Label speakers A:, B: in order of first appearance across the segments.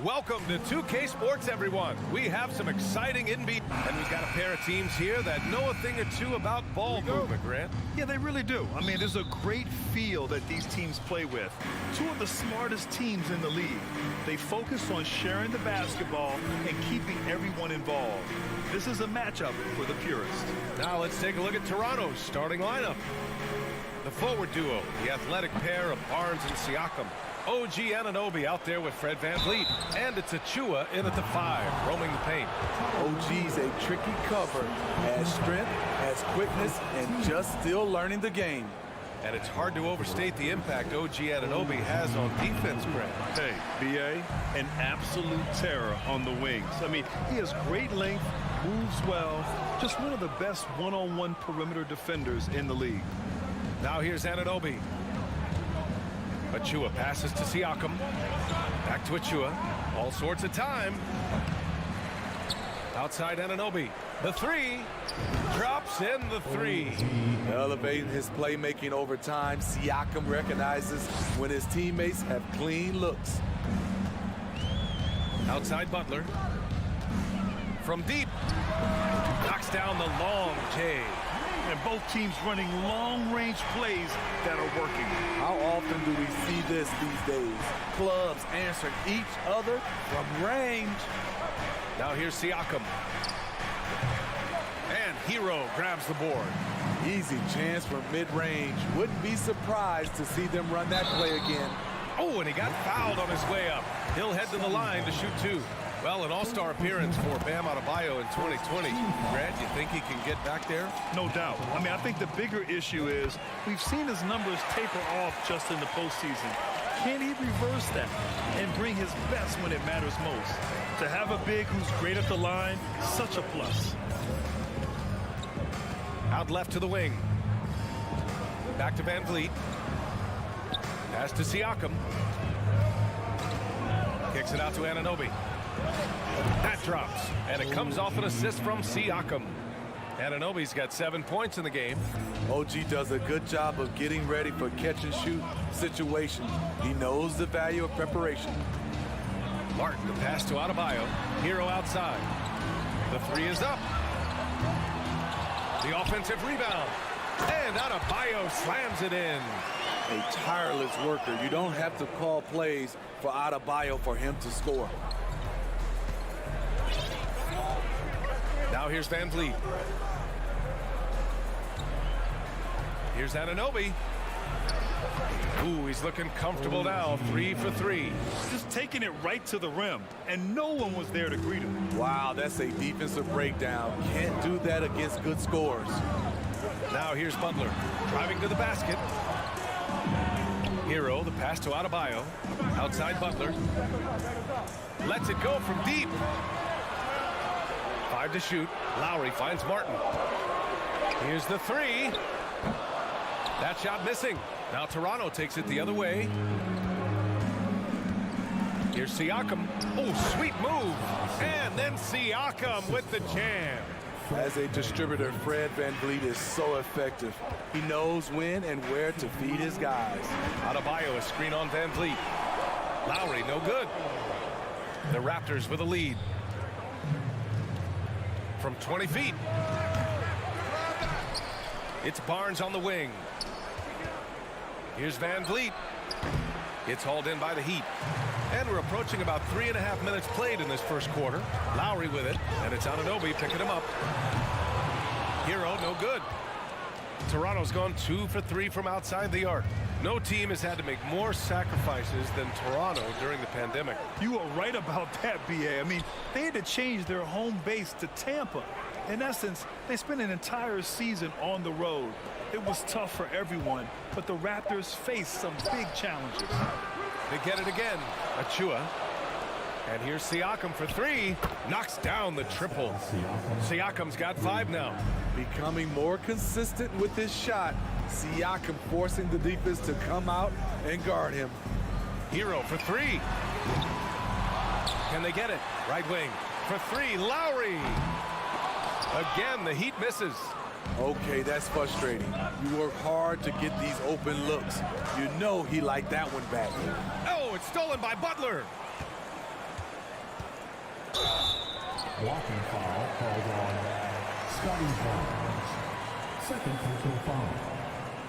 A: Welcome to 2K Sports, everyone. We have some exciting NBA, and we've got a pair of teams here that know a thing or two about ball movement, Grant.
B: Yeah, they really do. I mean, there's a great feel that these teams play with. Two of the smartest teams in the league. They focus on sharing the basketball and keeping everyone involved. This is a matchup for the purists.
A: Now let's take a look at Toronto's starting lineup. The forward duo, the athletic pair of Barnes and Siakam. OG Anunoby out there with Fred VanVleet. And it's Achua in at the 5, roaming the paint.
C: OG's a tricky cover, has strength, has quickness, and just still learning the game.
A: And it's hard to overstate the impact OG Anunoby has on defense, Grant.
B: Hey, B.A., an absolute terror on the wings. I mean, he has great length, moves well, just one of the best one-on-one perimeter defenders in the league.
A: Now here's Anunoby. Achua passes to Siakam. Back to Achua. All sorts of time. Outside Anunoby. The 3. Drops in the 3.
C: Elevating his playmaking over time, Siakam recognizes when his teammates have clean looks.
A: Outside Butler. From deep. Knocks down the long J.
B: And both teams running long-range plays that are working.
C: How often do we see this these days? Clubs answering each other from range.
A: Now here's Siakam. And Hero grabs the board.
C: Easy chance from mid-range. Wouldn't be surprised to see them run that play again.
A: Oh, and he got fouled on his way up. He'll head to the line to shoot 2. Well, an all-star appearance for Bam Adebayo in 2020. Grant, you think he can get back there?
B: No doubt. I mean, I think the bigger issue is we've seen his numbers taper off just in the postseason. Can he reverse that and bring his best when it matters most? To have a big who's great at the line, such a plus.
A: Out left to the wing. Back to VanVleet. Pass to Siakam. Kicks it out to Anunoby. That drops, and it comes off an assist from Siakam. Anunoby's got 7 points in the game.
C: OG does a good job of getting ready for catch-and-shoot situations. He knows the value of preparation.
A: Martin, the pass to Adebayo. Hero outside. The 3 is up. The offensive rebound. And Adebayo slams it in.
C: A tireless worker. You don't have to call plays for Adebayo for him to score.
A: Now here's VanVleet. Here's Anunoby. Ooh, he's looking comfortable now. 3 for 3.
B: Just taking it right to the rim, and no one was there to greet him.
C: Wow, that's a defensive breakdown. Can't do that against good scores.
A: Now here's Butler. Driving to the basket. Hero, the pass to Adebayo. Outside Butler. Lets it go from deep. 5 to shoot. Lowry finds Martin. Here's the 3. That shot missing. Now Toronto takes it the other way. Here's Siakam. Oh, sweet move. And then Siakam with the jam.
C: As a distributor, Fred VanVleet is so effective. He knows when and where to feed his guys.
A: Adebayo, a screen on VanVleet. Lowry, no good. The Raptors with a lead. From 20 feet. It's Barnes on the wing. Here's VanVleet. It's hauled in by the Heat. And we're approaching about 3.5 minutes played in this first quarter. Lowry with it, and it's Anunoby picking him up. Hero, no good. Toronto's gone 2 for 3 from outside the arc. No team has had to make more sacrifices than Toronto during the pandemic.
B: You are right about that, B.A. I mean, they had to change their home base to Tampa. In essence, they spent an entire season on the road. It was tough for everyone, but the Raptors faced some big challenges.
A: They get it again. Achua. And here's Siakam for three. Knocks down the triple. Siakam's got 5 now.
C: Becoming more consistent with his shot. Siakam forcing the defense to come out and guard him.
A: Hero for 3. Can they get it? Right wing for 3. Lowry. Again, the Heat misses.
C: Okay, that's frustrating. You work hard to get these open looks. You know he liked that one back.
A: Oh, it's stolen by Butler.
D: Walking foul called on Scotty Barnes. Second personal foul.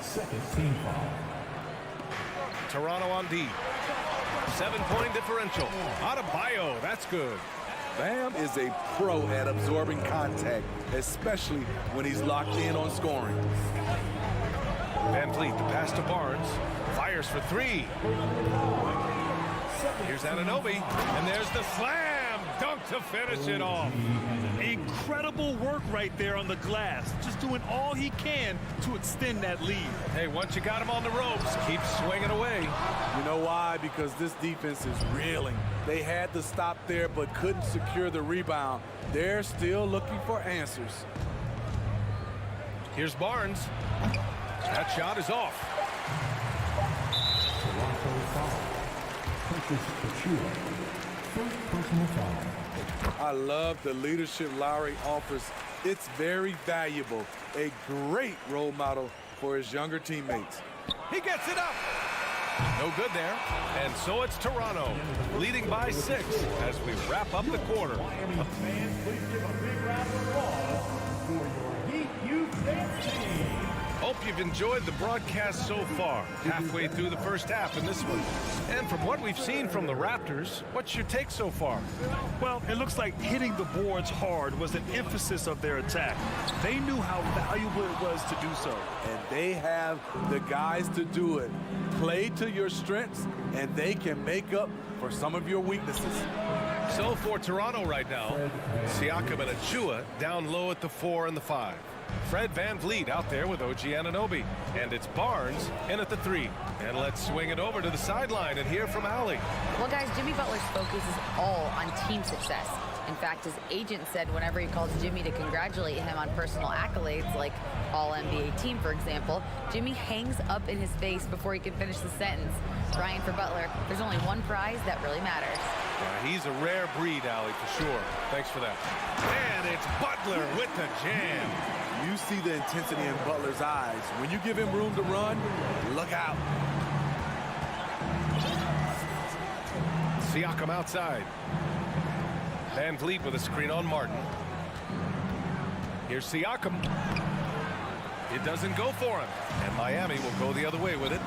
D: Second team foul.
A: Toronto on D. 7-point differential. Adebayo, that's good.
C: Bam is a pro at absorbing contact, especially when he's locked in on scoring.
A: Van Vliet, the pass to Barnes. Fires for 3. Here's Anunoby, and there's the slam. Dunk to finish it off.
B: Incredible work right there on the glass. Just doing all he can to extend that lead.
A: Hey, once you got him on the ropes, keep swinging away.
C: You know why? Because this defense is reeling. They had to stop there but couldn't secure the rebound. They're still looking for answers.
A: Here's Barnes. That shot is off.
D: Toronto foul. Precious Achua. First personal foul.
C: I love the leadership Lowry offers. It's very valuable. A great role model for his younger teammates.
A: He gets it up. No good there. And so it's Toronto, leading by 6 as we wrap up the quarter.
D: Fans, please give a big round of applause for your Heat Youth Dance Team.
A: Hope you've enjoyed the broadcast so far, halfway through the first half in this one. And from what we've seen from the Raptors, what's your take so far?
B: Well, it looks like hitting the boards hard was an emphasis of their attack. They knew how valuable it was to do so.
C: And they have the guys to do it. Play to your strengths, and they can make up for some of your weaknesses.
A: So for Toronto right now, Siakam and Achua down low at the 4 and the 5. Fred Van Vliet out there with OG Anunoby. And it's Barnes in at the 3. And let's swing it over to the sideline and hear from Allie.
E: Well, guys, Jimmy Butler's focus is all on team success. In fact, his agent said whenever he calls Jimmy to congratulate him on personal accolades, like All-NBA team, for example, Jimmy hangs up in his face before he can finish the sentence. Ryan, for Butler, there's only one prize that really matters.
A: He's a rare breed, Allie, for sure. Thanks for that. And it's Butler with the jam.
C: You see the intensity in Butler's eyes. When you give him room to run, look out.
A: Siakam outside. Van Vliet with a screen on Martin. Here's Siakam. It doesn't go for him. And Miami will go the other way with it.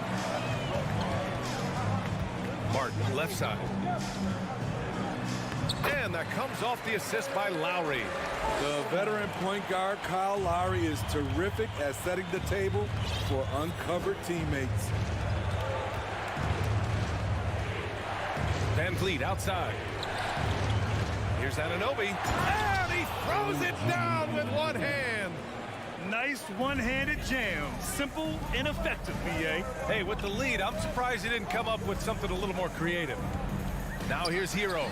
A: Martin, left side. And that comes off the assist by Lowry.
C: The veteran point guard, Kyle Lowry, is terrific at setting the table for uncovered teammates.
A: Van Vliet outside. Here's Anunoby. And he throws it down with one hand.
B: Nice one-handed jam. Simple and effective, B.A.
A: Hey, with the lead, I'm surprised he didn't come up with something a little more creative. Now here's Hero.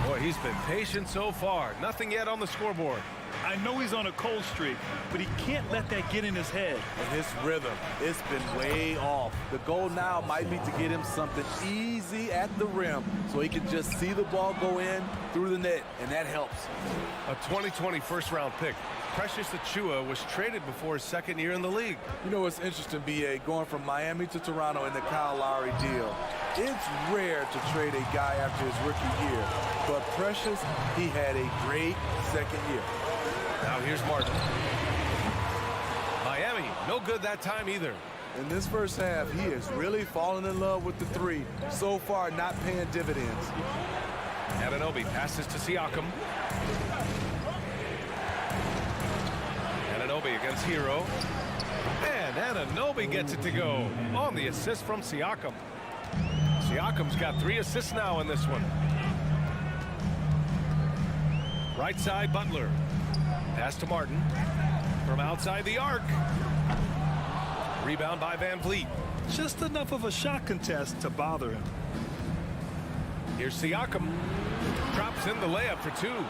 A: Boy, he's been patient so far. Nothing yet on the scoreboard.
B: I know he's on a cold streak, but he can't let that get in his head.
C: And his rhythm, it's been way off. The goal now might be to get him something easy at the rim so he can just see the ball go in through the net, and that helps.
A: A 2020 first-round pick. Precious Achua was traded before his second year in the league.
C: You know what's interesting, B.A., going from Miami to Toronto in the Kyle Lowry deal. It's rare to trade a guy after his rookie year, but Precious, he had a great second year.
A: Now here's Martin. Miami, no good that time either.
C: In this first half, he is really falling in love with the 3. So far, not paying dividends.
A: Anunoby passes to Siakam. Anunoby against Hero. And Anunoby gets it to go on the assist from Siakam. Siakam's got 3 assists now in this one. Right side, Butler. Pass to Martin. From outside the arc. Rebound by Van Vliet.
B: Just enough of a shot contest to bother him.
A: Here's Siakam. Drops in the layup for two.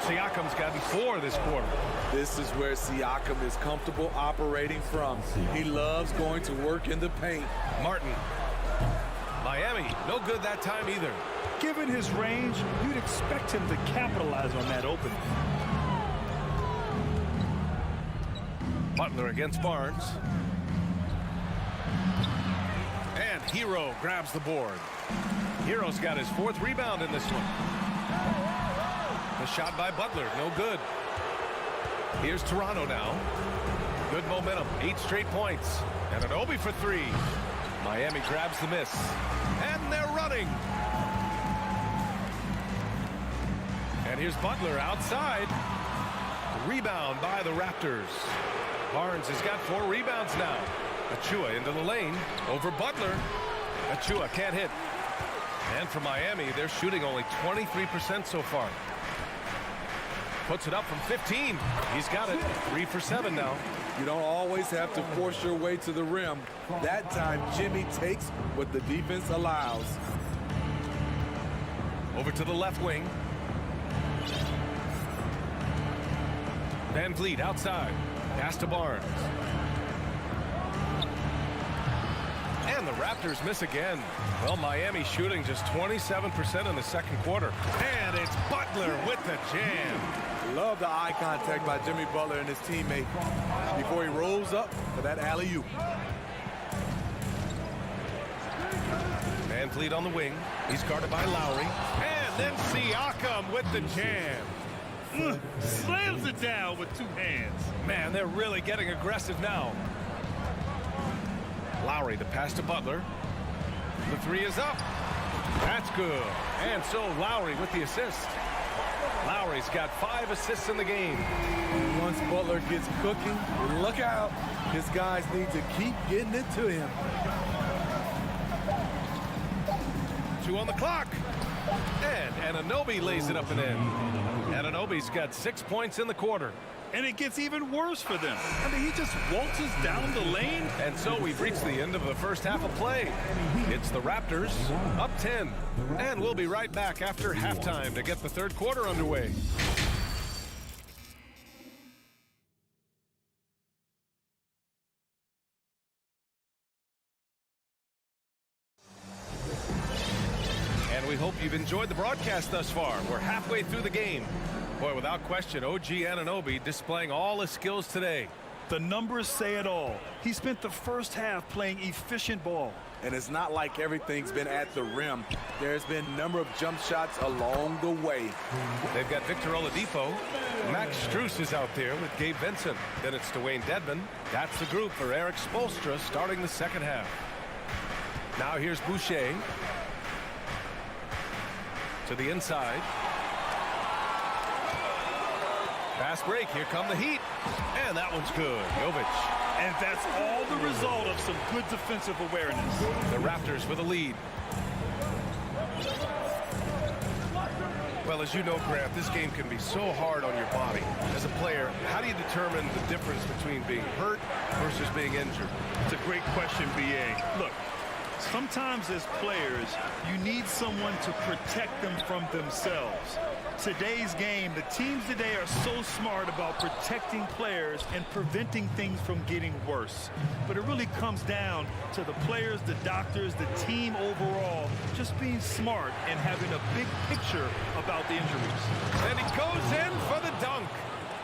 A: Siakam's gotten 4 this quarter.
C: This is where Siakam is comfortable operating from. He loves going to work in the paint.
A: Martin. Miami, no good that time either.
B: Given his range, you'd expect him to capitalize on that opening.
A: Butler against Barnes. And Hero grabs the board. Hero's got his 4th rebound in this one. The shot by Butler, no good. Here's Toronto now. Good momentum, 8 straight points. And Anunoby for 3. Miami grabs the miss. And they're running. And here's Butler outside. Rebound by the Raptors. Barnes has got 4 rebounds now. Achua into the lane. Over Butler. Achua can't hit. And for Miami, they're shooting only 23% so far. Puts it up from 15. He's got it. 3 for 7 now.
C: You don't always have to force your way to the rim. That time, Jimmy takes what the defense allows.
A: Over to the left wing. Van Vliet outside. Pass to Barnes. And the Raptors miss again. Well, Miami shooting just 27% in the second quarter. And it's Butler with the jam.
C: Love the eye contact by Jimmy Butler and his teammate before he rolls up for that alley-oop.
A: Van Vliet on the wing. He's guarded by Lowry. And then Siakam with the jam.
B: Slams it down with 2 hands.
A: Man, they're really getting aggressive now. Lowry, the pass to Butler. The 3 is up. That's good. And so Lowry with the assist. Lowry's got 5 assists in the game.
C: Once Butler gets cooking, look out. His guys need to keep getting it to him.
A: 2 on the clock. And Anunoby lays it up and in. Anunoby's got 6 points in the quarter.
B: And it gets even worse for them. I mean, he just waltzes down the lane.
A: And so we've reached the end of the first half of play. It's the Raptors up 10. And we'll be right back after halftime to get the third quarter underway. And we hope you've enjoyed the broadcast thus far. We're halfway through the game. Boy, without question, OG Anunoby displaying all his skills today.
B: The numbers say it all. He spent the first half playing efficient ball.
C: And it's not like everything's been at the rim. There's been a number of jump shots along the way.
A: They've got Victor Oladipo. Max Strus is out there with Gabe Vincent. Then it's Dwayne Dedmon. That's the group for Eric Spoelstra starting the second half. Now here's Boucher. To the inside. Fast break. Here come the Heat. And that one's good. Jovic.
B: And that's all the result of some good defensive awareness.
A: The Raptors with a lead. Well, as you know, Grant, this game can be so hard on your body. As a player, how do you determine the difference between being hurt versus being injured?
B: It's a great question, B.A. Look, sometimes as players, you need someone to protect them from themselves. Today's game, the teams today are so smart about protecting players and preventing things from getting worse. But it really comes down to the players, the doctors, the team overall, just being smart and having a big picture about the injuries.
A: And he goes in for the dunk.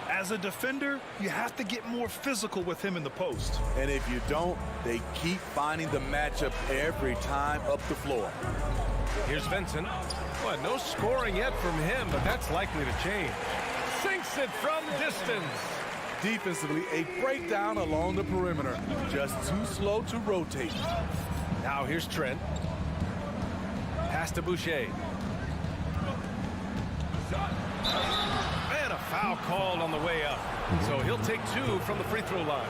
B: As a defender, you have to get more physical with him in the post.
C: And if you don't, they keep finding the matchup every time up the floor.
A: Here's Vincent. Well, no scoring yet from him, but that's likely to change. Sinks it from distance.
C: Defensively, a breakdown along the perimeter. Just too slow to rotate.
A: Now here's Trent. Pass to Boucher. And a Foul called on the way up. So he'll take 2 from the free throw line.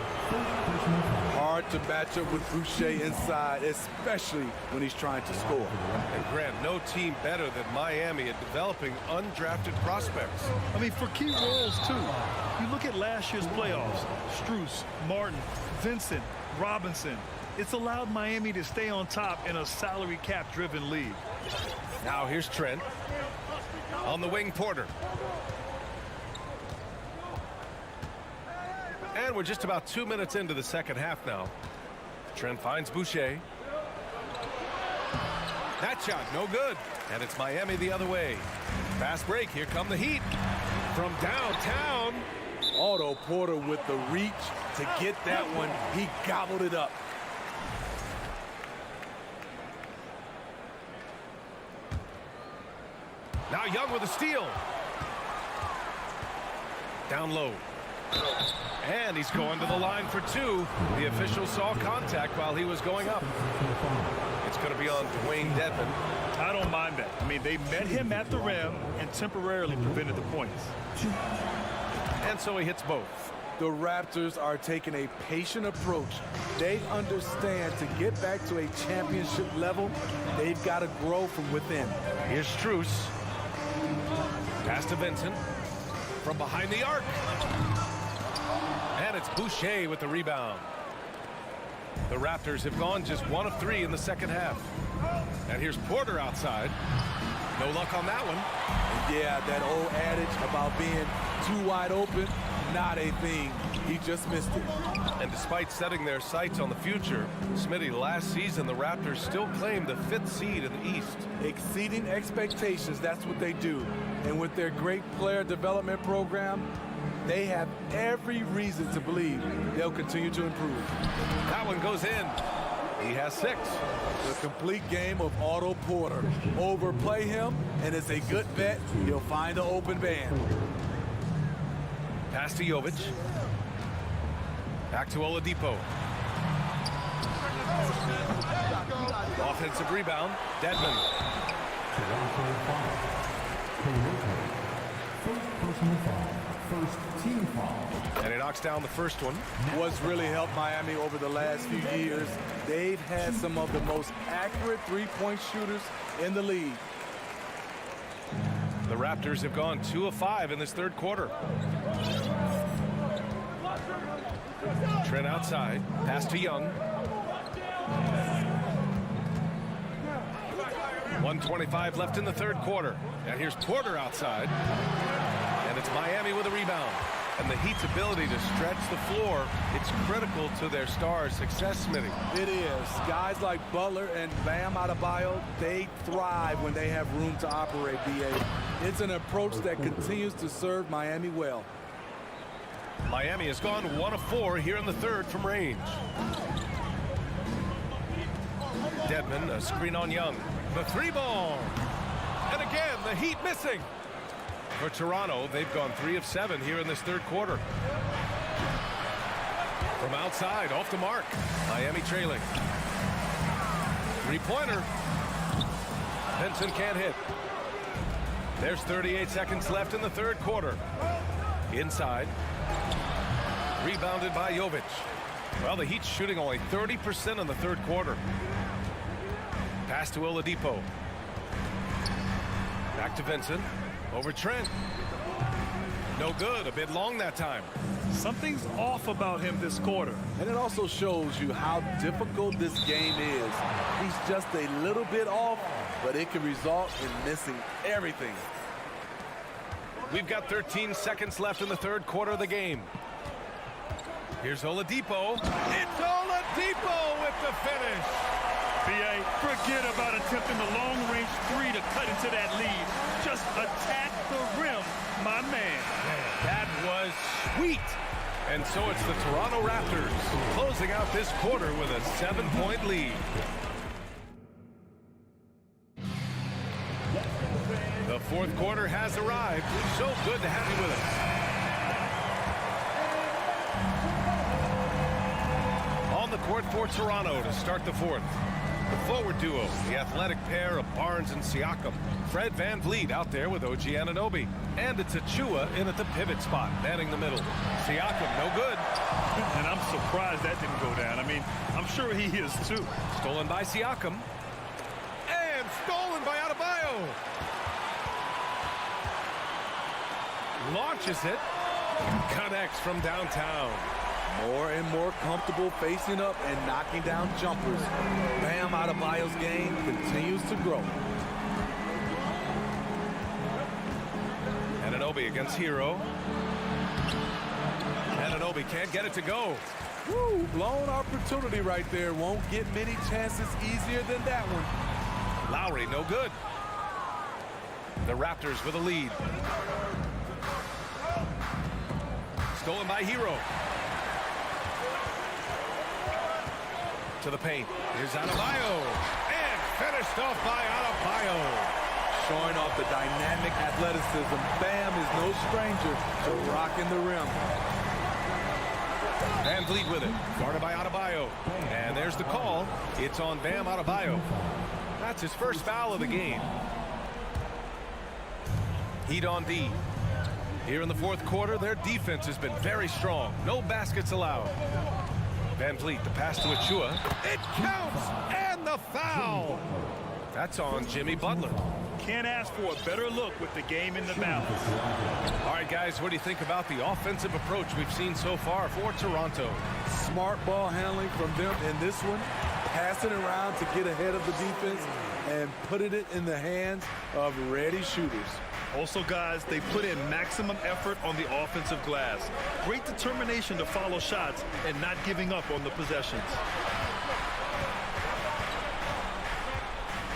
C: Hard to match up with Boucher inside, especially when he's trying to score.
A: And Grant, no team better than Miami at developing undrafted prospects.
B: I mean, for key roles, too. You look at last year's playoffs. Strus, Martin, Vincent, Robinson. It's allowed Miami to stay on top in a salary cap-driven league.
A: Now here's Trent. On the wing, Porter. And we're just about 2 minutes into the second half now. Trent finds Boucher. That shot, no good. And it's Miami the other way. Fast break. Here come the Heat. From downtown.
C: Otto Porter with the reach to get that one. He gobbled it up.
A: Now Young with a steal. Down low. And he's going to the line for 2. The official saw contact while he was going up. It's going to be on Dwayne Dedmon.
B: I don't mind that. I mean, they met him at the rim and temporarily prevented the points.
A: And so he hits both.
C: The Raptors are taking a patient approach. They understand to get back to a championship level, they've got to grow from within.
A: Here's Strus. Pass to Vincent. From behind the arc. And it's Boucher with the rebound. The Raptors have gone just 1 of 3 in the second half. And here's Porter outside. No luck on that one.
C: Yeah, that old adage about being too wide open, not a thing. He just missed it.
A: And despite setting their sights on the future, Smitty, last season the Raptors still claimed the 5th seed in the East.
C: Exceeding expectations, that's what they do. And with their great player development program, they have every reason to believe they'll continue to improve.
A: That one goes in. He has 6.
C: The complete game of Otto Porter. Overplay him, and it's a good bet he'll find an open band.
A: Pass to Jovic. Back to Oladipo. Offensive rebound. Dedmon.
D: First team foul.
A: And he knocks down the first one.
C: What's really helped Miami over the last few years, they've had some of the most accurate three-point shooters in the league.
A: The Raptors have gone 2 of 5 in this third quarter. Trent outside. Pass to Young. 1:25 left in the third quarter. And here's Porter outside. And it's Miami with a rebound. And the Heat's ability to stretch the floor, it's critical to their stars' success, Smitty.
C: It is. Guys like Butler and Bam Adebayo, they thrive when they have room to operate, B.A. It's an approach that continues to serve Miami well.
A: Miami has gone 1 of 4 here in the third from range. Dedmon, a screen on Young. The 3-ball. And again, the Heat missing. For Toronto, they've gone 3 of 7 here in this third quarter. From outside, off the mark. Miami trailing. 3-pointer. Vincent can't hit. There's 38 seconds left in the third quarter. Inside. Rebounded by Jovic. Well, the Heat's shooting only 30% in the third quarter. Pass to Oladipo. Back to Vincent. Over Trent. No good. A bit long that time.
B: Something's off about him this quarter.
C: And it also shows you how difficult this game is. He's just a little bit off, but it can result in missing everything.
A: We've got 13 seconds left in the third quarter of the game. Here's Oladipo. It's Oladipo with the finish.
B: B.A., forget about attempting the long-range 3 to cut into that lead. Just attack the rim, my man.
A: That was sweet. And so it's the Toronto Raptors closing out this quarter with a 7-point lead. The fourth quarter has arrived. So good to have you with us. On the court for Toronto to start the fourth. The forward duo, the athletic pair of Barnes and Siakam. Fred VanVleet out there with OG Anunoby. And it's Achua in at the pivot spot, manning the middle. Siakam, no good.
B: And I'm surprised that didn't go down. I mean, I'm sure he is too.
A: Stolen by Siakam. And stolen by Adebayo. Launches it. Connects from downtown.
C: More and more comfortable facing up and knocking down jumpers. Bam Adebayo's game continues to grow.
A: Anunoby against Hero. Anunoby can't get it to go.
C: Woo, blown opportunity right there. Won't get many chances easier than that one.
A: Lowry, no good. The Raptors with a lead. Stolen by Hero. To the paint. Here's Adebayo. And finished off by Adebayo.
C: Showing off the dynamic athleticism. Bam is no stranger to rocking the rim.
A: VanVleet with it. Guarded by Adebayo. And there's the call. It's on Bam Adebayo. That's his first foul of the game. Heat on D. Here in the fourth quarter, their defense has been very strong. No baskets allowed. VanVleet, the pass to Achua. It counts! And the foul! That's on Jimmy Butler.
B: Can't ask for a better look with the game in the balance.
A: All right, guys, what do you think about the offensive approach we've seen so far for Toronto?
C: Smart ball handling from them in this one. Passing around to get ahead of the defense and putting it in the hands of ready shooters.
B: Also, guys, they put in maximum effort on the offensive glass. Great determination to follow shots and not giving up on the possessions.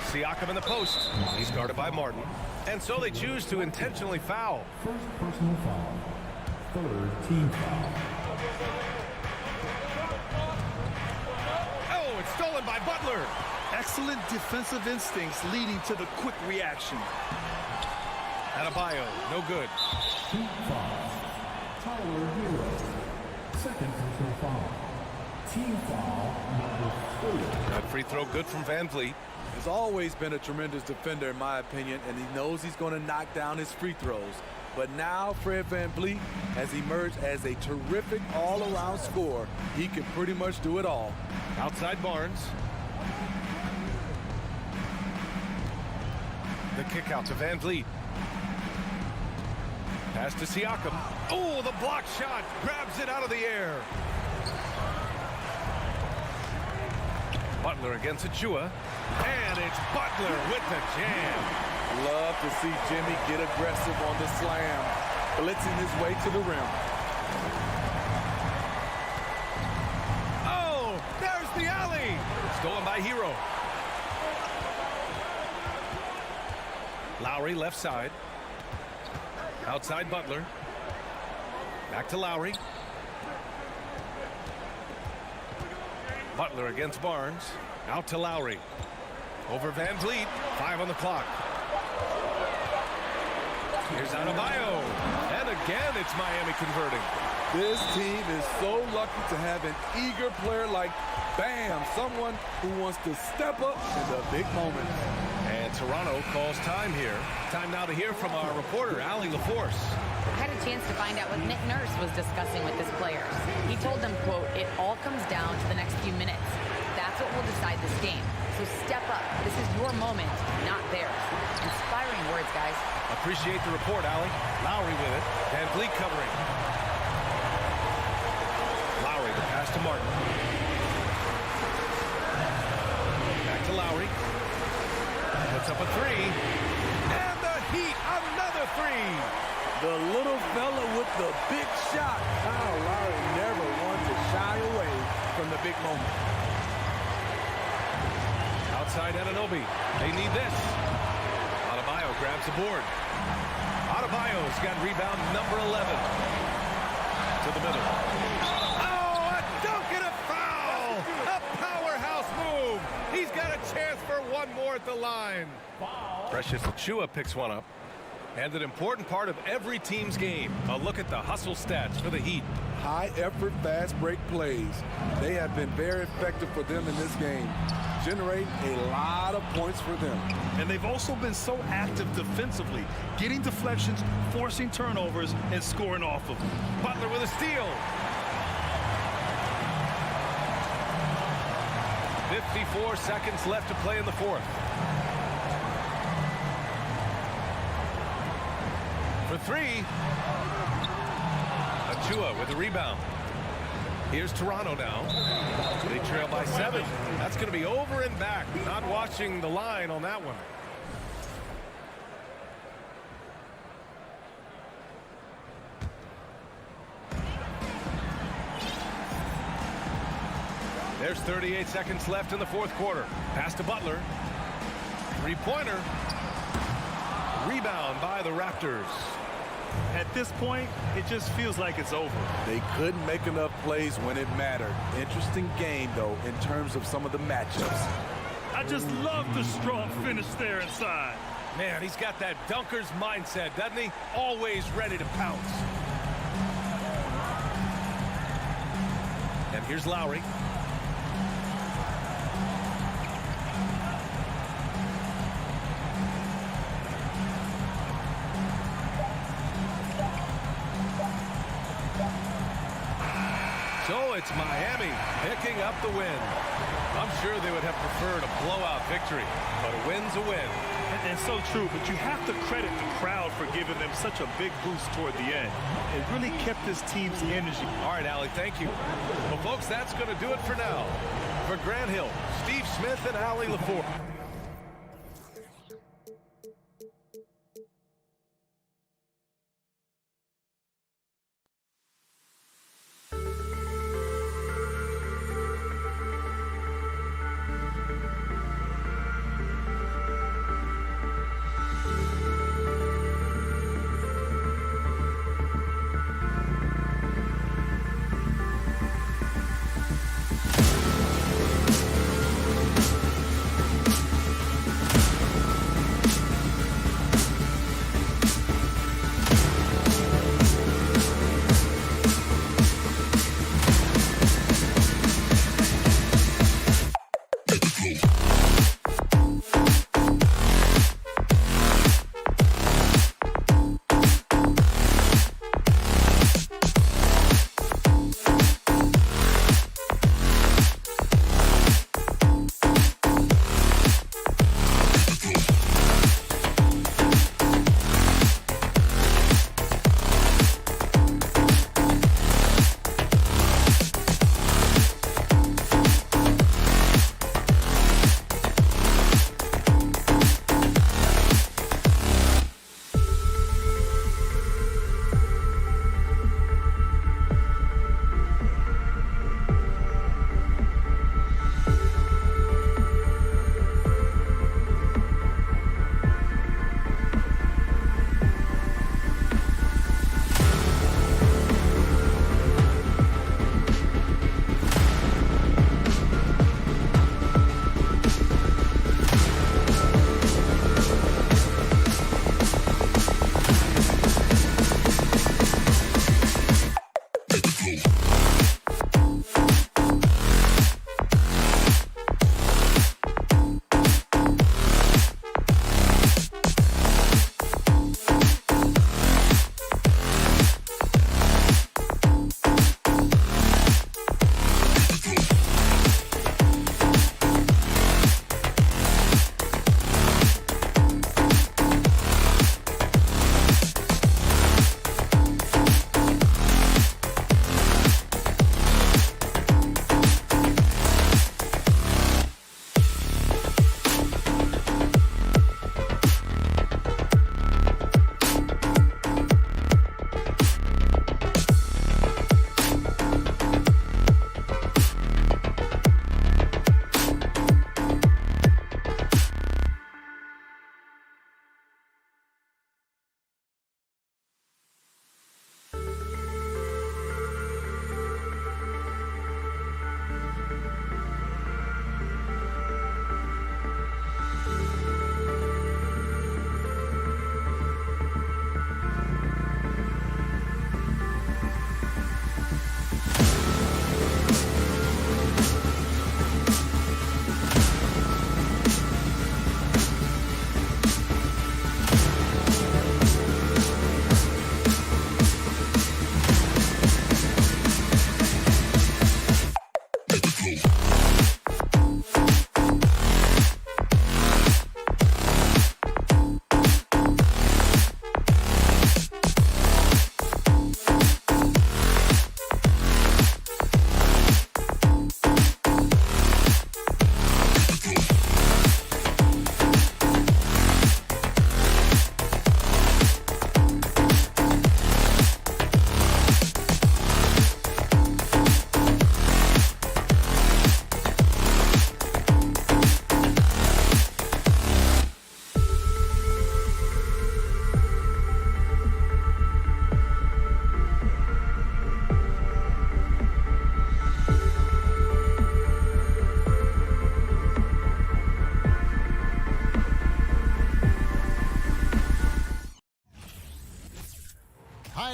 A: Siakam in the post. He's guarded by Martin. And so they choose to intentionally foul.
D: First personal foul. Third team foul.
A: Oh, it's stolen by Butler.
B: Excellent defensive instincts leading to the quick reaction.
A: Adebayo, no good.
D: Team foul. Tyler Hero. Second personal foul. Team foul number 4.
A: That free throw good from VanVleet.
C: Has always been a tremendous defender, in my opinion, and he knows he's going to knock down his free throws. But now Fred VanVleet has emerged as a terrific all-around scorer. He can pretty much do it all.
A: Outside Barnes. The kick out to VanVleet. Pass to Siakam. Oh, the block shot. Grabs it out of the air. Butler against Achua. And it's Butler with the jam.
C: Love to see Jimmy get aggressive on the slam, blitzing his way to the rim.
A: Oh, there's the alley. Stolen by Hero. Lowry left side. Outside Butler. Back to Lowry. Butler against Barnes. Out to Lowry. Over VanVleet. 5 on the clock. Here's Adebayo. And again, it's Miami converting.
C: This team is so lucky to have an eager player like Bam, someone who wants to step up in the big moments.
A: And Toronto calls time here. Time now to hear from our reporter, Allie LaForce.
E: I had a chance to find out what Nick Nurse was discussing with his players. He told them, quote, "It all comes down to the next few minutes. That's what will decide this game. So step up. This is your moment, not theirs." Inspiring words, guys.
A: Appreciate the report, Allie. Lowry with it. VanVleet covering. Lowry, the pass to Martin. Back to Lowry. Puts up a three. And the Heat, another three.
C: The little fella with the big shot. Kyle Lowry never wants to shy away from the big moment.
A: Outside Anunoby. They need this. Adebayo grabs the board. Adebayo's got rebound number 11. To the middle. Oh, a dunk and a foul! A powerhouse move. He's got a chance for one more at the line. Precious Achua picks one up. And an important part of every team's game. A look at the hustle stats for the Heat.
C: High effort, fast break plays. They have been very effective for them in this game, generating a lot of points for them.
B: And they've also been so active defensively, getting deflections, forcing turnovers, and scoring off of them.
A: Butler with a steal. 54 seconds left to play in the fourth. For three. Achua with the rebound. Here's Toronto now. They trail by 7. That's going to be over and back. Not watching the line on that one. There's 38 seconds left in the fourth quarter. Pass to Butler. Three-pointer. Rebound by the Raptors.
B: At this point, it just feels like it's over.
C: They couldn't make enough plays when it mattered. Interesting game, though, in terms of some of the matchups.
B: I just love the strong finish there inside.
A: Man, he's got that dunker's mindset, doesn't he? Always ready to pounce. And here's Lowry. So it's Miami picking up the win. I'm sure they would have preferred a blowout victory, but a win's a win.
B: And so true, but you have to credit the crowd for giving them such a big boost toward the end. It really kept this team's energy.
A: All right, Allie, thank you. Well, folks, that's going to do it for now. For Grant Hill, Steve Smith, and Allie LaFour.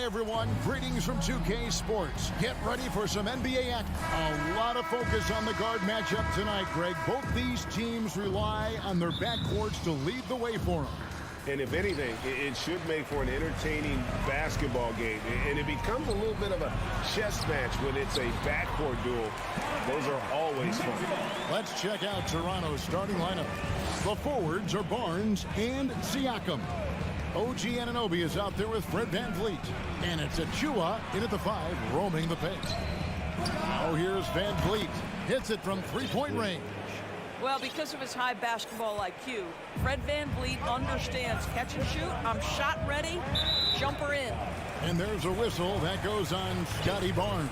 F: Hi, everyone. Greetings from 2K Sports. Get ready for some NBA action. A lot of focus on the guard matchup tonight, Greg. Both these teams rely on their backcourts to lead the way for them.
G: And if anything, it should make for an entertaining basketball game. And it becomes a little bit of a chess match when it's a backcourt duel. Those are always fun.
F: Let's check out Toronto's starting lineup. The forwards are Barnes and Siakam. OG Anunoby is out there with Fred VanVleet. And it's Achua in at the 5, roaming the paint. Now here's VanVleet. Hits it from three-point range.
H: Well, because of his high basketball IQ, Fred VanVleet understands catch and shoot. I'm shot ready, jumper in.
F: And there's a whistle that goes on Scotty Barnes.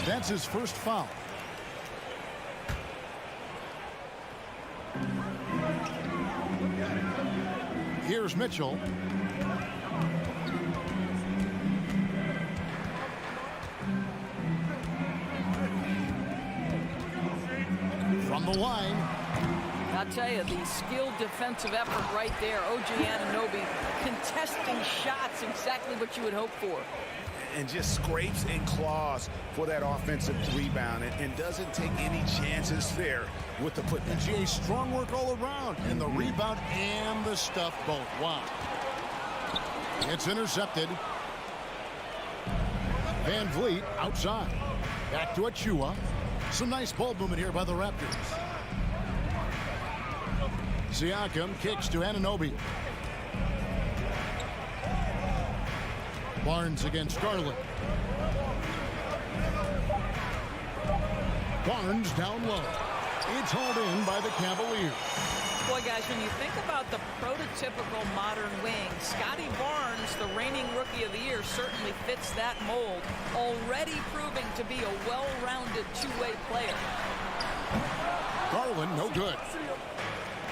F: That's his first foul. Here's Mitchell. From the line.
H: I'll tell you, the skilled defensive effort right there. OG Anunoby contesting shots, exactly what you would hope for.
I: And just scrapes and claws for that offensive rebound and doesn't take any chances there with the put.
F: And GA, strong work all around. And the rebound and the stuff both. Wow. It's intercepted. VanVleet outside. Back to Achua. Some nice ball movement here by the Raptors. Siakam kicks to Anunoby. Barnes against Garland. Barnes down low. It's hauled in by the Cavaliers.
H: Boy, guys, when you think about the prototypical modern wing, Scotty Barnes, the reigning Rookie of the Year, certainly fits that mold, already proving to be a well-rounded two-way player.
F: Garland, no good.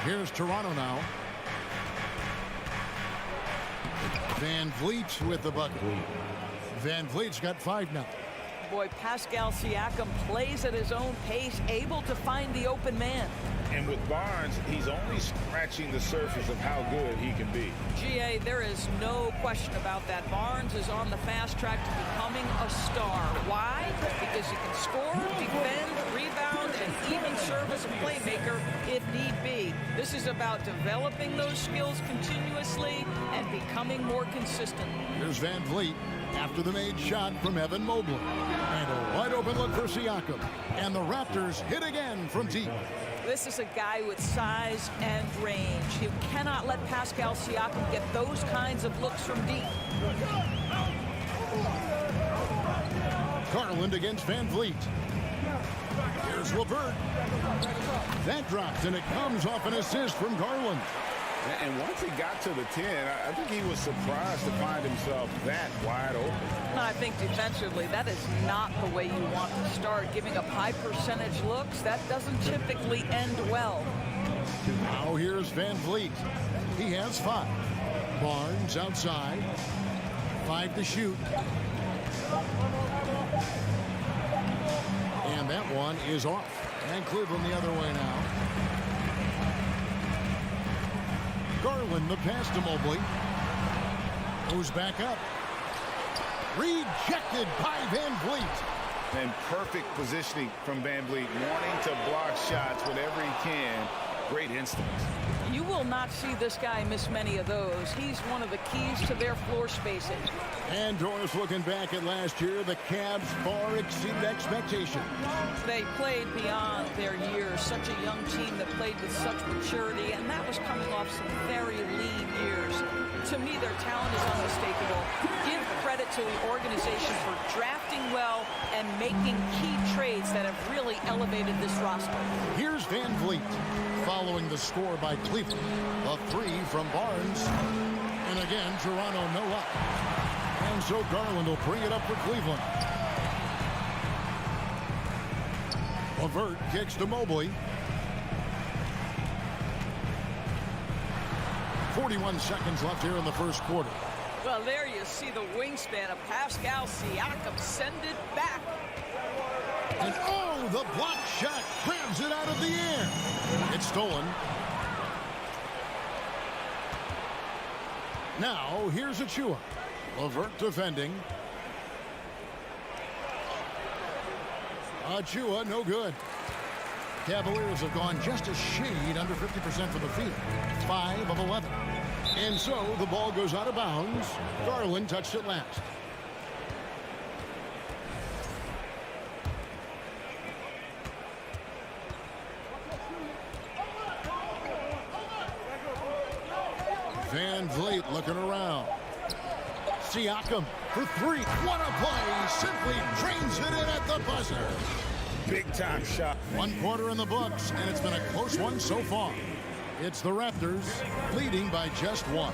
F: Here's Toronto now. VanVleet with the bucket. VanVleet's got 5 now.
H: Boy, Pascal Siakam plays at his own pace, able to find the open man.
G: And with Barnes, he's only scratching the surface of how good he can be.
H: GA, there is no question about that. Barnes is on the fast track to becoming a star. Why? Because he can score, defend, rebound, and even serve as a playmaker if need be. This is about developing those skills continuously and becoming more consistent.
F: Here's VanVleet after the made shot from Evan Mobley. And a wide open look for Siakam. And the Raptors hit again from deep.
H: This is a guy with size and range. You cannot let Pascal Siakam get those kinds of looks from deep.
F: Garland against VanVleet. Here's LeVert. That drops, and it comes off an assist from Garland.
G: And once he got to the 10, I think he was surprised to find himself that wide open.
H: I think defensively, that is not the way you want to start. Giving up high percentage looks, that doesn't typically end well.
F: Now here's VanVleet. He has 5. Barnes outside. 5 to shoot. And that one is off. And Cleveland the other way now. Garland, the pass to Mobley. Goes back up. Rejected by VanVleet.
G: And perfect positioning from VanVleet, wanting to block shots whenever he can. Great instincts.
H: You will not see this guy miss many of those. He's one of the keys to their floor spacing.
F: And Doris, looking back at last year, the Cavs far exceeded expectations.
H: They played beyond their years. Such a young team that played with such maturity, and that was coming off some very lean years. To me, their talent is unmistakable. Give credit to the organization for drafting well and making key trades that have really elevated this roster.
F: Here's VanVleet following the score by Cleveland. A 3 from Barnes. And again, Toronto no up. And so Garland will bring it up for Cleveland. LeVert kicks to Mobley. 41 seconds left here in the first quarter.
H: Well, there you see the wingspan of Pascal Siakam. Send it back.
F: And oh, the block shot grabs it out of the air. It's stolen. Now, here's Achua. Levert defending. Achua, no good. Cavaliers have gone just a shade under 50% from the field. 5 of 11. And so the ball goes out of bounds. Garland touched it last. Van Vliet looking around. Siakam for 3. What a play. Simply drains it in at the buzzer.
I: Big time shot.
F: 1 quarter in the books, and it's been a close one so far. It's the Raptors leading by just 1.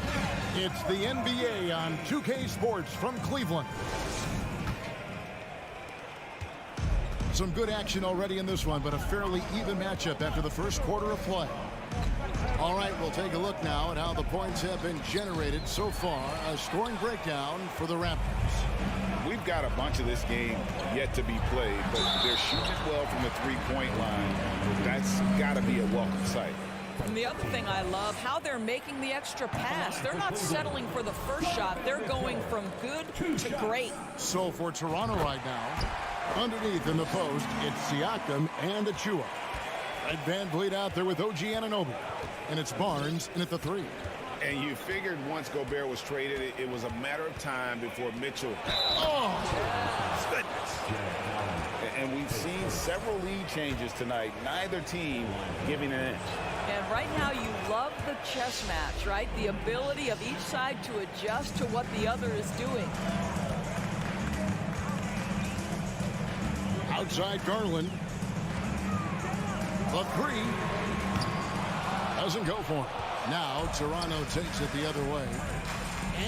F: It's the NBA on 2K Sports from Cleveland. Some good action already in this one, but a fairly even matchup after the first quarter of play. All right, we'll take a look now at how the points have been generated so far. A scoring breakdown for the Raptors.
J: We've got a bunch of this game yet to be played, but they're shooting well from the three-point line. That's got to be a welcome sight.
H: And the other thing I love, how they're making the extra pass. They're not settling for the first shot. They're going from good to great.
F: So for Toronto right now, underneath in the post, it's Siakam and Achua. Red Van Vliet out there with OG Anunoby. And it's Barnes in at the 3.
G: And you figured once Gobert was traded, it was a matter of time before Mitchell.
F: Oh,
G: Goodness.
J: And we've seen several lead changes tonight. Neither team giving an inch.
H: And right now you love the chess match, right? The ability of each side to adjust to what the other is doing.
F: outside Garland. The 3 doesn't go for him. Now Toronto takes it the other way.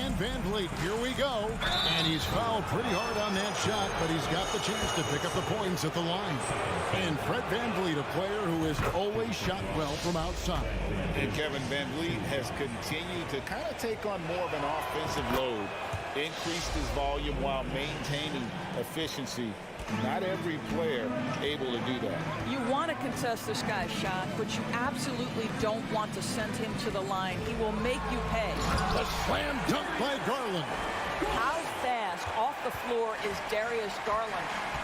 F: And Van Vliet, here we go. And he's fouled pretty hard on that shot, but he's got the chance to pick up the points at the line. And Fred Van Vliet, a player who has always shot well from outside.
J: And Kevin Van Vliet has continued to kind of take on more of an offensive load. Increased his volume while maintaining efficiency. Not every player able to do that.
H: You want to contest this guy's shot, but you absolutely don't want to send him to the line. He will make you pay.
F: The slam dunk by Garland.
H: How fast off the floor is Darius Garland?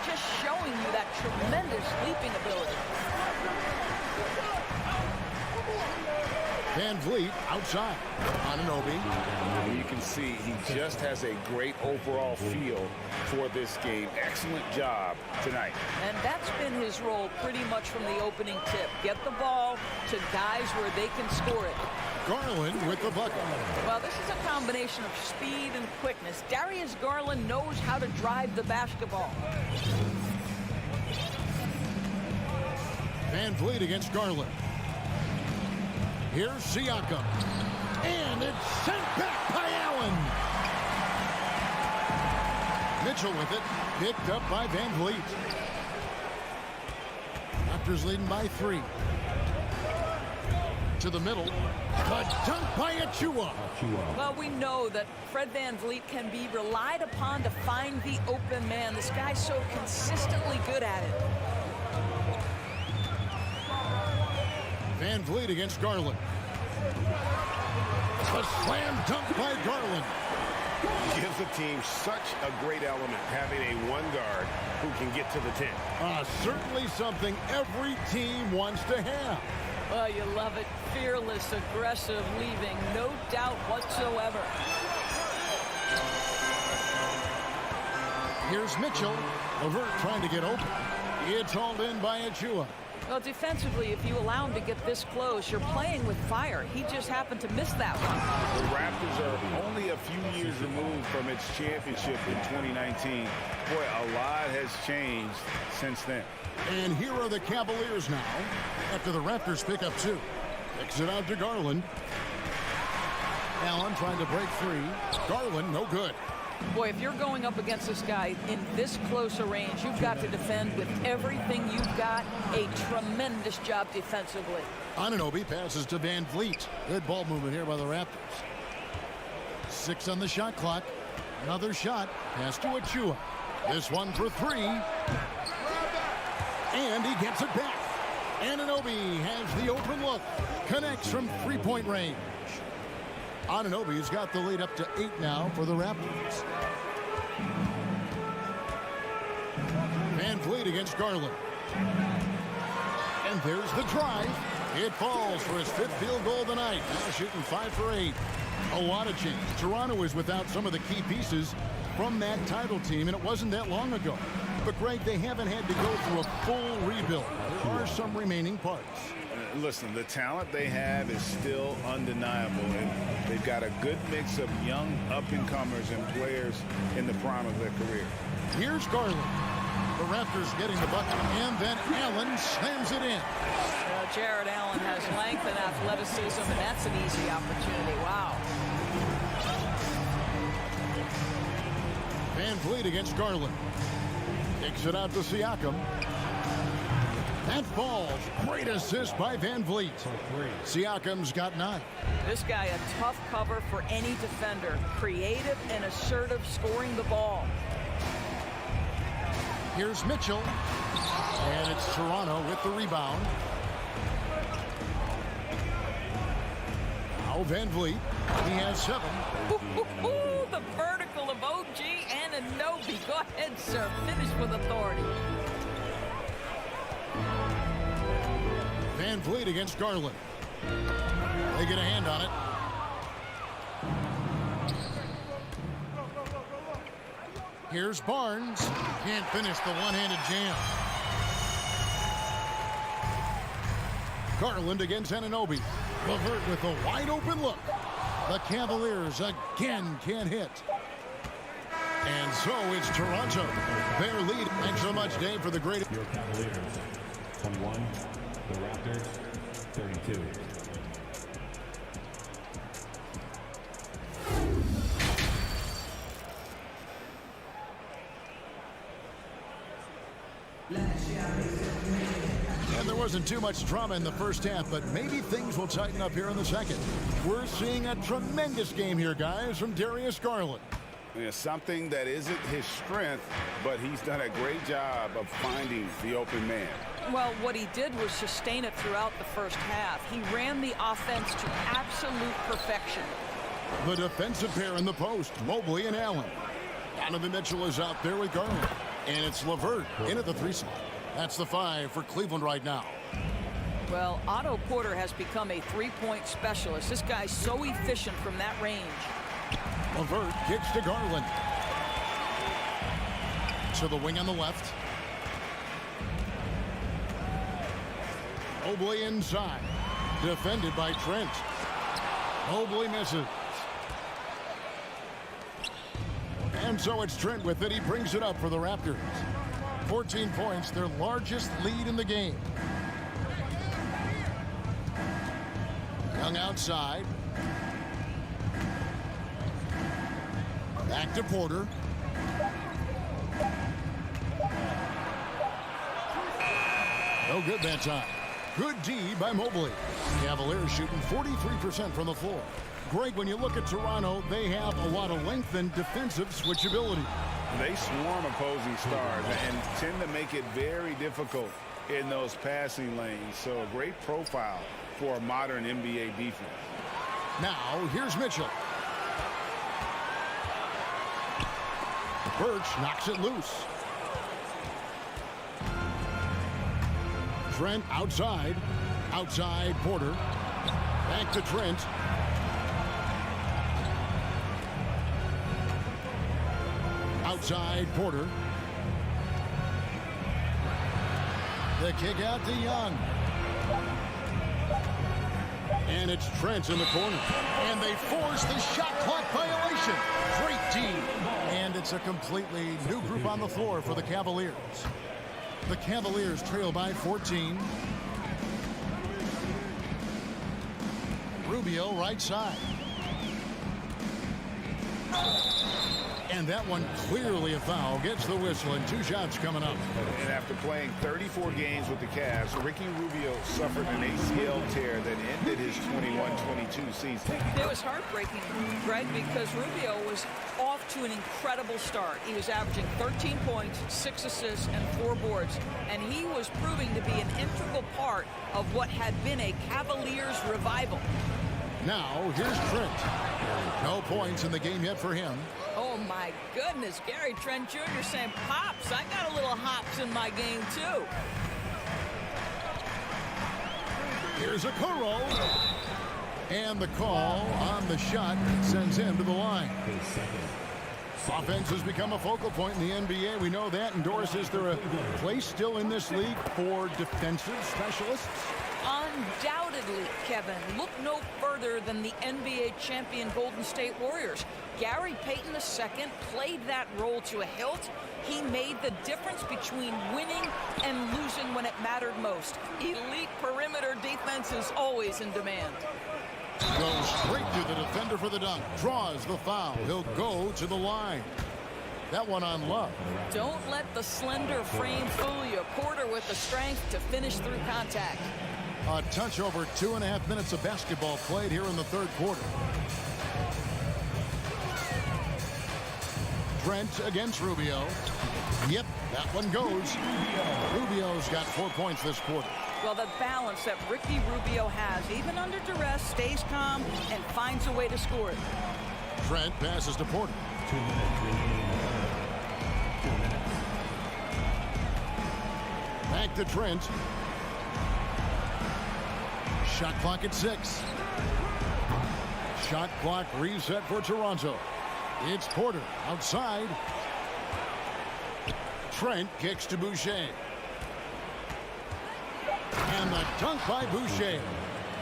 H: Just showing you that tremendous leaping ability.
F: Van Vliet outside. Anunoby.
J: You can see he just has a great overall feel for this game. Excellent job tonight.
H: And that's been his role pretty much from the opening tip. Get the ball to guys where they can score it.
F: Garland with the bucket.
H: Well, this is a combination of speed and quickness. Darius Garland knows how to drive the basketball.
F: Van Vliet against Garland. Here's Siakam. And it's sent back by Allen. Mitchell with it. Picked up by Van Vliet. Raptors leading by 3. To the middle. A dunk by Achua.
H: Well, we know that Fred Van Vliet can be relied upon to find the open man. This guy's so consistently good at it.
F: Van Vliet against Garland. A slam dunk by Garland.
G: Gives the team such a great element having a one guard who can get to the 10.
F: Certainly something every team wants to have.
H: Well, you love it. Fearless, aggressive leaving. No doubt whatsoever.
F: Here's Mitchell. Levert trying to get open. It's hauled in by Achua.
H: Well, defensively, if you allow him to get this close, you're playing with fire. He just happened to miss that one.
J: The Raptors are only a few years removed from its championship in 2019. Boy, a lot has changed since then.
F: And here are the Cavaliers now, after the Raptors pick up 2. Kicks it out to Garland. Allen trying to break free. Garland, no good.
H: Boy, if you're going up against this guy in this close a range, you've got to defend with everything you've got. A tremendous job defensively.
F: Anunoby passes to Van Vliet. Good ball movement here by the Raptors. 6 on the shot clock. Another shot. Pass to Achua. This one for 3. And he gets it back. Anunoby has the open look. Connects from 3-point range. Anunoby's got the lead up to 8 now for the Raptors. Van Vliet against Garland. And there's the drive. It falls for his 5th field goal tonight. Now shooting 5 for 8. A lot of change. Toronto is without some of the key pieces from that title team, and it wasn't that long ago. But, Greg, they haven't had to go through a full rebuild. There are some remaining parts.
J: Listen, the talent they have is still undeniable, and they've got a good mix of young up-and-comers and players in the prime of their career.
F: Here's Garland. The Raptors getting the bucket, and then Allen slams it in.
H: Jared Allen has length and athleticism, and that's an easy opportunity. Wow.
F: Van Vliet against Garland. Takes it out to Siakam. That falls. Great assist by Van Vliet. Siakam's got 9.
H: This guy a tough cover for any defender. Creative and assertive scoring the ball.
F: Here's Mitchell. And it's Toronto with the rebound. Now Van Vliet. He has 7.
H: The vertical of OG Anunoby. Go ahead, sir. Finish with authority.
F: Van Vliet against Garland. They get a hand on it. Here's Barnes. Can't finish the one-handed jam. Garland against Anunoby. LeVert with a wide-open look. The Cavaliers again can't hit. And so it's Toronto. Their lead. Thanks so much, Dave, for the great...
D: Your Cavaliers, 21. The Raptors, 32.
F: And there wasn't too much drama in the first half, but maybe things will tighten up here in the second. We're seeing a tremendous game here, guys, from Darius Garland.
G: Yeah, something that isn't his strength, but he's done a great job of finding the open man.
H: Well, what he did was sustain it throughout the first half. He ran the offense to absolute perfection.
F: The defensive pair in the post, Mobley and Allen. Donovan Mitchell is out there with Garland. And it's LeVert in at the 3 slot. That's the 5 for Cleveland right now.
H: Well, Otto Porter has become a three-point specialist. This guy's so efficient from that range.
F: LeVert kicks to Garland. To the wing on the left. Mobley inside. Defended by Trent. Mobley misses. And so it's Trent with it. He brings it up for the Raptors. 14 points, their largest lead in the game. Young outside. Back to Porter. No good that time. Good D by Mobley. Cavaliers shooting 43% from the floor. Greg, when you look at Toronto, they have a lot of length and defensive switchability.
G: They swarm opposing stars and tend to make it very difficult in those passing lanes. So a great profile for a modern NBA defense.
F: Now, here's Mitchell. Birch knocks it loose. Trent outside. Outside Porter. Back to Trent. Outside Porter. The kick out to Young. And it's Trent in the corner. And they force the shot clock violation. Great team. And it's a completely new group on the floor for the Cavaliers. The Cavaliers trail by 14. Rubio right side. And that one clearly a foul. Gets the whistle and 2 shots coming up.
G: And after playing 34 games with the Cavs, Ricky Rubio suffered an ACL tear that ended his 21-22 season.
H: It was heartbreaking, Greg, because Rubio was off to an incredible start. He was averaging 13 points, 6 assists, and 4 boards. And he was proving to be an integral part of what had been a Cavaliers revival.
F: Now, here's Trent. No points in the game yet for him.
H: Oh, my goodness. Gary Trent Jr. saying, Pops, I got a little hops in my game, too.
F: Here's a Kuro. And the call on the shot sends him to the line. Offense has become a focal point in the NBA. We know that. And Doris, is there a place still in this league for defensive specialists?
H: Undoubtedly, Kevin. Look no further than the NBA champion Golden State Warriors. Gary Payton II played that role to a hilt. He made the difference between winning and losing when it mattered most. Elite perimeter defense is always in demand.
F: Goes straight to the defender for the dunk. Draws the foul. He'll go to the line. That one on Love.
H: Don't let the slender frame fool you. Porter with the strength to finish through contact.
F: A touch over 2.5 minutes of basketball played here in the third quarter. Trent against Rubio. Yep, that one goes. Rubio's got 4 points this quarter.
H: Well, the balance that Ricky Rubio has, even under duress, stays calm and finds a way to score it.
F: Trent passes to Porter.
D: 2 minutes remaining. 2 minutes.
F: Back to Trent. Shot clock at 6. Shot clock reset for Toronto. It's Porter outside. Trent kicks to Boucher. And the dunk by Boucher.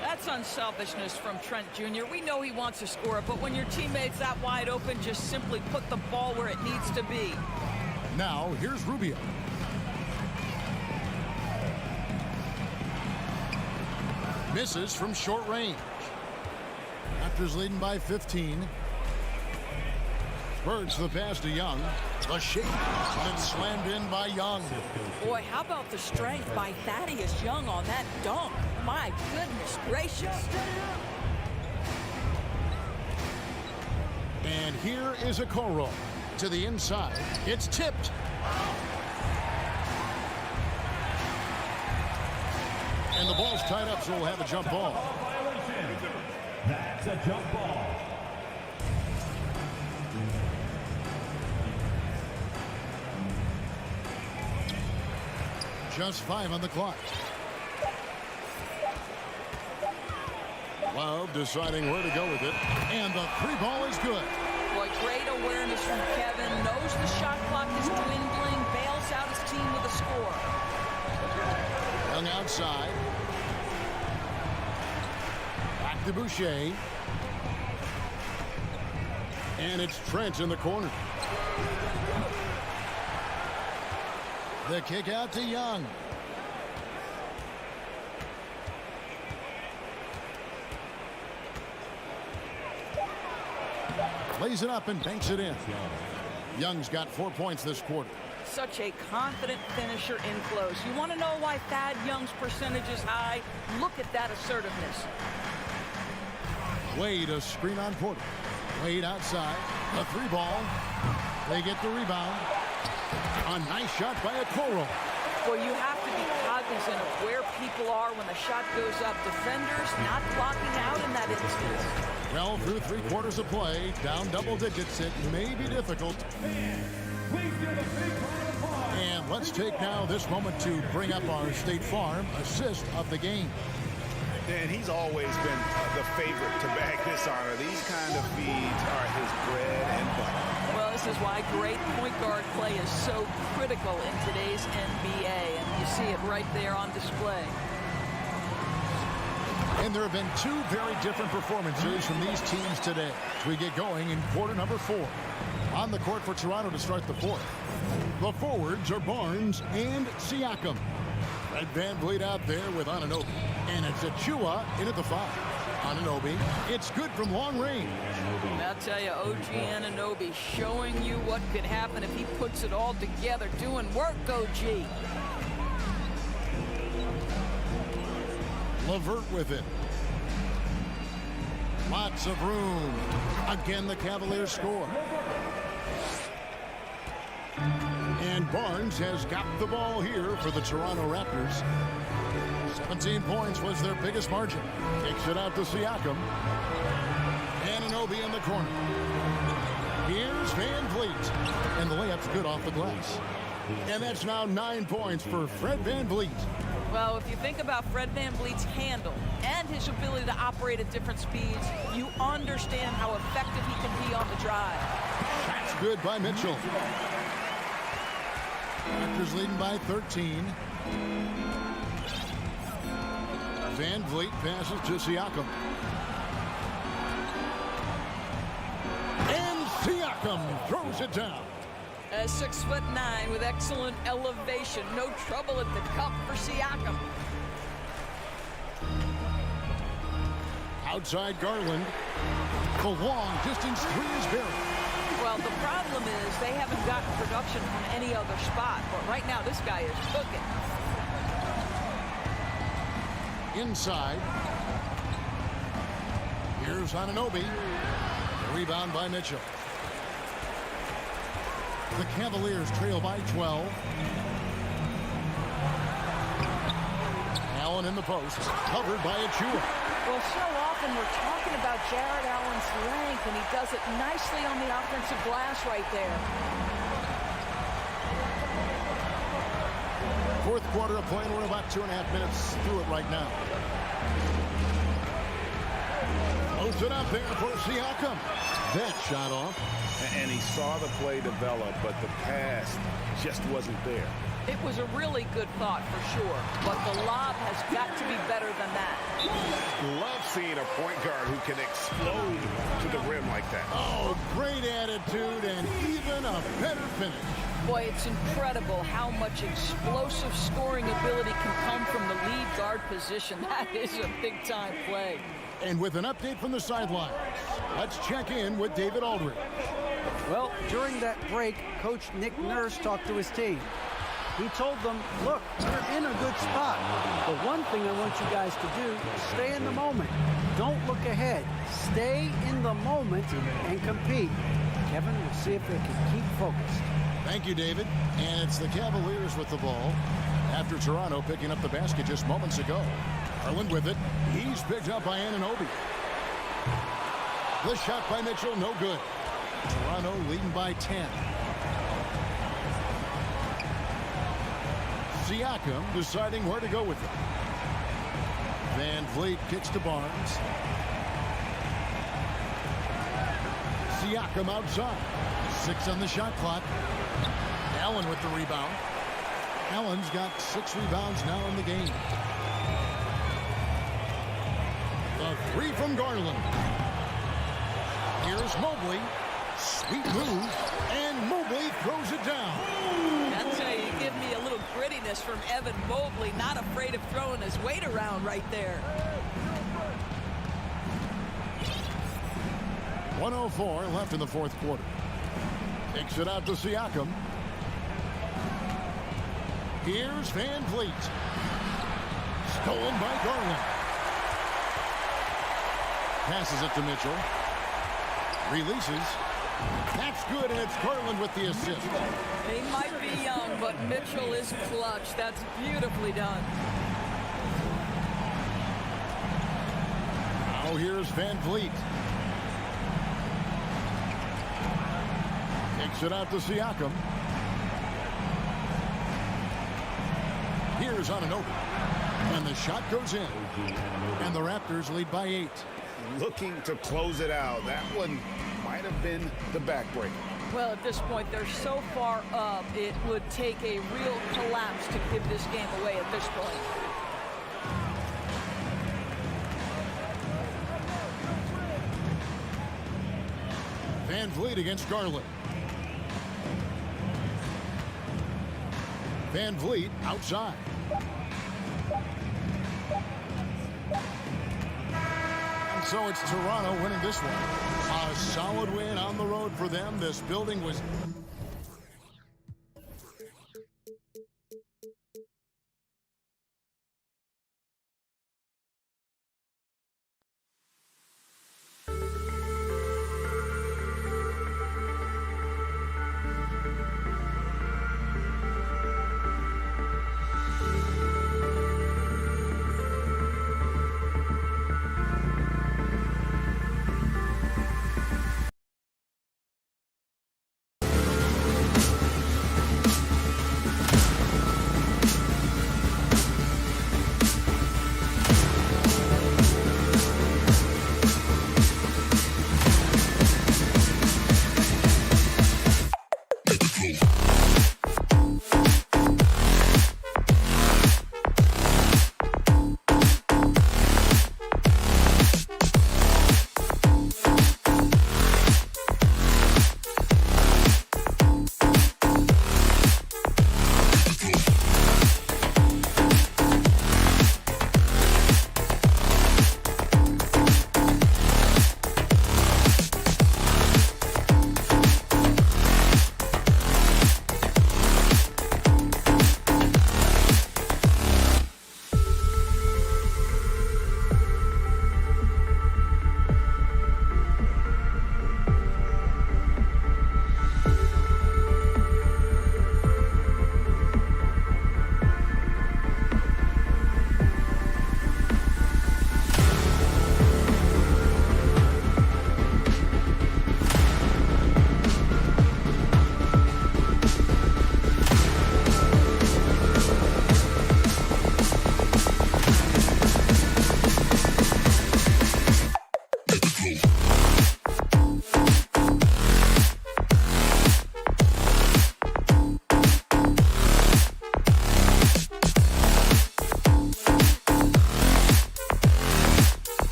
H: That's unselfishness from Trent Jr. We know he wants to score, but when your teammate's that wide open, just simply put the ball where it needs to be.
F: Now, here's Rubio. Misses from short range. Raptors leading by 15. Birds the pass to Young. The shake and slammed in by Young.
H: Boy, how about the strength by Thaddeus Young on that dunk? My goodness gracious.
F: And here is a Koro to the inside. It's tipped. And the ball's tied up, so we'll have a jump ball.
D: That's a jump ball.
F: Just 5 on the clock. Love deciding where to go with it. And the 3 ball is good.
H: Boy, great awareness from Kevin. Knows the shot clock is dwindling. Bails out his team with a score.
F: Young outside. Back to Boucher. And it's Trent in the corner. The kick out to Young. Lays it up and banks it in. Young's got 4 points this quarter.
H: Such a confident finisher in close. You want to know why Thad Young's percentage is high? Look at that assertiveness.
F: Wade a screen on Porter. Wade outside. The 3 ball. They get the rebound. A nice shot by Okoro.
H: Well, you have to be cognizant of where people are when the shot goes up. Defenders not blocking out in that instance.
F: Well, through 3 quarters of play, down double digits, it may be difficult. And let's take now this moment to bring up our State Farm assist of the game.
I: And he's always been the favorite to bag this honor. These kind of feeds are his bread and butter.
H: Well, this is why great point guard play is so critical in today's NBA, and you see it right there on display.
F: And there have been 2 very different performances from these teams today as we get going in quarter number 4. On the court for Toronto to start the 4th. The forwards are Barnes and Siakam. Red Van Vliet out there with Anunoby. And it's Achua in at the 5. Anunoby, it's good from long range.
H: And I'll tell you, OG Anunoby showing you what could happen if he puts it all together. Doing work, OG.
F: LeVert with it. Lots of room. Again, the Cavaliers score. And Barnes has got the ball here for the Toronto Raptors. 17 points was their biggest margin. Kicks it out to Siakam. Anunoby in the corner. Here's Van Vliet. And the layup's good off the glass. And that's now 9 points for Fred Van Vliet.
H: Well, if you think about Fred Van Vliet's handle and his ability to operate at different speeds, you understand how effective he can be on the drive.
F: That's good by Mitchell. Raptors leading by 13. Van Vliet passes to Siakam. And Siakam throws it down.
H: 6'9" with excellent elevation. No trouble at the cup for Siakam.
F: Outside Garland. The long distance three is buried.
H: Well, the problem is they haven't gotten production from any other spot. But right now, this guy is cooking.
F: Inside. Here's Anunoby. Rebound by Mitchell. The Cavaliers trail by 12. Allen in the post, covered by Achua.
H: Well, so often we're talking about Jared Allen's length, and he does it nicely on the offensive glass right there.
F: Fourth quarter of play, and we're about 2.5 minutes through it right now. Close it up there for Siakam. That shot off.
G: And he saw the play develop, but the pass just wasn't there.
H: It was a really good thought for sure, but the lob has got to be better than that.
G: Love seeing a point guard who can explode to the rim like that.
F: Oh, great attitude and even a better finish.
H: Boy, it's incredible how much explosive scoring ability can come from the lead guard position. That is a big-time play.
F: And with an update from the sidelines, let's check in with David Aldridge.
K: Well, during that break, Coach Nick Nurse talked to his team. He told them, look, you're in a good spot. The one thing I want you guys to do is stay in the moment. Don't look ahead. Stay in the moment and compete. Kevin, we'll see if they can keep focused.
F: Thank you, David. And it's the Cavaliers with the ball after Toronto picking up the basket just moments ago. Garland with it. He's picked up by Anunoby. The shot by Mitchell, no good. Toronto leading by 10. Siakam deciding where to go with it. Van Vliet kicks to Barnes. Siakam outside. 6 on the shot clock. Allen with the rebound. Allen's got 6 rebounds now in the game. The 3 from Garland. Here's Mobley. Sweet move. And Mobley throws it down.
H: That's how you give me a little grittiness from Evan Mobley. Not afraid of throwing his weight around right there.
F: 1:04 left in the fourth quarter. Takes it out to Siakam. Here's Van Vliet. Stolen by Garland. Passes it to Mitchell. Releases. That's good, and it's Garland with the assist.
H: He might be young, but Mitchell is clutch. That's beautifully done.
F: Now here's Van Vliet. Takes it out to Siakam. Here's Anunoby. And the shot goes in. And the Raptors lead by 8.
G: Looking to close it out. That one might have been the backbreaker.
H: Well, at this point, they're so far up, it would take a real collapse to give this game away at this point.
F: Van Vliet against Garland. Van Vliet outside. And so it's Toronto winning this one. A solid win on the road for them. This building was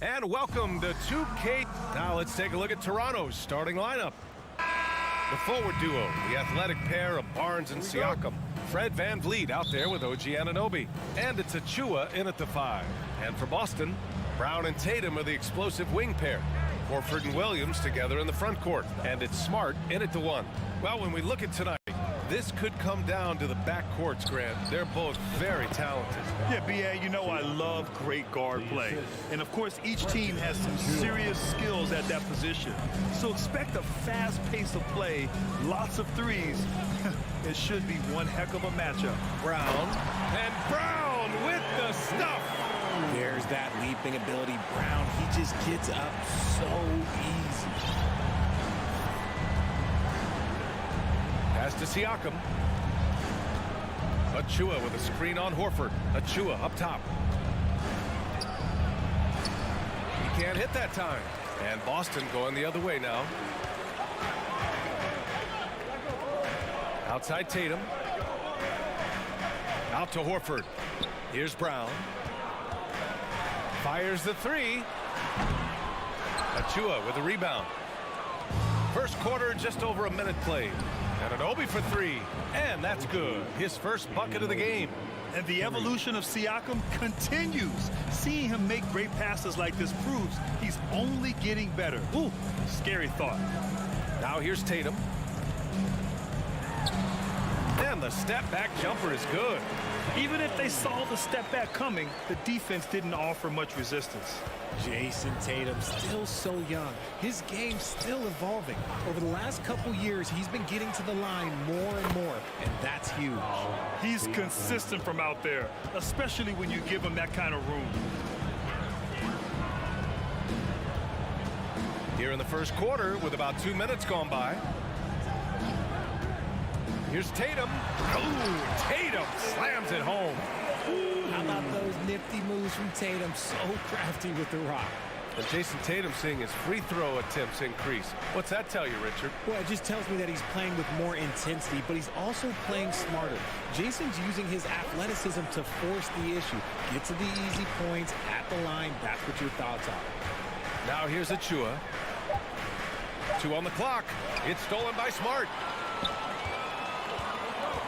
A: And welcome to 2K. Now let's take a look at Toronto's starting lineup. The forward duo, the athletic pair of Barnes and Siakam. Fred VanVleet out there with OG Anunoby. And it's Achua in at the 5. And for Boston, Brown and Tatum are the explosive wing pair. Horford and Williams together in the front court. And it's Smart in at the 1. Well, when we look at tonight, this could come down to the backcourts, Grant. They're both very talented.
B: Yeah, B.A., you know I love great guard play. And, of course, each team has some serious skills at that position. So expect a fast pace of play, lots of threes. It should be one heck of a matchup.
A: Brown, and Brown with the stuff.
L: There's that leaping ability. Brown, he just gets up so easy.
A: Pass to Siakam. Achua with a screen on Horford. Achua up top. He can't hit that time. And Boston going the other way now. Outside Tatum. Out to Horford. Here's Brown. Fires the 3. Achua with a rebound. First quarter, just over a minute played. Anunoby for three, and that's good. His first bucket of the game.
B: And the evolution of Siakam continues. Seeing him make great passes like this proves he's only getting better. Ooh, scary thought.
A: Now here's Tatum. And the step-back jumper is good.
B: Even if they saw the step back coming, the defense didn't offer much resistance.
L: Jason Tatum, still so young. His game's still evolving. Over the last couple years, he's been getting to the line more and more, and that's huge.
B: He's consistent from out there, especially when you give him that kind of room.
A: Here in the first quarter, with about 2 minutes gone by. Here's Tatum. Oh, Tatum slams it home.
L: How about those nifty moves from Tatum? So crafty with the rock.
A: And Jason Tatum seeing his free throw attempts increase. What's that tell you, Richard?
L: Well, it just tells me that he's playing with more intensity, but he's also playing smarter. Jason's using his athleticism to force the issue. Get to the easy points at the line. That's what your thoughts are.
A: Now here's Achua. 2 on the clock. It's stolen by Smart.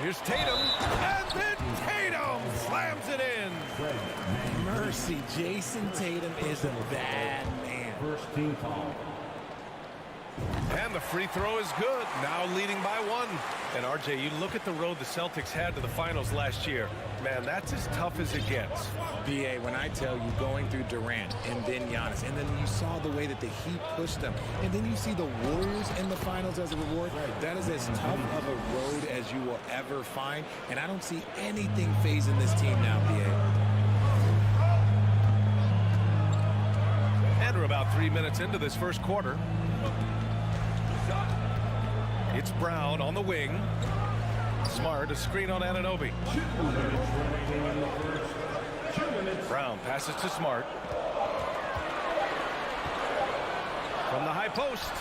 A: Here's Tatum, and then Tatum slams it in.
L: Mercy, Jason Tatum is a bad man.
D: First team foul.
A: And the free throw is good, now leading by 1. And RJ, you look at the road the Celtics had to the finals last year. Man, that's as tough as it gets.
L: BA, when I tell you going through Durant and then Giannis, and then you saw the way that the Heat pushed them, and then you see the Warriors in the finals as a reward, that is as tough of a road as you will ever find. And I don't see anything phasing this team now, BA.
A: And we're about 3 minutes into this first quarter. It's Brown on the wing. Smart, a screen on Anunoby. Brown passes to Smart. From the high post.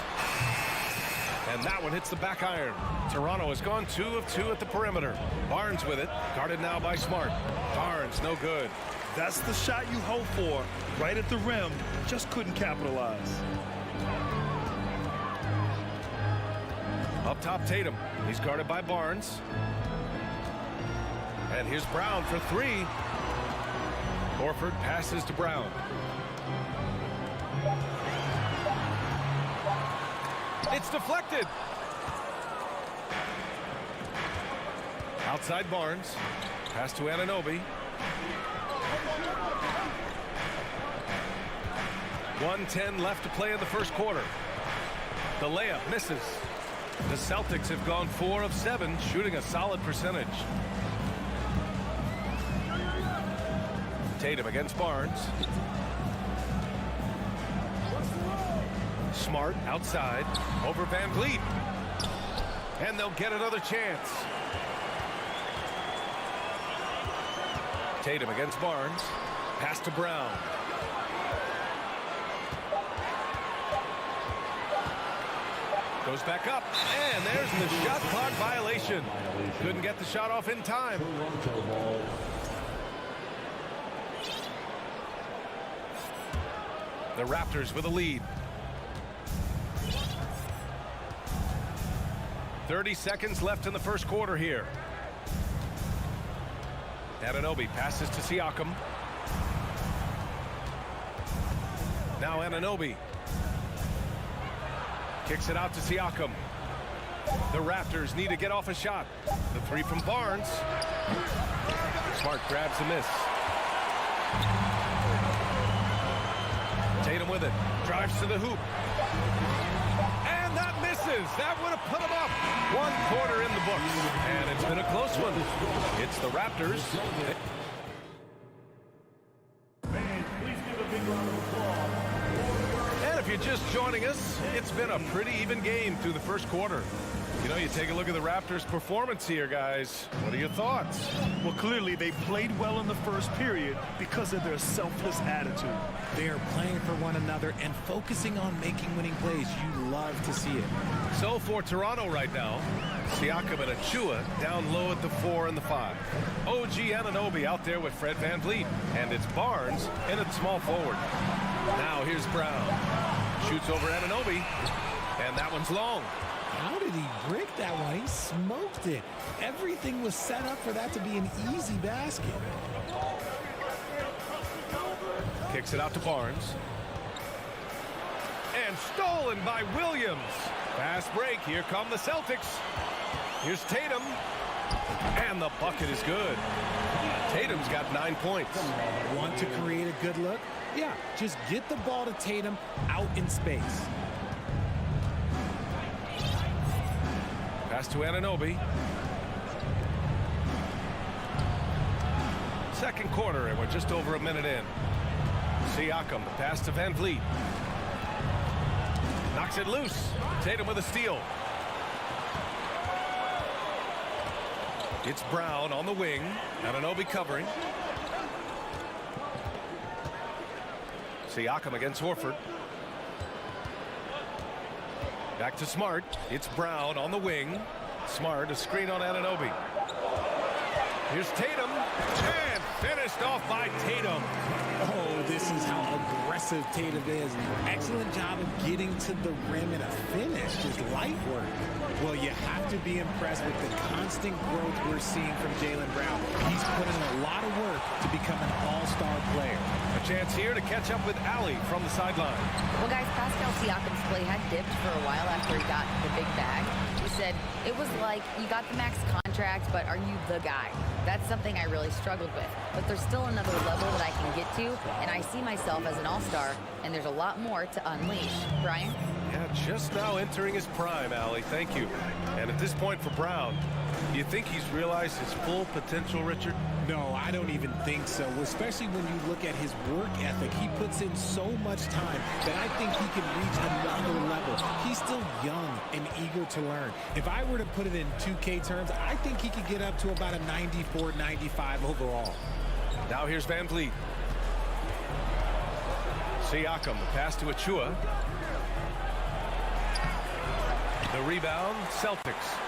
A: And that one hits the back iron. Toronto has gone 2 of 2 at the perimeter. Barnes with it, guarded now by Smart. Barnes, no good.
B: That's the shot you hope for. Right at the rim, just couldn't capitalize.
A: Up top, Tatum. He's guarded by Barnes. And here's Brown for 3. Horford passes to Brown. It's deflected. Outside Barnes. Pass to Anunoby. 1:10 left to play in the first quarter. The layup misses. The Celtics have gone 4 of 7, shooting a solid percentage. Tatum against Barnes. Smart outside over Van Vliet. And they'll get another chance. Tatum against Barnes. Pass to Brown. Goes back up, and there's the shot clock violation. Couldn't get the shot off in time. The Raptors with a lead. 30 seconds left in the first quarter here. Anunoby passes to Siakam. Now Anunoby. Kicks it out to Siakam. The Raptors need to get off a shot. The 3 from Barnes. Smart grabs a miss. Tatum with it. Drives to the hoop. And that misses. That would have put him up. 1 quarter in the books. And it's been a close one. It's the Raptors. If you're just joining us, it's been a pretty even game through the first quarter. You know, you take a look at the Raptors' performance here, guys. What are your thoughts?
B: Well, clearly they played well in the first period because of their selfless attitude.
L: They are playing for one another and focusing on making winning plays. You love to see it.
A: So for Toronto right now, Siakam and Achua down low at the 4 and the 5. OG Anunoby out there with Fred VanVleet. And it's Barnes in at small forward. Now here's Brown. Shoots over Anunoby. And And that one's long.
L: How did he break that one? He smoked it. Everything was set up for that to be an easy basket.
A: Kicks it out to Barnes. And stolen by Williams. Fast break. Here come the Celtics. Here's Tatum. And the bucket is good. Tatum's got 9 points.
L: Want to create a good look? Yeah, just get the ball to Tatum out in space.
A: Pass to Anunoby. Second quarter, and we're just over a minute in. Siakam, the pass to Van Vliet. Knocks it loose. Tatum with a steal. It's Brown on the wing. Anunoby covering. Siakam against Horford. Back to Smart. It's Brown on the wing. Smart, a screen on Anunoby. Here's Tatum. And finished off by Tatum.
L: Oh, this is how aggressive Tatum is. Excellent job of getting to the rim and a finish. Just light work. Well, you have to be impressed with the constant growth we're seeing from Jaylen Brown. He's put in a lot of work to become an all-star player.
A: A chance here to catch up with Allie from the sideline.
E: Well, guys, Pascal Siakam's play had dipped for a while after he got the big bag. He said, it was like, you got the max contract, but are you the guy? That's something I really struggled with. But there's still another level that I can get to, and I see myself as an all-star, and there's a lot more to unleash. Brian?
A: Yeah, just now entering his prime, Allie. Thank you. And at this point for Brown, do you think he's realized his full potential, Richard?
L: No, I don't even think so, especially when you look at his work ethic. He puts in so much time that I think he can reach another level. He's still young and eager to learn. If I were to put it in 2K terms, I think he could get up to about a 94, 95 overall.
A: Now here's Van Vliet. Siakam, the pass to Achua. The rebound, Celtics.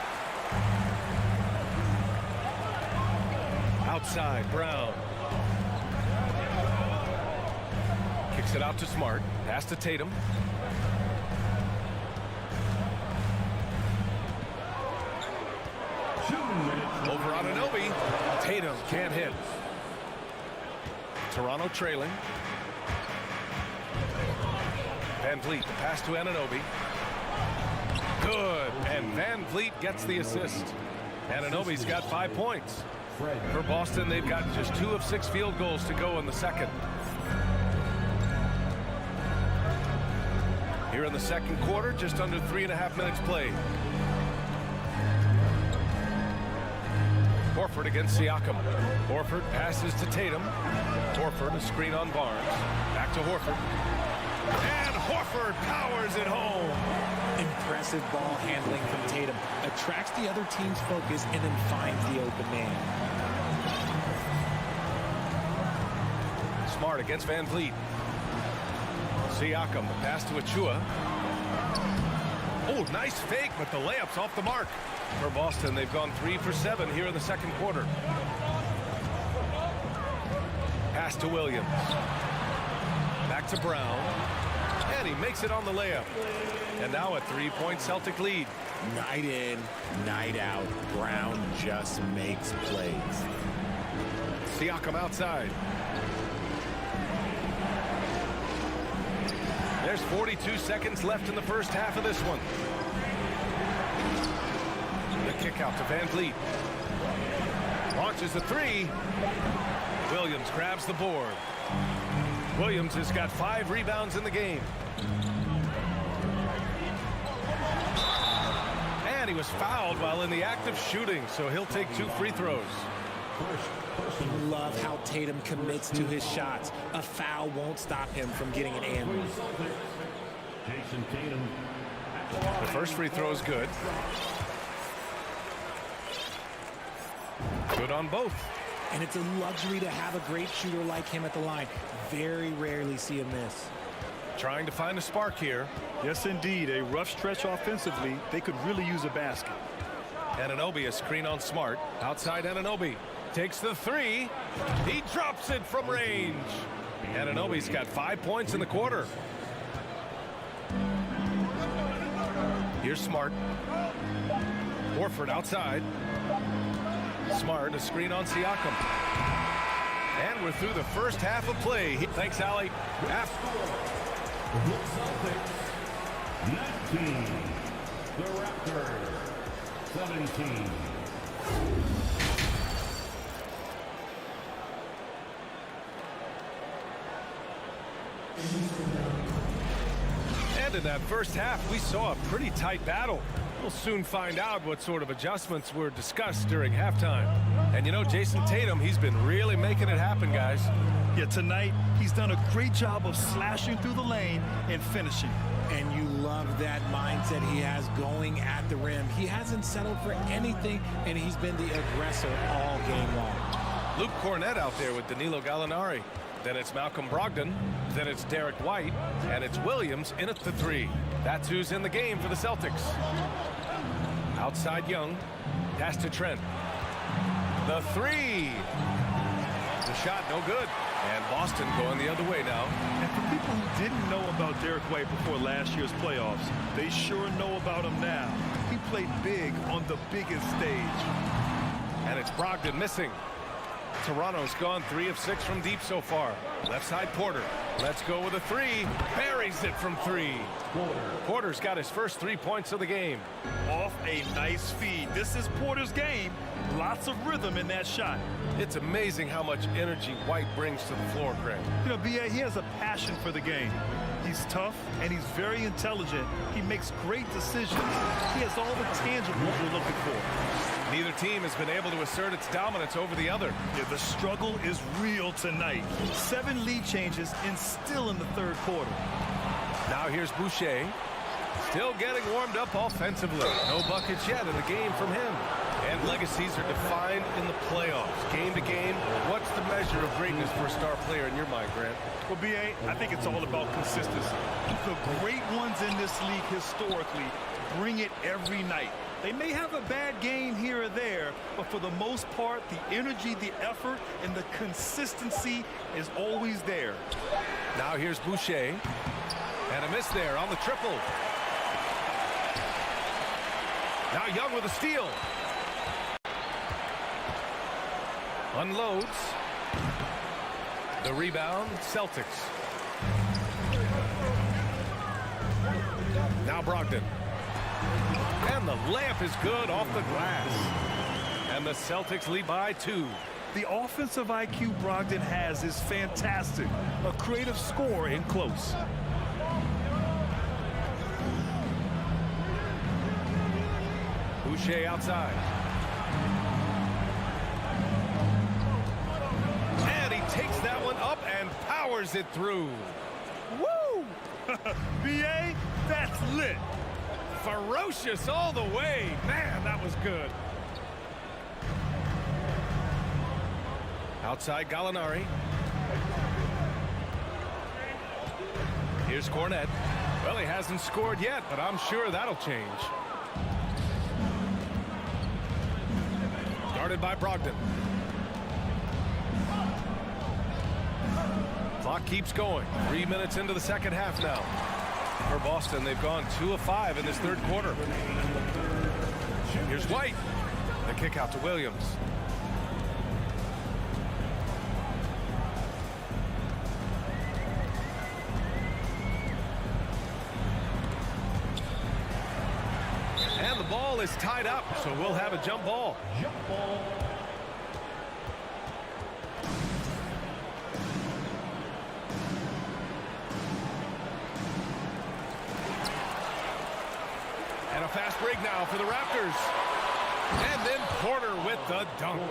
A: Outside, Brown. Kicks it out to Smart. Pass to Tatum. Over on Anunoby. Tatum can't hit. Toronto trailing. Van Vliet, the pass to Anunoby. Good, and Van Vliet gets the assist. Anunoby's got 5 points. For Boston, they've got just 2 of 6 field goals to go in the second. Here in the second quarter, just under 3.5 minutes played. Horford against Siakam. Horford passes to Tatum. Horford, a screen on Barnes. Back to Horford. And Horford powers it home.
L: Impressive ball handling from Tatum. Attracts the other team's focus and then finds the open man.
A: Smart against Van Vliet. Siakam, the pass to Achua. Oh, nice fake, but the layup's off the mark. For Boston, they've gone 3 for 7 here in the second quarter. Pass to Williams. Back to Brown. And he makes it on the layup. And now a 3-point Celtic lead.
L: Night in, night out. Brown just makes plays.
A: Siakam outside. There's 42 seconds left in the first half of this one. The kick out to Van Vliet. Launches the 3. Williams grabs the board. Williams has got 5 rebounds in the game. And he was fouled while in the act of shooting, so he'll take 2 free throws.
L: Love how Tatum commits to his shots. A foul won't stop him from getting an and.
A: The first free throw is good. Good on both.
L: And it's a luxury to have a great shooter like him at the line. Very rarely see him miss.
A: Trying to find a spark here.
B: Yes, indeed. A rough stretch offensively. They could really use a basket.
A: Anunoby, a screen on Smart. Outside Anunoby. Takes the 3. He drops it from range. Anunoby's got 5 points in the quarter. Here's Smart. Horford outside. Smart, a screen on Siakam. And we're through the first half of play. Thanks, Allie.
D: The Celtics 19. The Raptors 17.
A: And in that first half, we saw a pretty tight battle. We'll soon find out what sort of adjustments were discussed during halftime. And you know, Jason Tatum, he's been really making it happen, guys.
B: Yeah, tonight, he's done a great job of slashing through the lane and finishing.
L: And you love that mindset he has going at the rim. He hasn't settled for anything, and he's been the aggressor all game long.
A: Luke Cornett out there with Danilo Gallinari. Then it's Malcolm Brogdon. Then it's Derek White. And it's Williams in at the 3. That's who's in the game for the Celtics. Outside Young. Pass to Trent. The 3. The shot no good. And Boston going the other way now.
B: And for people who didn't know about Derek White before last year's playoffs, they sure know about him now. He played big on the biggest stage.
A: And it's Brogdon missing. Toronto's gone 3 of 6 from deep so far. Left side Porter. Let's go with a 3. Buries it from 3. Porter's got his first 3 points of the game.
B: Off a nice feed. This is Porter's game. Lots of rhythm in that shot.
A: It's amazing how much energy White brings to the floor, Craig.
B: You know, B.A., he has a passion for the game. He's tough, and he's very intelligent. He makes great decisions. He has all the tangibles you're looking for.
A: Neither team has been able to assert its dominance over the other.
B: Yeah, the struggle is real tonight. 7 lead changes and still in the third quarter.
A: Now here's Boucher. Still getting warmed up offensively. No buckets yet in the game from him. And legacies are defined in the playoffs. Game to game, what's the measure of greatness for a star player in your mind, Grant?
B: Well, B.A., I think it's all about consistency. The great ones in this league historically bring it every night. They may have a bad game here or there, but for the most part, the energy, the effort, and the consistency is always there.
A: Now here's Boucher. And a miss there on the triple. Now Young with a steal. Unloads. The rebound, Celtics. Now Brogdon. And the layup is good off the glass. And the Celtics lead by 2.
B: The offensive IQ Brogdon has is fantastic. A creative scorer in close.
A: Boucher outside. And he takes that one up and powers it through.
B: Woo! B.A., that's lit.
A: Ferocious all the way. Man, that was good. Outside Gallinari. Here's Cornett. Well, he hasn't scored yet, but I'm sure that'll change. Guarded by Brogdon. Clock keeps going. 3 minutes into the second half now. For Boston, they've gone 2 of 5 in this third quarter. Here's White. The kick out to Williams. And the ball is tied up, so we'll have a jump ball.
D: Jump ball.
A: And a fast break now for the Raptors. And then Porter with the dunk.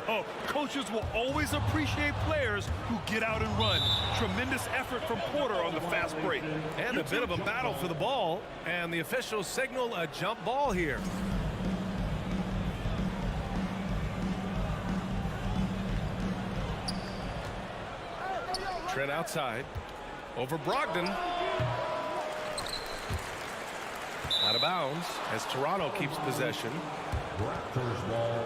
B: Oh, coaches will always appreciate players who get out and run. Tremendous effort from Porter on the fast break.
A: And a bit of a battle for the ball. And the officials signal a jump ball here. Trent outside. Over Brogdon. Out of bounds as Toronto keeps possession.
D: Raptors ball.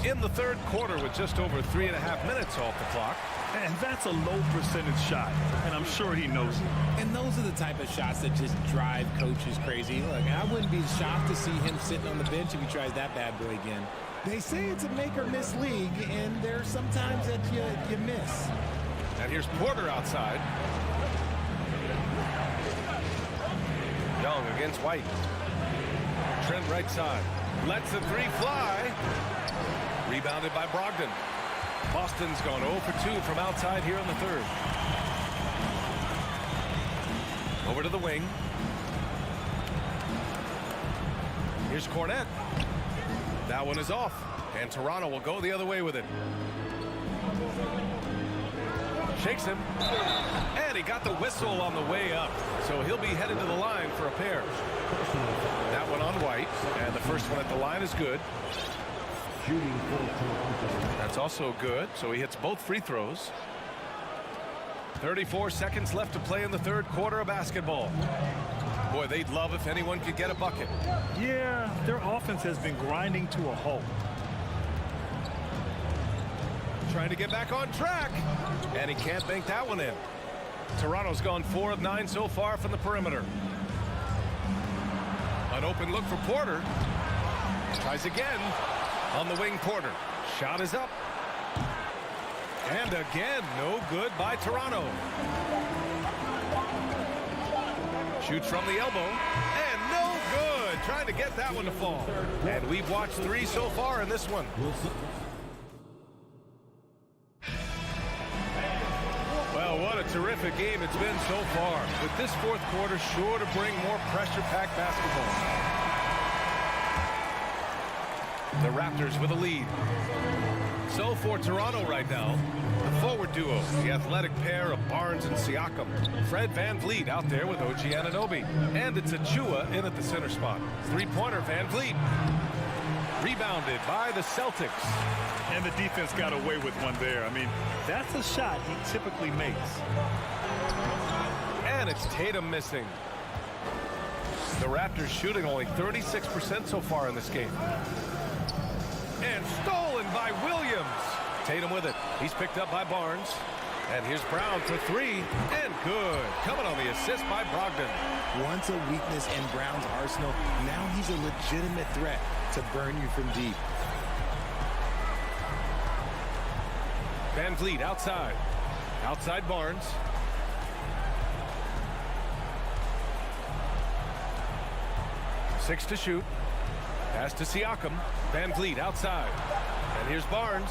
A: In the third quarter with just over 3.5 minutes off the clock.
B: And that's a low percentage shot, and I'm sure he knows it.
L: And those are the type of shots that just drive coaches crazy. Look, I wouldn't be shocked to see him sitting on the bench if he tries that bad boy again. They say it's a make or miss league, and there's sometimes that you miss.
A: And here's Porter outside. Young against White. Trent right side. Lets the three fly. Rebounded by Brogdon. Boston's gone 0 for 2 from outside here in the third. Over to the wing. Here's Cornette. That one is off. And Toronto will go the other way with it. Shakes him. And he got the whistle on the way up. So he'll be headed to the line for a pair. That one on White. And the first one at the line is good. That's also good. So he hits both free throws. 34 seconds left to play in the third quarter of basketball. Boy, they'd love if anyone could get a bucket.
B: Yeah, their offense has been grinding to a halt.
A: Trying to get back on track. And he can't bank that one in. Toronto's gone 4 of 9 so far from the perimeter. An open look for Porter. Tries again. On the wing, Porter. Shot is up. And again, no good by Toronto. Shoots from the elbow. And no good. Trying to get that one to fall. And we've watched 3 so far in this one. Well, what a terrific game it's been so far. With this fourth quarter sure to bring more pressure-packed basketball. The Raptors with a lead. So for Toronto right now, the forward duo, the athletic pair of Barnes and Siakam. Fred VanVleet out there with OG Anunoby. And it's Achua in at the center spot. Three-pointer VanVleet. Rebounded by the Celtics.
B: And the defense got away with one there. I mean, that's a shot he typically makes.
A: And it's Tatum missing. The Raptors shooting only 36% so far in this game. And stolen by Williams. Tatum with it. He's picked up by Barnes. And here's Brown for 3. And good. Coming on the assist by Brogdon.
L: Once a weakness in Brown's arsenal, now he's a legitimate threat to burn you from deep.
A: VanVleet outside. Outside Barnes. Six to shoot. Pass to Siakam. VanVleet outside. And here's Barnes.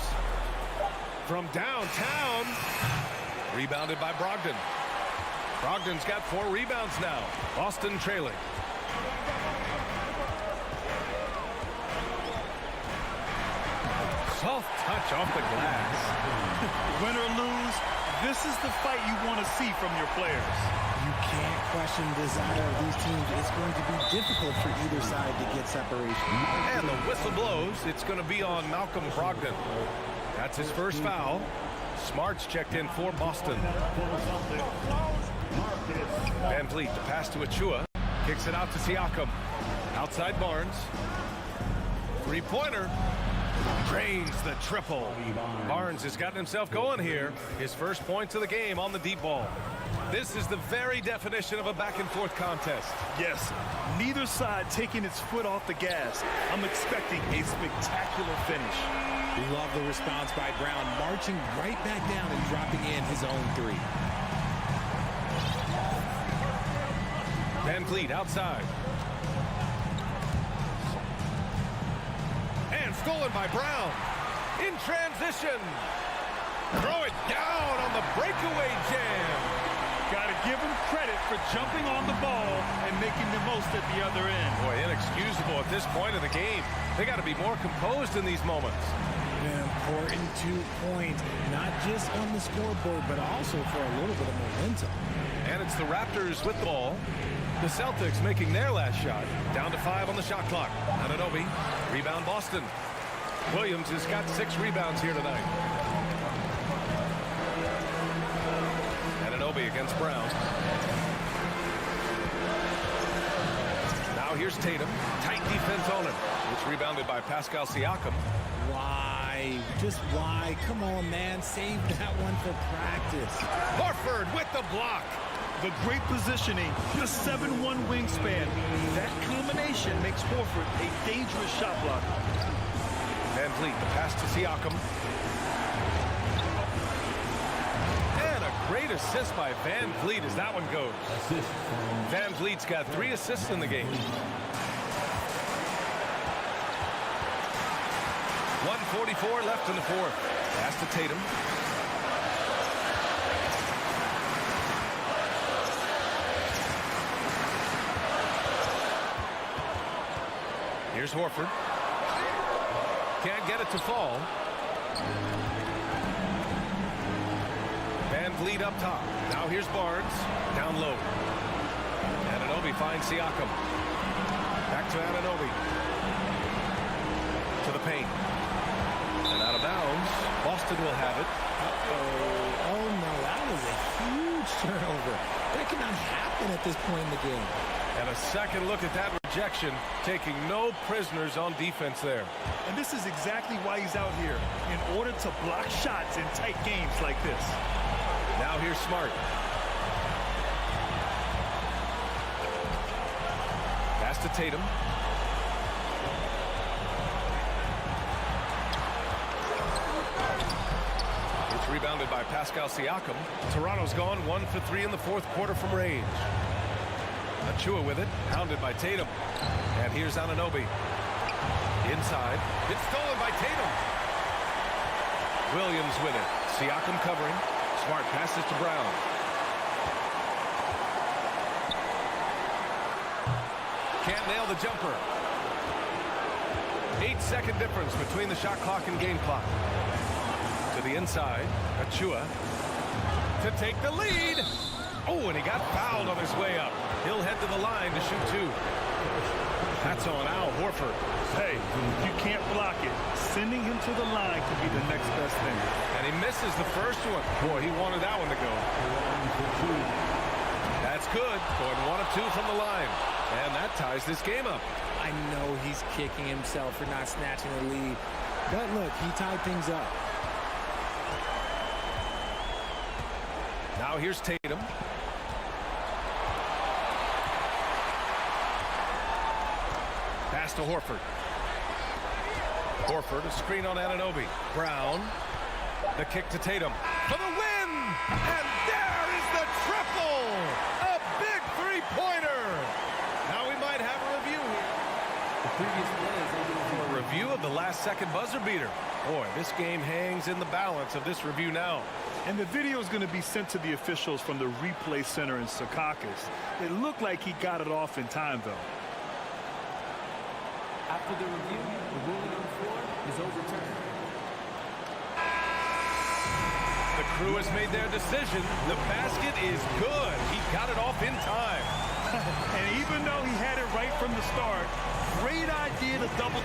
A: From downtown. Rebounded by Brogdon. Brogdon's got 4 rebounds now. Boston trailing. Soft touch off the glass.
B: Win or lose, this is the fight you want to see from your players.
L: You can't question the desire of these teams. It's going to be difficult for either side to get separation.
A: And the whistle blows. It's going to be on Malcolm Brogdon. That's his first foul. Smart's checked in for Boston. VanVleet, the pass to Achua. Kicks it out to Siakam. Outside Barnes. Three-pointer. Drains the triple. Barnes has gotten himself going here. His first points of the game on the deep ball. This is the very definition of a back-and-forth contest.
B: Yes, neither side taking its foot off the gas. I'm expecting a spectacular finish.
L: Love the response by Brown, marching right back down and dropping in his own 3.
A: VanVleet outside. And stolen by Brown. In transition. Throw it down on the breakaway jam.
B: Got to give him credit for jumping on the ball and making the most at the other end.
A: Boy, inexcusable at this point of the game. They got to be more composed in these moments.
L: An important 2 points, not just on the scoreboard, but also for a little bit of momentum.
A: And it's the Raptors with the ball. The Celtics making their last shot. Down to 5 on the shot clock. Anunoby, rebound Boston. Williams has got 6 rebounds here tonight. Anunoby against Brown. Now here's Tatum. Tight defense on him. It's rebounded by Pascal Siakam.
L: Wide naive. Just why? Come on, man. Save that one for practice.
A: Horford with the block.
B: The great positioning, the 7'1" wingspan. That combination makes Horford a dangerous shot blocker.
A: Van Vliet, the pass to Siakam. And a great assist by Van Vliet as that one goes. Van Vliet's got 3 assists in the game. 1:44 left in the fourth. Pass to Tatum. Here's Horford. Can't get it to fall. Van Vliet up top. Now here's Barnes. Down low. Anunoby finds Siakam. Back to Anunoby. To the paint. And out of bounds. Boston will have it.
L: Oh, no. That was a huge turnover. That cannot happen at this point in the game.
A: And a second look at that rejection, taking no prisoners on defense there.
B: And this is exactly why he's out here, in order to block shots in tight games like this.
A: Now here's Smart. Pass to Tatum. It's rebounded by Pascal Siakam. Toronto's gone 1 for 3 in the fourth quarter from range. Achua with it, hounded by Tatum. And here's Anunoby. Inside. It's stolen by Tatum. Williams with it. Siakam covering. Smart passes to Brown. Can't nail the jumper. 8-second difference between the shot clock and game clock. To the inside. Achua to take the lead. Oh, and he got fouled on his way up. He'll head to the line to shoot 2. That's on Al Horford.
B: Hey, you can't block it. Sending him to the line could be the next best thing.
A: And he misses the first one. Boy, he wanted that one to go. That's good. Going 1 of 2 from the line. And that ties this game up.
L: I know he's kicking himself for not snatching the lead. But look, he tied things up.
A: Now here's Tatum. Pass to Horford. Horford, a screen on Anunoby. Brown. The kick to Tatum. For the win! And there is the triple! A big three-pointer! Now we might have a review here. The previous play is for a review of the last-second buzzer beater. Boy, this game hangs in the balance of this review now.
B: And the video is going to be sent to the officials from the replay center in Secaucus. It looked like he got it off in time, though.
M: After the review, the ruling on the floor is overturned.
A: The crew has made their decision. The basket is good. He got it off in time.
B: And even though he had it right from the start, great idea to double.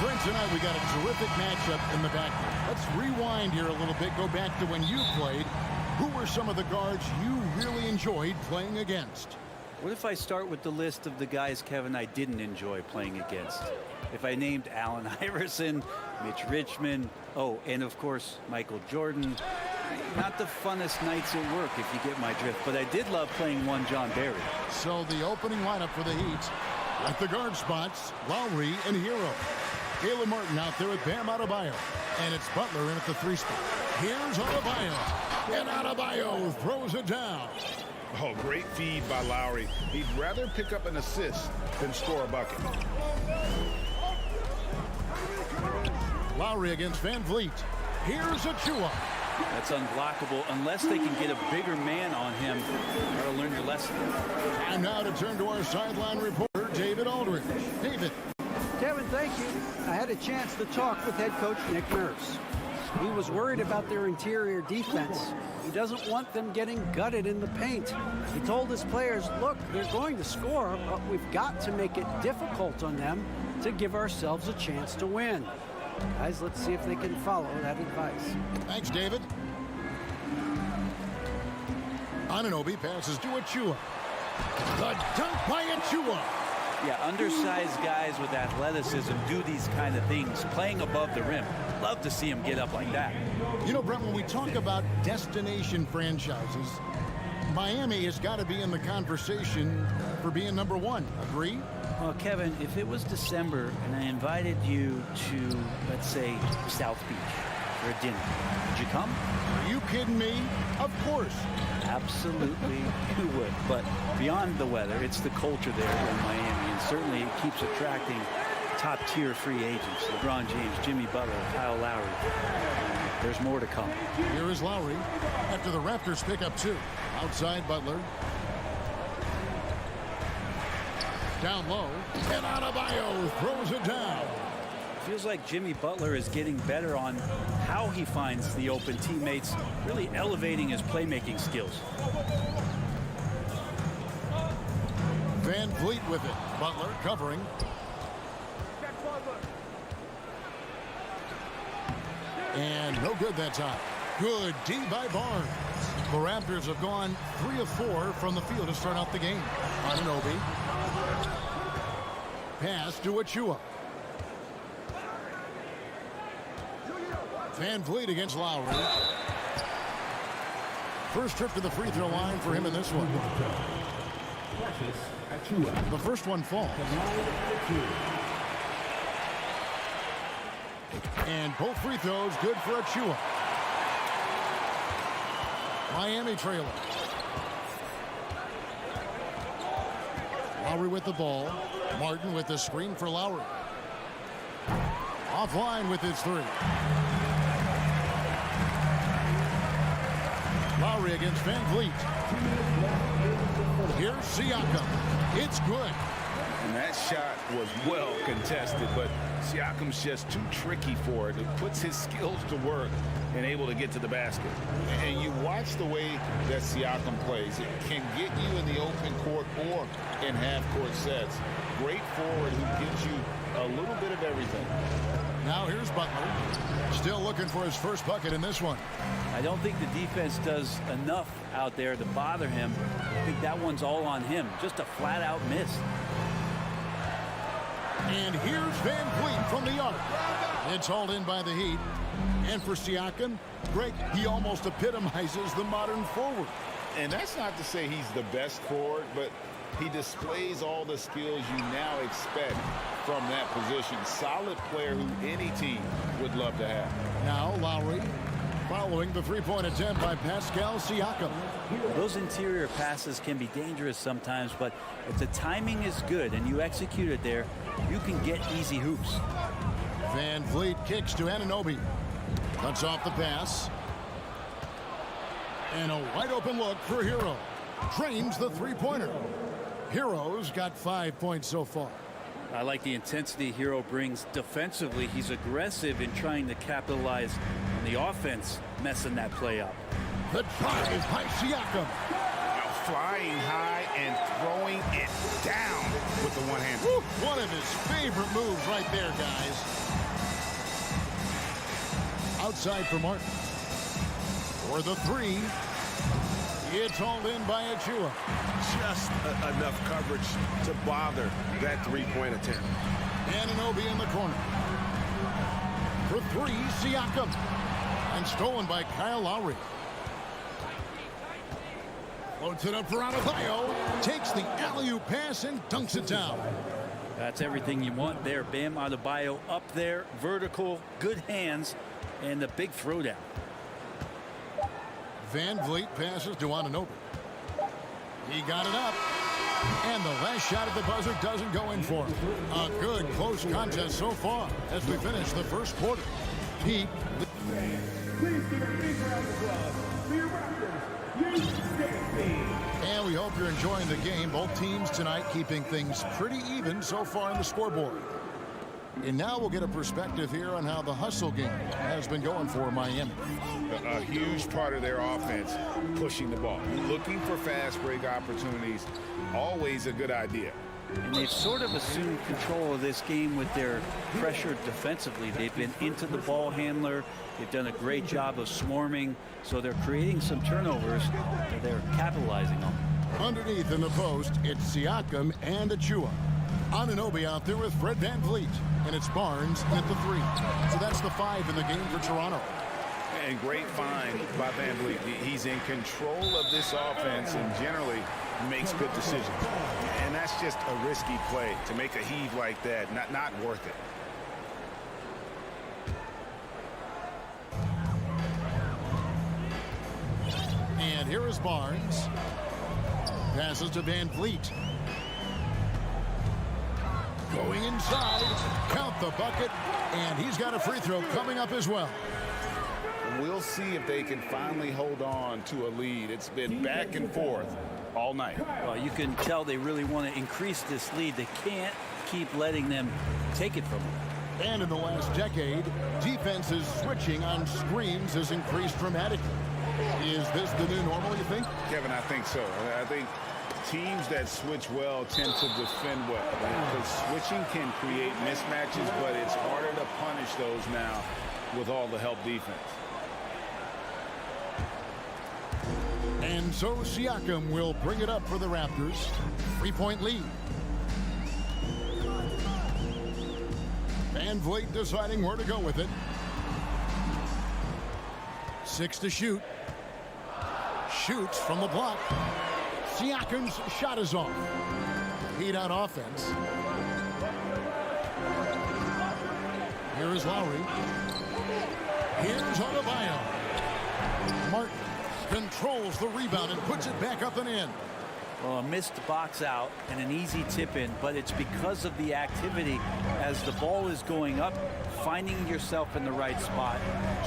F: Brent, tonight we got a terrific matchup in the backcourt. Let's rewind here a little bit. Go back to when you played. Who were some of the guards you really enjoyed playing against?
K: What if I start with the list of the guys, Kevin, I didn't enjoy playing against? If I named Allen Iverson, Mitch Richmond, oh, and of course, Michael Jordan. Not the funnest nights at work, if you get my drift, but I did love playing one John Barry.
F: So the opening lineup for the Heat, at the guard spots, Lowry and Hero. Caleb Martin out there with Bam Adebayo. And it's Butler in at the 3 spot. Here's Adebayo. And Adebayo throws it down.
I: Oh, great feed by Lowry. He'd rather pick up an assist than score a bucket.
F: Lowry against Van Vliet. Here's Achua.
K: That's unblockable unless they can get a bigger man on him. You gotta learn your lesson.
F: Time now to turn to our sideline reporter, David Aldridge. David.
K: Kevin, thank you. I had a chance to talk with head coach Nick Nurse. He was worried about their interior defense. He doesn't want them getting gutted in the paint. He told his players, look, they're going to score, but we've got to make it difficult on them to give ourselves a chance to win. Guys, let's see if they can follow that advice.
F: Thanks, David. Anunoby passes to Achua. The dunk by Achua.
K: Yeah, undersized guys with athleticism do these kind of things, playing above the rim. Love to see him get up like that.
F: You know, Brent, when we talk about destination franchises, Miami has got to be in the conversation for being number 1. Agree?
K: Well, Kevin, if it was December and I invited you to, let's say, South Beach for a dinner, would you come?
F: Are you kidding me? Of course.
K: Absolutely you would. But beyond the weather, it's the culture there in Miami, and certainly it keeps attracting top-tier free agents. LeBron James, Jimmy Butler, Kyle Lowry. There's more to come.
F: Here is Lowry after the Raptors pick up 2. Outside Butler. Down low, and Adebayo throws it down.
K: Feels like Jimmy Butler is getting better on how he finds the open teammates, really elevating his playmaking skills.
F: Van Vliet with it. Butler covering. And no good that time. Good D by Barnes. The Raptors have gone 3 of 4 from the field to start out the game. Anunoby. Pass to Achua. Van Vliet against Lowry. First trip to the free throw line for him in this one. The first one falls. And both free throws good for Achua. Miami trailer. Lowry with the ball. Martin with the screen for Lowry. Offline with his 3. Lowry against Van Vliet. Here's Siakam. It's good.
I: And that shot was well contested, but Siakam's just too tricky for it. It puts his skills to work and able to get to the basket.
J: And you watch the way that Siakam plays. It can get you in the open court or in half-court sets. Great forward who gives you a little bit of everything.
F: Now here's Butler. Still looking for his first bucket in this one.
K: I don't think the defense does enough out there to bother him. I think that one's all on him. Just a flat-out miss.
F: And here's Van Vliet from the arc. It's hauled in by the Heat. And for Siakam, Greg, he almost epitomizes the modern forward.
J: And that's not to say he's the best forward, but he displays all the skills you now expect from that position. Solid player who any team would love to have.
F: Now Lowry following the three-point attempt by Pascal Siakam.
K: Those interior passes can be dangerous sometimes, but if the timing is good and you execute it there, you can get easy hoops.
F: Van Vliet kicks to Anunoby. Cuts off the pass. And a wide open look for Hero. Drains the three-pointer. Hero's got 5 points so far.
K: I like the intensity Hero brings defensively. He's aggressive in trying to capitalize on the offense, messing that play up.
F: The drive by Siakam.
I: Flying high and throwing it down with the one hand.
F: One of his favorite moves right there, guys. Outside for Martin. For the three. It's hauled in by Achua.
G: Just enough coverage to bother that three-point attempt.
F: Anunoby in the corner. For three, Siakam. And stolen by Kyle Lowry. Floats it up for Adebayo. Takes the alley-oop pass and dunks it down.
N: That's everything you want there. Bam Adebayo up there, vertical, good hands, and the big throwdown.
F: Van Vliet passes to Anunoby. He got it up. And the last shot at the buzzer doesn't go in for him. A good close contest so far as we finish the first quarter. Pete.
D: Please give a big round of applause for your Raptors. You
F: And we hope you're enjoying the game. Both teams tonight keeping things pretty even so far on the scoreboard. And now we'll get a perspective here on how the hustle game has been going for Miami.
I: A huge part of their offense, pushing the ball. Looking for fast break opportunities, always a good idea.
N: And they've sort of assumed control of this game with their pressure defensively. They've been into the ball handler. They've done a great job of swarming. So they're creating some turnovers that they're capitalizing on.
F: Underneath in the post, it's Siakam and Achua. Anunoby out there with Fred VanVleet. And it's Barnes at the three. So that's the 5 in the game for Toronto.
I: And great find by VanVleet. He's in control of this offense and generally makes good decisions. And that's just a risky play to make a heave like that. Not worth it.
F: And here is Barnes. Passes to VanVleet. Going inside. Count the bucket. And he's got a free throw coming up as well.
I: We'll see if they can finally hold on to a lead. It's been back and forth all night.
N: Well, you can tell they really want to increase this lead. They can't keep letting them take it from them.
F: And in the last decade, defenses switching on screens has increased dramatically. Is this the new normal, you think?
I: Kevin, I think so. I think teams that switch well tend to defend well. Because switching can create mismatches, but it's harder to punish those now with all the help defense.
F: And so Siakam will bring it up for the Raptors. 3-point lead. VanVleet deciding where to go with it. 6 to shoot. Shoots from the block. Siakam's shot is off. Heat on offense. Here is Lowry. Here's Adebayo. Martin controls the rebound and puts it back up and in.
N: Well, a missed box out and an easy tip in, but it's because of the activity as the ball is going up, finding yourself in the right spot,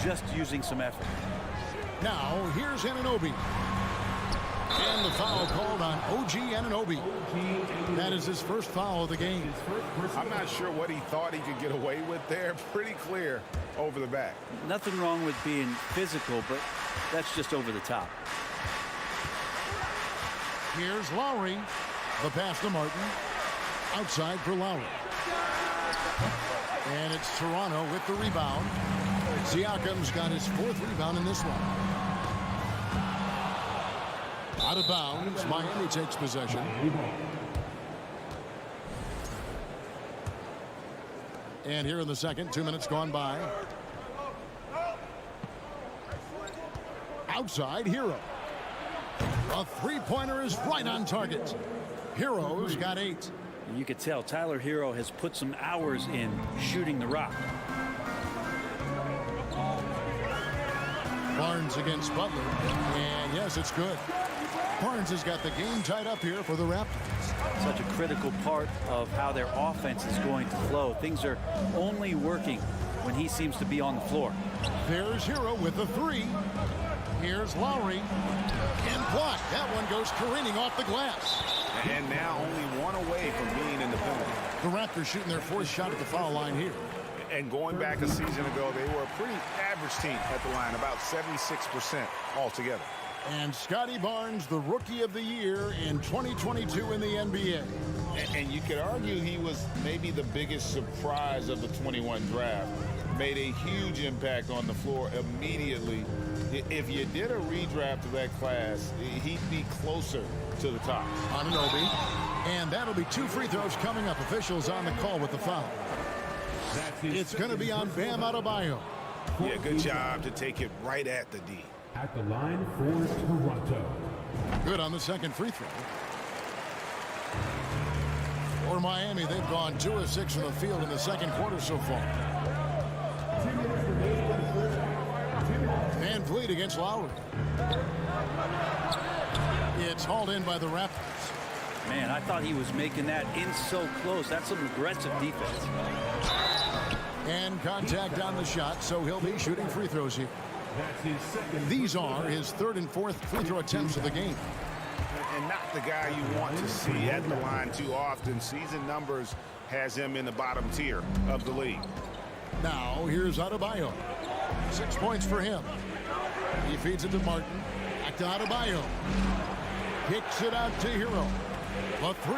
N: just using some effort.
F: Now, here's Anunoby. And the foul called on OG Anunoby. That is his first foul of the game.
I: I'm not sure what he thought he could get away with there. Pretty clear over the back.
N: Nothing wrong with being physical, but that's just over the top.
F: Here's Lowry. The pass to Martin. Outside for Lowry. And it's Toronto with the rebound. Siakam's got his 4th rebound in this one. Out of bounds. Miami takes possession. And here in the second, 2 minutes gone by. Outside, Hero. A three-pointer is right on target. Hero's got 8.
N: You could tell Tyler Hero has put some hours in shooting the rock.
F: Barnes against Butler. And yes, it's good. Barnes has got the game tied up here for the Raptors.
N: Such a critical part of how their offense is going to flow. Things are only working when he seems to be on the floor.
F: There's Hero with the 3. Here's Lowry. And blocked. That one goes careening off the glass.
I: And now only one away from being in the penalty.
F: The Raptors shooting their 4th shot at the foul line here.
I: And going back a season ago, they were a pretty average team at the line, about 76% altogether.
F: And Scotty Barnes, the Rookie of the Year in 2022 in the NBA.
J: And you could argue he was maybe the biggest surprise of the 21 draft. made a huge impact on the floor immediately. If you did a redraft of that class, he'd be closer to the top.
F: Anunoby. And that'll be 2 free throws coming up. Officials on the call with the foul. It's going to be on Bam Adebayo.
I: Yeah, good job to take it right at the D.
D: At the line for Toronto.
F: Good on the second free throw. For Miami, they've gone 2 of 6 from the field in the second quarter so far. Van Vliet against Lowry. It's hauled in by the Raptors.
N: Man, I thought he was making that in so close. That's some aggressive defense.
F: And contact on the shot, so he'll be shooting free throws here. These are his 3rd and 4th free throw attempts of the game.
I: And not the guy you want to see at the line too often. Season numbers has him in the bottom tier of the league.
F: Now, here's Adebayo. 6 points for him. He feeds it to Martin. Back to Adebayo. Kicks it out to Hero. The 3.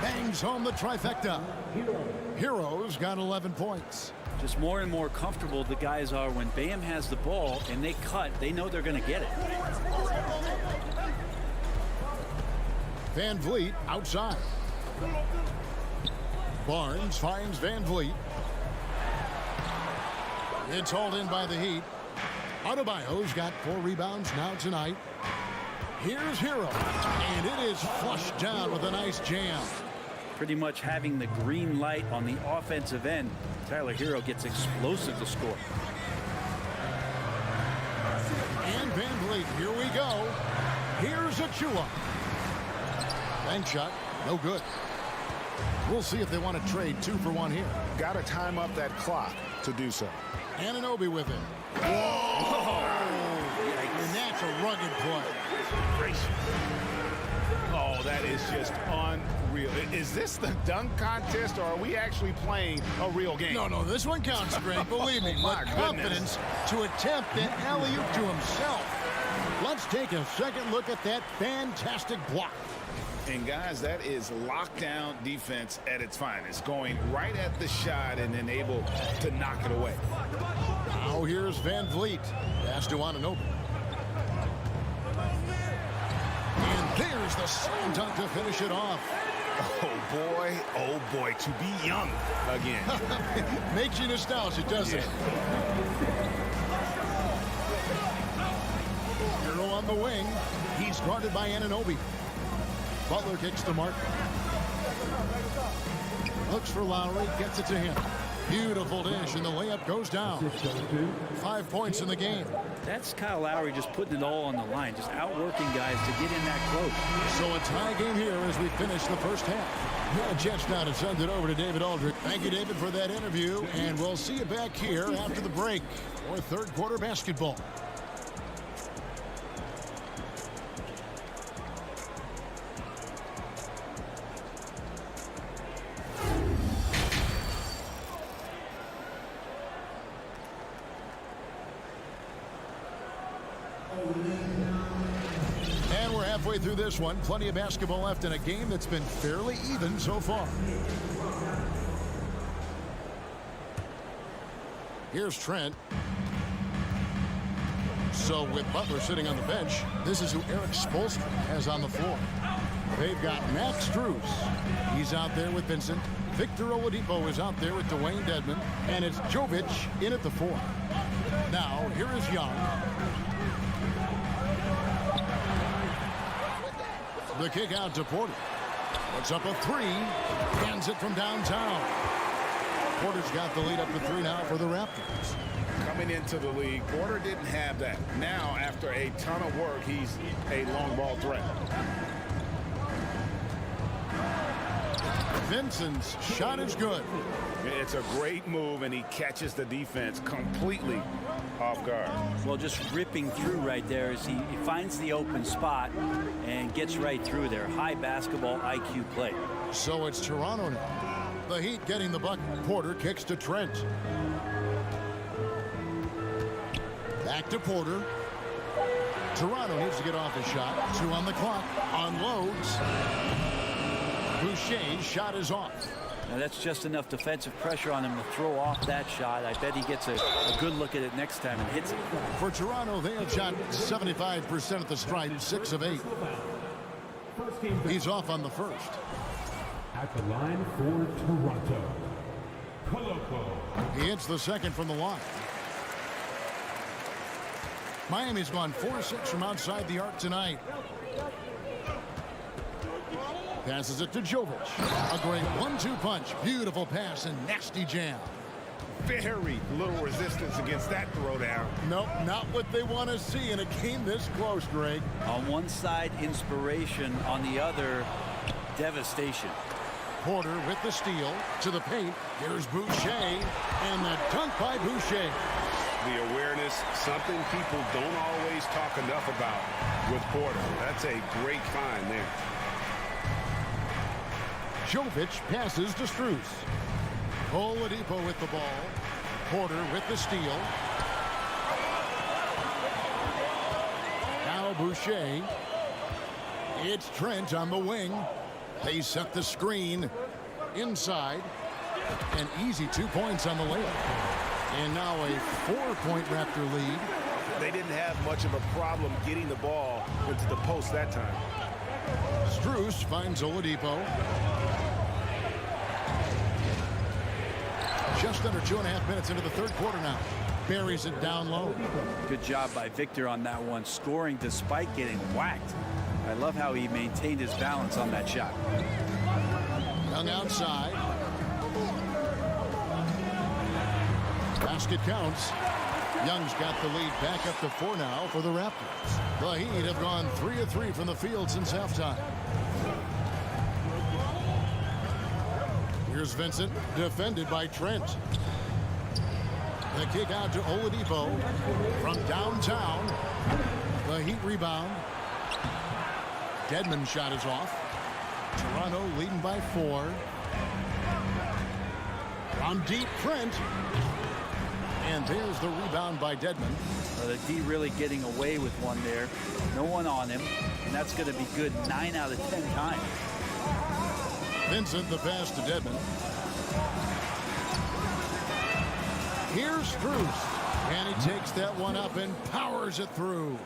F: Bangs home the trifecta. Hero's got 11 points.
N: Just more and more comfortable the guys are when Bam has the ball and they cut. They know they're going to get it.
F: Van Vliet outside. Barnes finds Van Vliet. It's hauled in by the Heat. Adebayo's got 4 rebounds now tonight. Here's Hero. And it is flushed down with a nice jam.
N: Pretty much having the green light on the offensive end. Tyler Hero gets explosive to score.
F: And Van Vliet, here we go. Here's Achua. Bank shot, no good. We'll see if they want to trade 2 for 1 here.
I: Got to time up that clock to do so.
F: Anunoby with it. Whoa! And that's a rugged play.
I: Oh, that is just unreal. Is this the dunk contest, or are we actually playing a real game?
F: No, this one counts, Greg. Believe me.
I: My
F: With confidence to attempt an alley-oop to himself. Let's take a second look at that fantastic block.
I: And guys, that is lockdown defense at its finest. Going right at the shot and then able to knock it away.
F: Now here's Van Vliet. Pass to Anunoby. And there's the slam dunk to finish it off.
I: Oh boy, to be young again.
F: Makes you nostalgic, doesn't it? Hero on the wing. He's guarded by Anunoby. Butler kicks to Martin. Looks for Lowry, gets it to him. Beautiful dish, and the layup goes down. 5 points in the game.
N: That's Kyle Lowry just putting it all on the line, just outworking guys to get in that close.
F: So a tie game here as we finish the first half. A chance now to send it over to David Aldridge. Thank you, David, for that interview, and we'll see you back here after the break for 3rd quarter basketball. And we're halfway through this one. Plenty of basketball left in a game that's been fairly even so far. Here's Trent. So with Butler sitting on the bench, this is who Eric Spoelstra has on the floor. They've got Max Strus. He's out there with Vincent. Victor Oladipo is out there with Dwayne Dedmon. And it's Jovic in at the 4. Now, here is Young. The kick out to Porter. Puts up a 3. Hands it from downtown. Porter's got the lead up to 3 now for the Raptors.
I: Coming into the league, Porter didn't have that. Now, after a ton of work, he's a long ball threat.
F: Vincent's shot is good.
I: It's a great move, and he catches the defense completely off guard.
N: Well, just ripping through right there as he finds the open spot and gets right through there. High basketball IQ play.
F: So it's Toronto now. The Heat getting the bucket. Porter kicks to Trent. Back to Porter. Toronto needs to get off his shot. 2 on the clock. Unloads. Boucher's shot is off.
N: Now that's just enough defensive pressure on him to throw off that shot. I bet he gets a good look at it next time and hits it.
F: For Toronto, they have shot 75% at the stripe, 6 of 8. He's off on the first.
D: At the line for Toronto, Koloko.
F: He hits the second from the line. Miami's gone 4-6 from outside the arc tonight. Passes it to Jovic. A great 1-2 punch. Beautiful pass and nasty jam.
G: Very little resistance against that throwdown.
F: Nope, not what they want to see in a game this close, Greg.
N: On one side, inspiration. On the other, devastation.
F: Porter with the steal to the paint. Here's Boucher, and the dunk by Boucher.
G: The awareness, something people don't always talk enough about with Porter. That's a great find there.
F: Jovic passes to Strus. Oladipo with the ball. Porter with the steal. Now Boucher. It's Trent on the wing. They set the screen inside. An easy 2 points on the layup. And now a 4-point Raptor lead.
G: They didn't have much of a problem getting the ball into the post that time.
F: Strus finds Oladipo. Just under 2.5 minutes into the third quarter now. Buries it down low.
N: Good job by Victor on that one, scoring despite getting whacked. I love how he maintained his balance on that shot.
F: Young outside. Basket counts. Young's got the lead back up to 4 now for the Raptors. The Heat have gone 3 of 3 from the field since halftime. Here's Vincent, defended by Trent. The kick out to Oladipo from downtown. The Heat rebound. Dedmon's shot is off. Toronto leading by 4. From deep, Trent. And there's the rebound by Dedmon.
N: The D really getting away with one there. No one on him. And that's going to be good 9 out of 10 times.
F: Vincent the pass to Dedmon. Here's Strus. And he takes that one up and powers it through.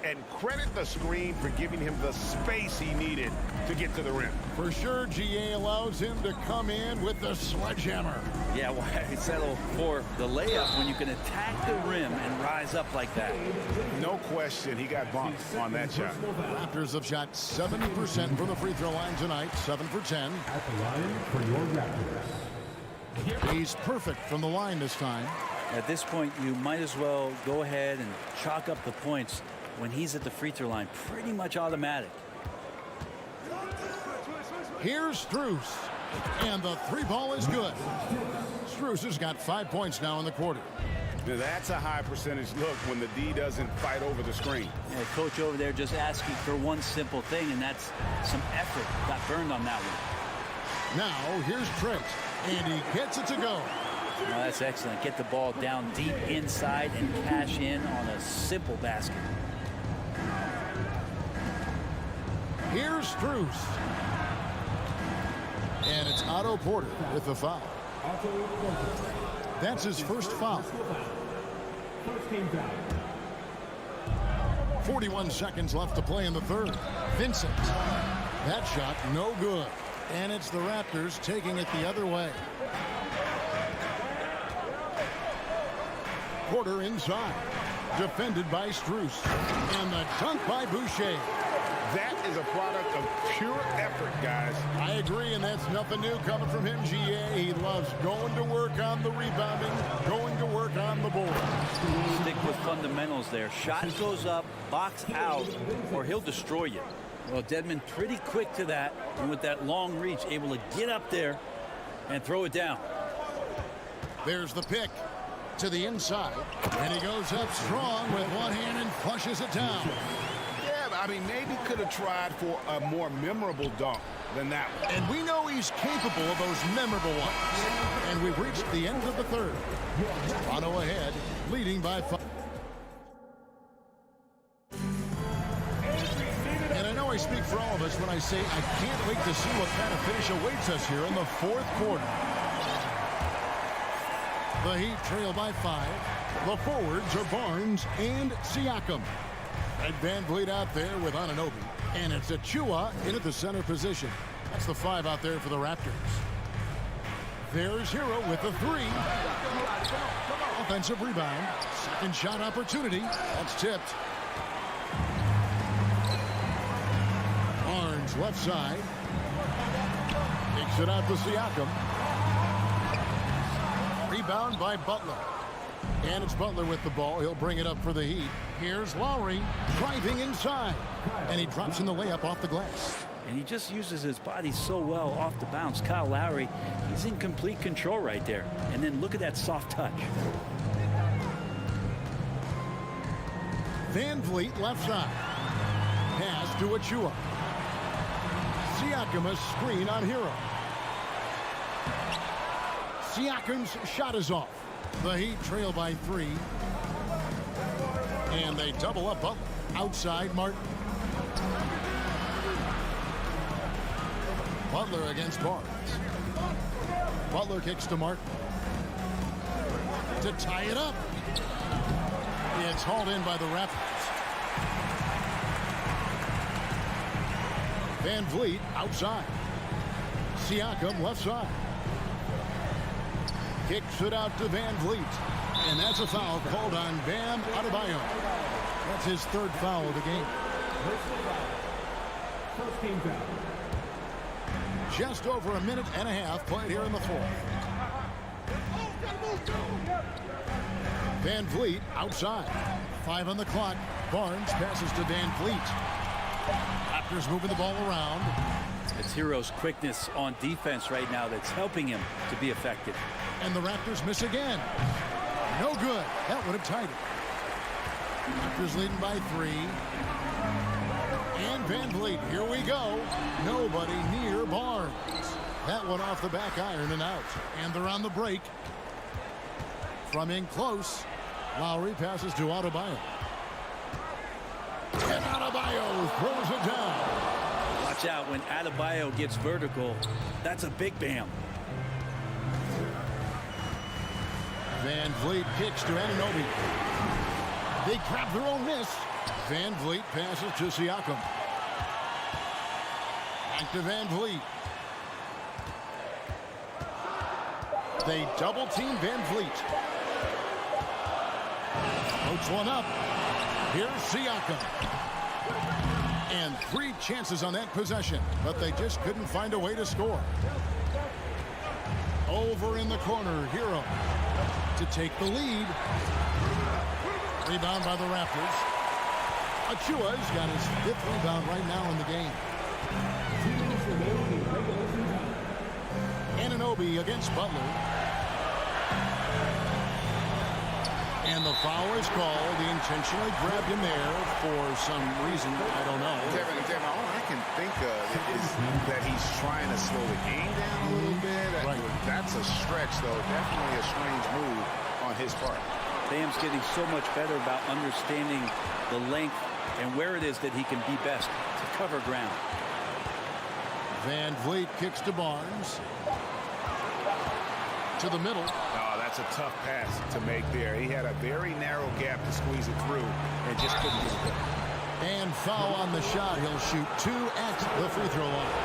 G: And credit the screen for giving him the space he needed to get to the rim.
F: For sure, GA allows him to come in with the sledgehammer.
N: Yeah, why settle for the layup when you can attack the rim and rise up like that?
G: No question, he got bumped on that shot.
F: Raptors have shot 70% from the free throw line tonight, 7 for 10.
D: At the line for your Raptors.
F: He's perfect from the line this time.
N: At this point, you might as well go ahead and chalk up the points when he's at the free throw line. Pretty much automatic.
F: Here's Strus. And the 3-ball is good. Strus has got 5 points now in the quarter.
G: That's a high percentage look when the D doesn't fight over the screen.
N: Yeah, coach over there just asking for one simple thing, and that's some effort. Got burned on that one.
F: Now here's Trent, and he gets it to go.
N: Now that's excellent. Get the ball down deep inside and cash in on a simple basket.
F: Here's Strus. And it's Otto Porter with the foul. That's his first foul. 41 seconds left to play in the third. Vincent. That shot no good. And it's the Raptors taking it the other way. Porter inside. Defended by Strus. And the dunk by Boucher.
G: That is a product of pure effort, guys.
F: I agree, and that's nothing new coming from him, GA. He loves going to work on the rebounding, going to work on the board.
N: Stick with fundamentals there. Shot goes up, box out, or he'll destroy you. Well, Dedmon pretty quick to that, and with that long reach, able to get up there and throw it down.
F: There's the pick to the inside, and he goes up strong with one hand and flushes it down.
G: I mean, maybe could have tried for a more memorable dunk than that one.
F: And we know he's capable of those memorable ones. And we've reached the end of the third. Toronto ahead, leading by 5. And I know I speak for all of of us when I say I can't wait to see what kind of finish awaits us here in the fourth quarter. The Heat trail by 5. The forwards are Barnes and Siakam. Ed VanVleet out there with Anunoby. And it's Achua in at the center position. That's the 5 out there for the Raptors. There's Hero with the 3. Offensive rebound. Second shot opportunity. That's tipped. Barnes left side. Kicks it out to Siakam. Rebound by Butler. And it's Butler with the ball. He'll bring it up for the Heat. Here's Lowry driving inside. And he drops in the layup off the glass.
N: And he just uses his body so well off the bounce. Kyle Lowry, he's in complete control right there. And then look at that soft touch.
F: VanVleet left side. Pass to Achua. Siakam a screen on Hero. Siakam's shot is off. The Heat trail by 3. And they double up Butler. Outside Martin. Butler against Barnes. Butler kicks to Martin. To tie it up. It's hauled in by the Raptors. VanVleet outside. Siakam left side. Kicks it out to VanVleet. And that's a foul called on Bam Adebayo. That's his 3rd foul of the game.
D: First team foul.
F: Just over a minute and a half played here in the 4th. VanVleet outside. 5 on the clock. Barnes passes to VanVleet. Raptors moving the ball around.
N: It's Hero's quickness on defense right now that's helping him to be effective.
F: And the Raptors miss again. No good. That would have tied it. Raptors leading by 3. And VanVleet, here we go. Nobody near Barnes. That one off the back iron and out. And they're on the break. From in close, Lowry passes to Adebayo. And Adebayo throws it down.
N: Watch out when Adebayo gets vertical. That's a big bam.
F: VanVleet kicks to Anunoby. They grab their own miss. VanVleet passes to Siakam. Back to VanVleet. They double team VanVleet. Puts one up. Here's Siakam. And 3 chances on that possession, but they just couldn't find a way to score. Over in the corner, Hero to take the lead. Rebound by the Raptors. Achua's got his 5th rebound right now in the game. Anunoby against Butler. And the foul is called. He intentionally grabbed him there for some reason. I don't know.
I: Kevin, all I can think of is that he's trying to slow the game down a little bit. Right. That's a stretch, though. Definitely a strange move on his part.
N: Bam's getting so much better about understanding the length and where it is that he can be best to cover ground.
F: VanVleet kicks to Barnes. To the middle.
I: Oh, that's a tough pass to make there. He had a very narrow gap to squeeze it through and just couldn't get it done.
F: And foul on the shot. He'll shoot 2 at the free throw line.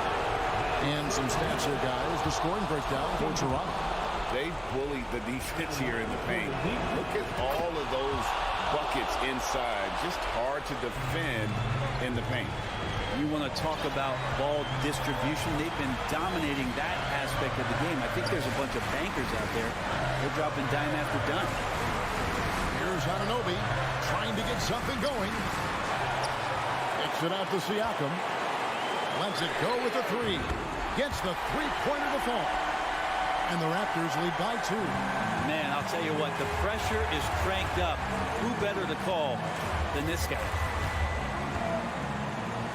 F: And some stats here, guys. The scoring breakdown for Toronto.
I: They bullied the defense here in the paint. Look at all of those buckets inside. Just hard to defend in the paint.
N: You want to talk about ball distribution. They've been dominating that aspect of the game. I think there's a bunch of bankers out there. They're dropping dime after dime.
F: Here's Anunoby trying to get something going. Kicks it out to Siakam. Lets it go with the 3. Gets the 3-pointer to fall. And the Raptors lead by 2.
N: Man, I'll tell you what, the pressure is cranked up. Who better to call than this guy?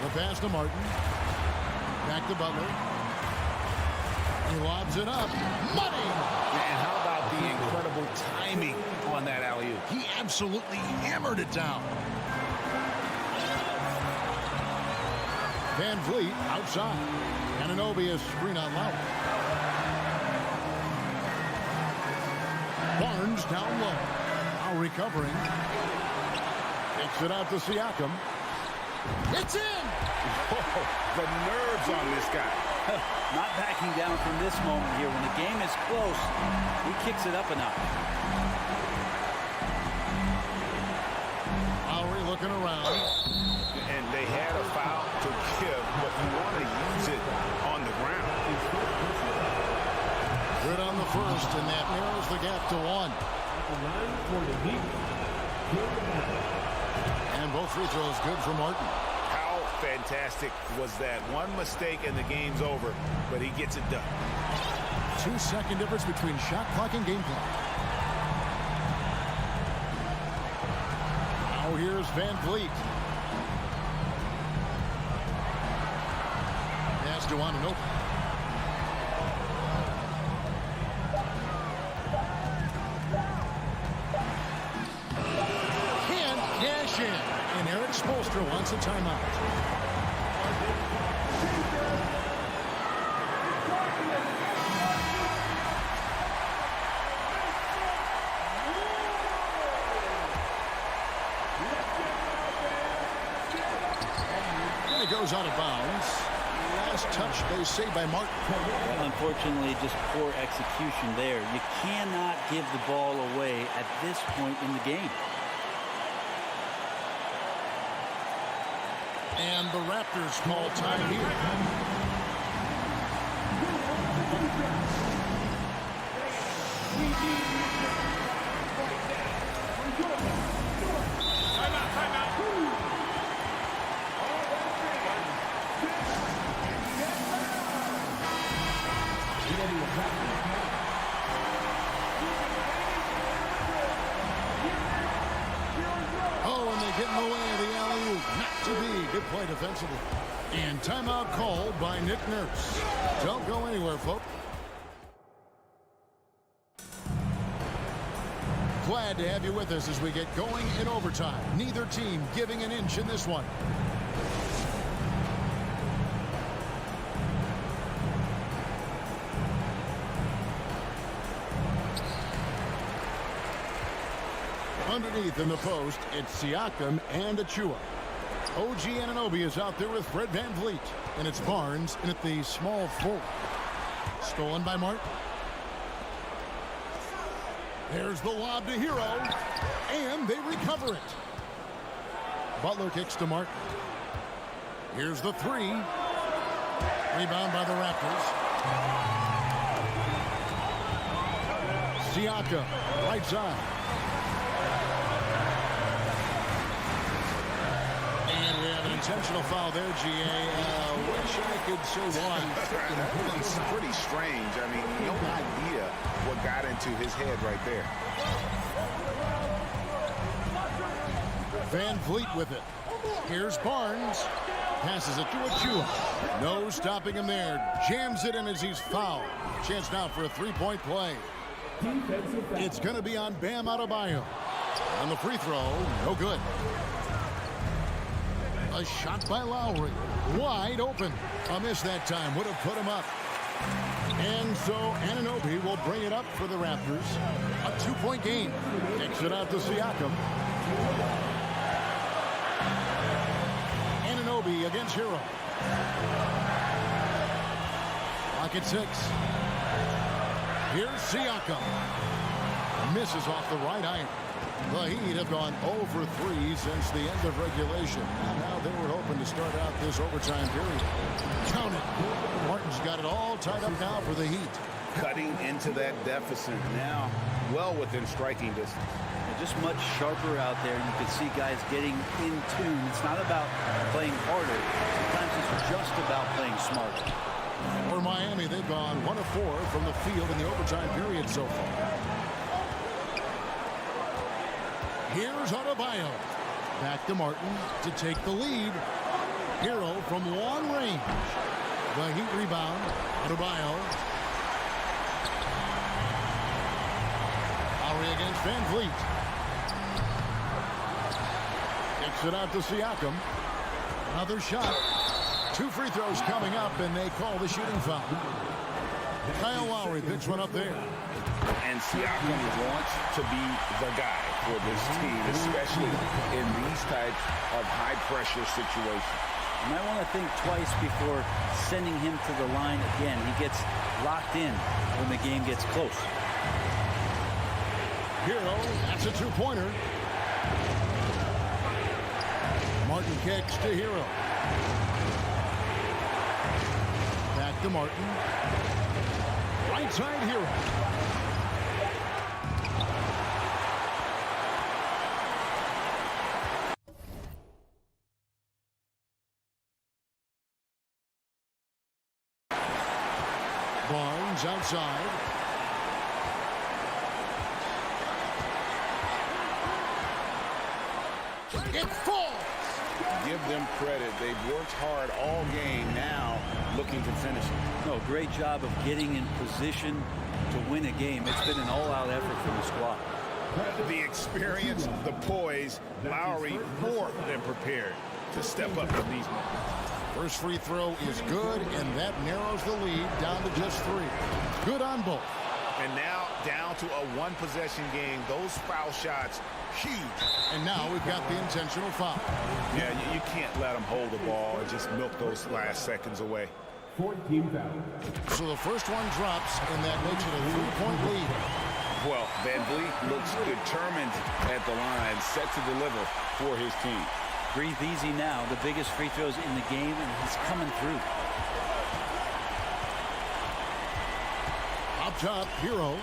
F: The pass to Martin. Back to Butler. He lobs it up. Money!
I: Man, how about the incredible timing on that alley-oop?
F: He absolutely hammered it down. Van Vliet outside. Anunoby is screen on Lowry. Barnes down low. Now recovering. Takes it out to Siakam. It's in!
I: Oh, the nerves on this guy.
N: Not backing down from this moment here. When the game is close, he kicks it up a notch.
F: Lowry looking around.
I: And they had a foul to give, but you want to use it on the ground.
F: Good on the first, and that narrows the gap to 1. And both free throws good for Martin.
I: How fantastic was that? One mistake and the game's over, but he gets it done.
F: 2-second difference between shot clock and game clock. Now here's Van Vliet. Pass to Anunoby. Can't cash in. And Eric Spoelstra wants a timeout. And it goes out of bounds. Last touch, they say, by Martin.
N: Well, unfortunately, just poor execution there. You cannot give the ball away at this point in the game.
F: And the Raptors call time here. Oh, and they get in the way of the alley-oop. Not to be. Good play defensively. And timeout called by Nick Nurse. Don't go anywhere, folks. Glad to have you with us as we get going in overtime. Neither team giving an inch in this one. Underneath in the post, it's Siakam and Achua. OG Anunoby is out there with Fred Van Vliet. And it's Barnes in at the small forward. Stolen by Martin. There's the lob to Hero. And they recover it. Butler kicks to Martin. Here's the three. Rebound by the Raptors. Siakam, right side. And we have an intentional foul there, GA. Wish I could say why.
I: It's pretty strange. I mean, no idea what got into his head right there.
F: Van Vliet with it. Here's Barnes. Passes it to Achua. No stopping him there. Jams it in as he's fouled. Chance now for a three-point play. It's going to be on Bam Adebayo. On the free throw, no good. A shot by Lowry. Wide open. A miss that time. Would have put him up. And so Anunoby will bring it up for the Raptors. A two-point game. Kicks it out to Siakam. Anunoby against Hero. Clock at 6. Here's Siakam. Misses off the right iron. The Heat have gone 0 for 3 since the end of regulation. And now they were hoping to start out this overtime period. Count it. Martin's got it all tied up now for the Heat.
I: Cutting into that deficit now, well within striking distance.
N: Just much sharper out there. You can see guys getting in tune. It's not about playing harder. Sometimes it's just about playing smarter.
F: For Miami, they've gone 1 of 4 from the field in the overtime period so far. Here's Adebayo. Back to Martin to take the lead. Hero from long range. The Heat rebound. Adebayo. Lowry against Van Vliet. Kicks it out to Siakam. Another shot. 2 free throws coming up, and they call the shooting foul. Kyle Lowry picks one up there.
I: And Siakam wants to be the guy for this team, especially in these types of high-pressure situations.
N: You might want to think twice before sending him to the line again. He gets locked in when the game gets close.
F: Hero, that's a 2-pointer. Martin kicks to Hero. Back to Martin. Right side Hero. Barnes outside. It falls.
I: Give them credit. They've worked hard all game, now looking to finish it.
N: No, great job of getting in position to win a game. It's been an all-out effort from the squad.
I: The experience, the poise, Lowry more than prepared to step up in these moments.
F: First free throw is good, and that narrows the lead down to just 3. Good on both.
I: And now down to a one-possession game. Those foul shots, huge.
F: And now we've got the intentional foul.
I: Yeah, you can't let them hold the ball and just milk those last seconds away.
D: 14 fouls.
F: So the first one drops, and that makes it a 3-point lead.
I: Well, Van Vliet looks determined at the line, set to deliver for his team.
N: Breathe easy now. The biggest free throws in the game, and he's coming through.
F: Up top, Hero.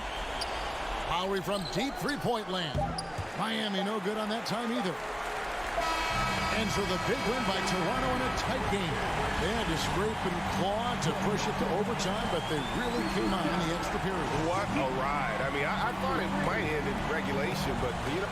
F: Lowry from deep 3-point land. Miami no good on that time either. And so the big win by Toronto in a tight game. They had to scrape and claw to push it to overtime, but they really came on in the extra period.
G: What a ride. I mean, I thought it might end in regulation, but, you know.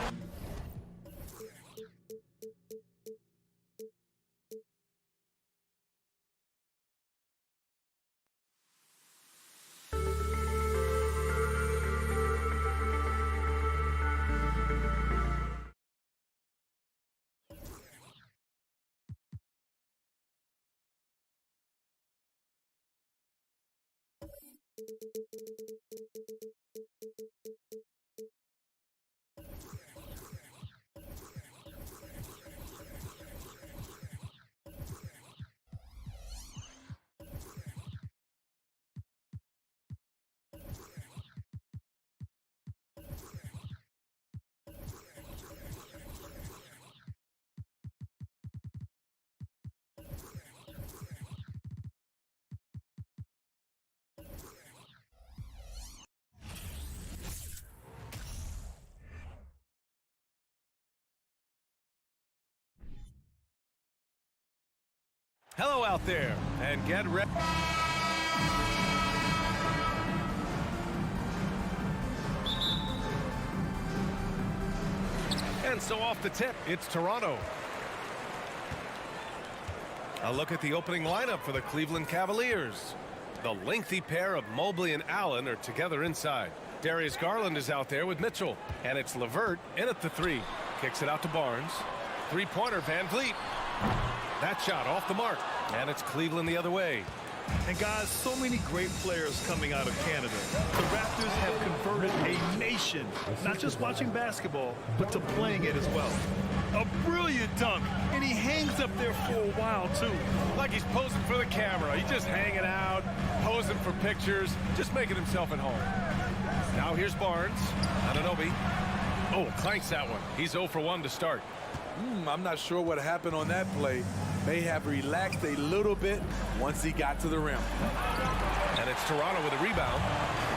A: Hello out there, and get ready. And so off the tip, it's Toronto. A look at the opening lineup for the Cleveland Cavaliers. The lengthy pair of Mobley and Allen are together inside. Darius Garland is out there with Mitchell, and it's LeVert in at the 3. Kicks it out to Barnes. 3-pointer, Van Vliet. That shot off the mark, and it's Cleveland the other way.
B: And guys, so many great players coming out of Canada. The Raptors have converted a nation, not just watching basketball, but to playing it as well. A brilliant dunk, and he hangs up there for a while, too.
A: Like he's posing for the camera. He's just hanging out, posing for pictures, just making himself at home. Now here's Barnes. Anunoby. Oh, clanks that one. He's 0 for 1 to start.
C: I'm not sure what happened on that play. May have relaxed a little bit once he got to the rim.
A: And it's Toronto with a rebound.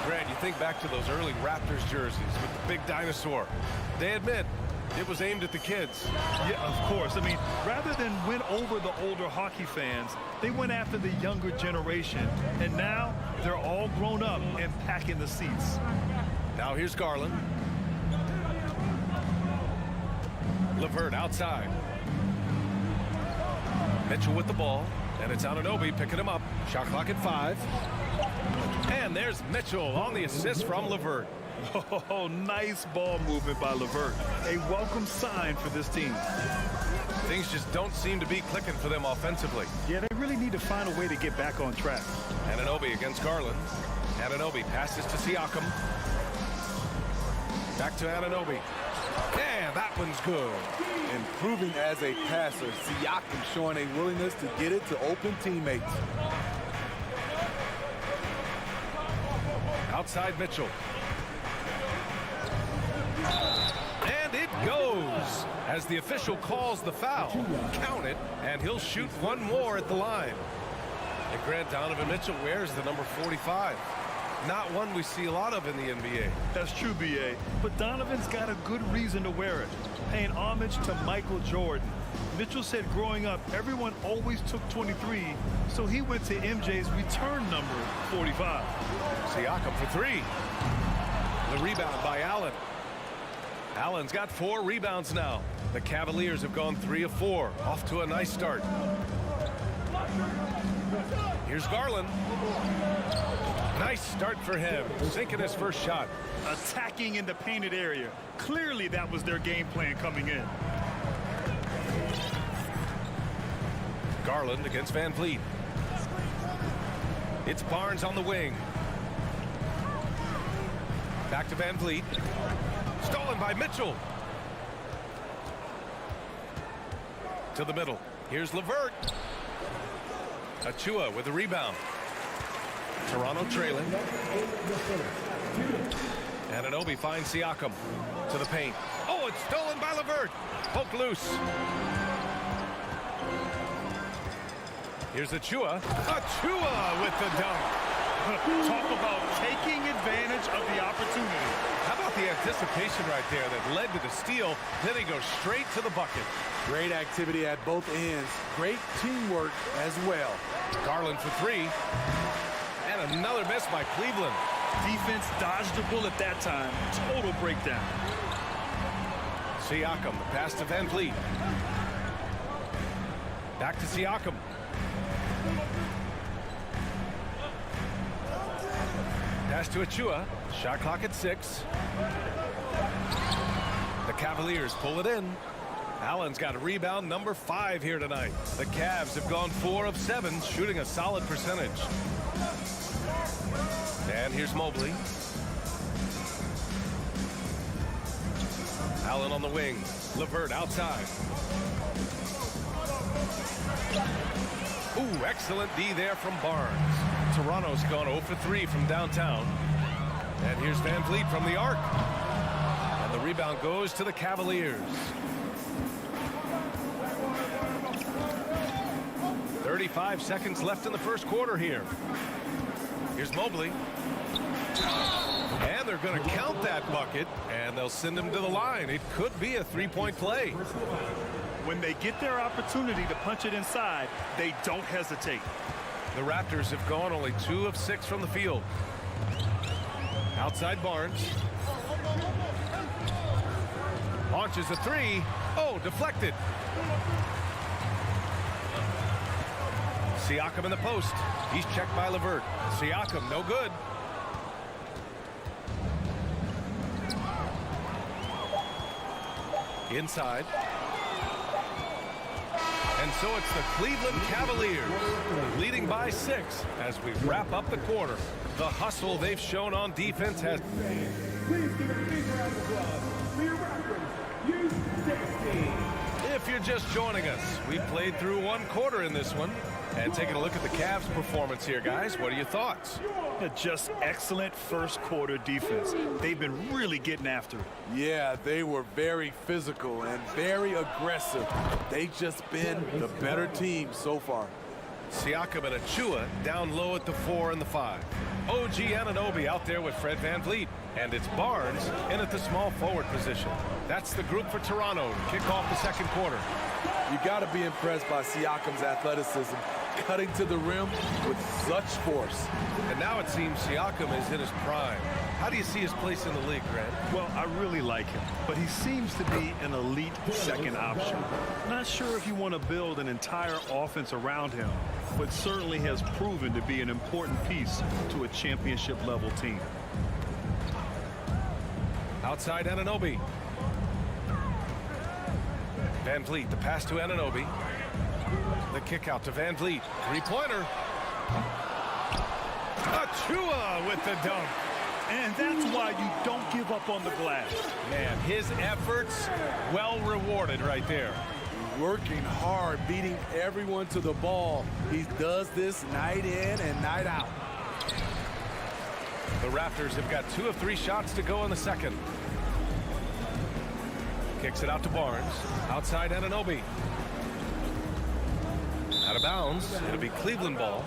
A: Grant, you think back to those early Raptors jerseys with the big dinosaur. They admit it was aimed at the kids.
B: Yeah, of course. I mean, rather than win over the older hockey fans, they went after the younger generation. And now they're all grown up and packing the seats.
A: Now here's Garland. LeVert outside. Mitchell with the ball, and it's Anunoby picking him up. Shot clock at 5. And there's Mitchell on the assist from LeVert.
B: Oh, nice ball movement by LeVert. A welcome sign for this team.
A: Things just don't seem to be clicking for them offensively.
B: Yeah, they really need to find a way to get back on track.
A: Anunoby against Garland. Anunoby passes to Siakam. Back to Anunoby. And that one's good.
C: Improving as a passer, Siakam showing a willingness to get it to open teammates.
A: Outside Mitchell. And it goes as the official calls the foul. Count it, and he'll shoot one more at the line. And Grant, Donovan Mitchell wears the number 45. Not one we see a lot of in the NBA.
B: That's true, B.A. But Donovan's got a good reason to wear it, paying homage to Michael Jordan. Mitchell said growing up, everyone always took 23, so he went to MJ's return number, 45.
A: Siakam for three. The rebound by Allen. Allen's got 4 rebounds now. The Cavaliers have gone 3 of 4. Off to a nice start. Here's Garland. Nice start for him. Sinking his first shot.
B: Attacking in the painted area. Clearly that was their game plan coming in.
A: Garland against Van Vliet. It's Barnes on the wing. Back to Van Vliet. Stolen by Mitchell. To the middle. Here's LeVert. Achua with the rebound. Toronto trailing. Anunoby finds Siakam to the paint. Oh, it's stolen by LeVert. Poked loose. Here's Achua. Achua with the dunk.
B: Talk about taking advantage of the opportunity.
A: How about the anticipation right there that led to the steal? Then he goes straight to the bucket.
C: Great activity at both ends. Great teamwork as well.
A: Garland for 3. And another miss by Cleveland.
B: Defense dodged the bullet that time. Total breakdown.
A: Siakam, the pass to Van Vliet. Back to Siakam. Pass to Achua. Shot clock at 6. The Cavaliers pull it in. Allen's got a rebound number 5 here tonight. The Cavs have gone 4 of 7, shooting a solid percentage. And here's Mobley. Allen on the wing. LeVert outside. Ooh, excellent D there from Barnes. Toronto's gone 0 for 3 from downtown. And here's Van Vliet from the arc. And the rebound goes to the Cavaliers. 35 seconds left in the first quarter here. Here's Mobley. And they're going to count that bucket, and they'll send him to the line. It could be a 3-point play.
B: When they get their opportunity to punch it inside, they don't hesitate.
A: The Raptors have gone only 2 of 6 from the field. Outside Barnes. Launches a 3. Oh, deflected. Siakam in the post. He's checked by LeVert. Siakam, no good. Inside. And so it's the Cleveland Cavaliers leading by 6 as we wrap up the quarter. The hustle they've shown on defense has...
D: Please give a big round of applause for your Raptors U16.
A: If you're just joining us, we played through 1 quarter in this one. And taking a look at the Cavs' performance here, guys. What are your thoughts?
B: Just excellent first quarter defense. They've been really getting after it.
C: Yeah, they were very physical and very aggressive. They've just been the better team so far.
A: Siakam and Achua down low at the 4 and the 5. OG Anunoby out there with Fred Van Vliet. And it's Barnes in at the small forward position. That's the group for Toronto to kick off the second quarter.
C: You got to be impressed by Siakam's athleticism, cutting to the rim with such force.
A: And now it seems Siakam is in his prime. How do you see his place in the league, Grant?
B: Well, I really like him, but he seems to be an elite second option. Not sure if you want to build an entire offense around him, but certainly has proven to be an important piece to a championship-level team.
A: Outside Anunoby. Van Vliet, the pass to Anunoby. The kick out to Van Vliet. Three-pointer. Achua with the dunk.
B: And that's why you don't give up on the glass.
A: Man, his efforts well rewarded right there.
C: Working hard, beating everyone to the ball. He does this night in and night out.
A: The Raptors have got 2 of 3 shots to go in the second. Kicks it out to Barnes. Outside Anunoby. Out of bounds. It'll be Cleveland ball.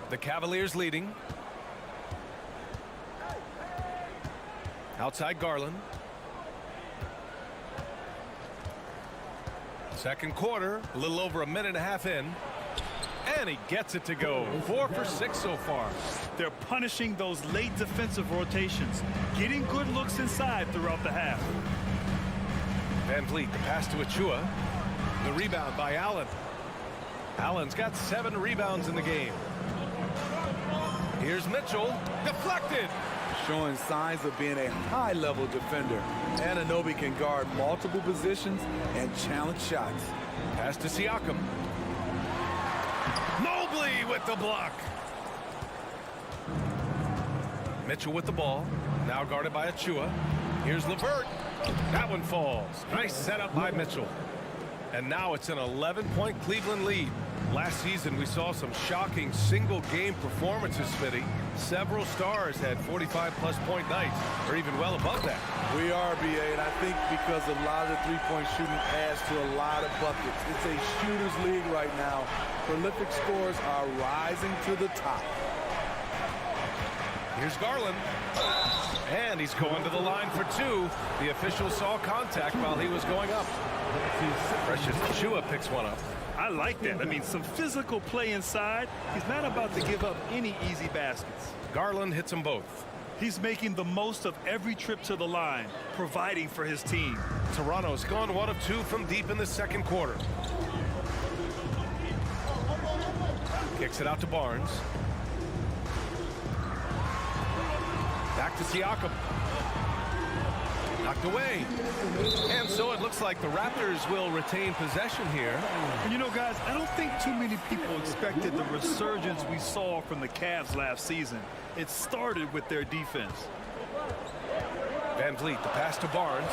A: The Cavaliers leading. Outside Garland. Second quarter, a little over a minute and a half in. And he gets it to go. 4 for 6 so far.
B: They're punishing those late defensive rotations, getting good looks inside throughout the half.
A: Van Vliet, the pass to Achua. The rebound by Allen. Allen's got 7 rebounds in the game. Here's Mitchell. Deflected.
C: Showing signs of being a high-level defender. Anunoby can guard multiple positions and challenge shots.
A: Pass to Siakam. Mobley with the block. Mitchell with the ball. Now guarded by Achua. Here's LeVert. That one falls. Nice setup by Mitchell. And now it's an 11-point Cleveland lead. Last season, we saw some shocking single-game performances, Smitty. Several stars had 45-plus point nights, or even well above that.
C: We are, BA, and I think because a lot of the three-point shooting adds to a lot of buckets. It's a shooter's league right now. Prolific scores are rising to the top.
A: Here's Garland. And he's going to the line for 2. The official saw contact while he was going up. Precious Achua picks one up.
B: I like that. I mean, some physical play inside. He's not about to give up any easy baskets.
A: Garland hits them both.
B: He's making the most of every trip to the line, providing for his team.
A: Toronto's gone 1 of 2 from deep in the second quarter. Kicks it out to Barnes. Back to Siakam. Knocked away. And so it looks like the Raptors will retain possession here.
B: And you know, guys, I don't think too many people expected the resurgence we saw from the Cavs last season. It started with their defense.
A: Van Vliet, the pass to Barnes.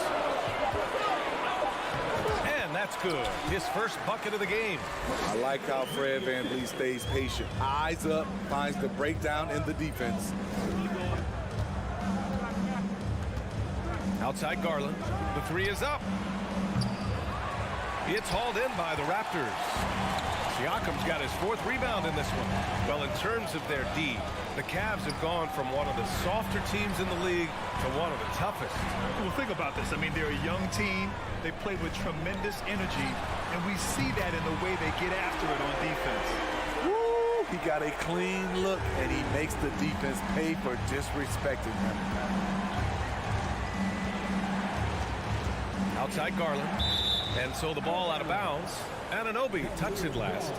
A: And that's good. His first bucket of the game.
C: I like how Fred Van Vliet stays patient. Eyes up, finds the breakdown in the defense.
A: Outside Garland. The 3 is up. It's hauled in by the Raptors. Siakam's got his 4th rebound in this one. Well, in terms of their D, the Cavs have gone from one of the softer teams in the league to one of the toughest.
B: Well, think about this. I mean, they're a young team. They play with tremendous energy, and we see that in the way they get after it on defense.
C: Woo! He got a clean look, and he makes the defense pay for disrespecting him.
A: Outside Garland. And so the ball out of bounds. Anunoby touched it last.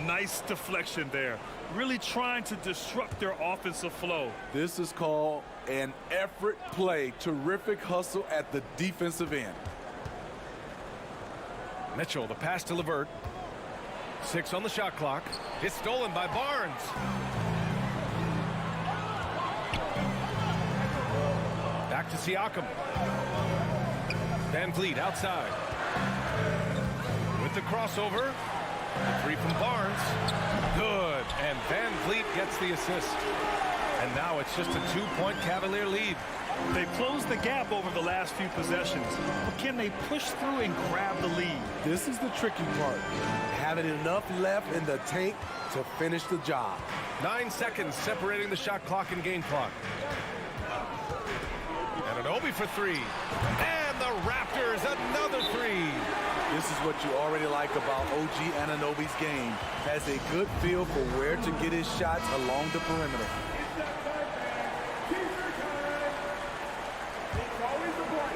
B: Nice deflection there. Really trying to disrupt their offensive flow.
C: This is called an effort play. Terrific hustle at the defensive end.
A: Mitchell, the pass to LeVert. 6 on the shot clock. It's stolen by Barnes. Back to Siakam. Van Vliet outside. With the crossover. The 3 from Barnes. Good. And Van Vliet gets the assist. And now it's just a 2-point Cavalier lead.
B: They closed the gap over the last few possessions. But can they push through and grab the lead?
C: This is the tricky part. Having enough left in the tank to finish the job.
A: 9 seconds separating the shot clock and game clock. Anunoby for 3. And the Raptors another 3.
C: This is what you already like about OG Anunoby's game. Has a good feel for where to get his shots along the perimeter.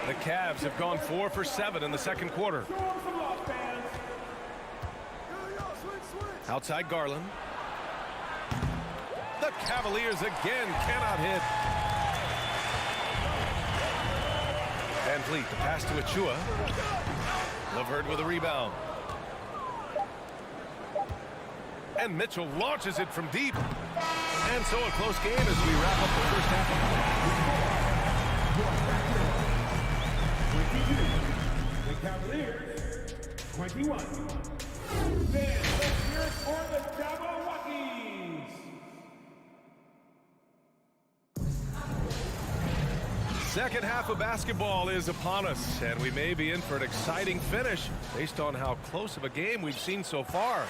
A: The Cavs have gone 4 for 7 in the second quarter. Outside Garland. Cavaliers again cannot hit. Van Vliet, the pass to Achua. LeVert with a rebound. And Mitchell launches it from deep. And so a close game as we wrap up the first half of
D: the Cavaliers, 21. Then let's hear it for the Cavaliers.
A: Second half of basketball is upon us, and we may be in for an exciting finish based on how close of a game we've seen so far.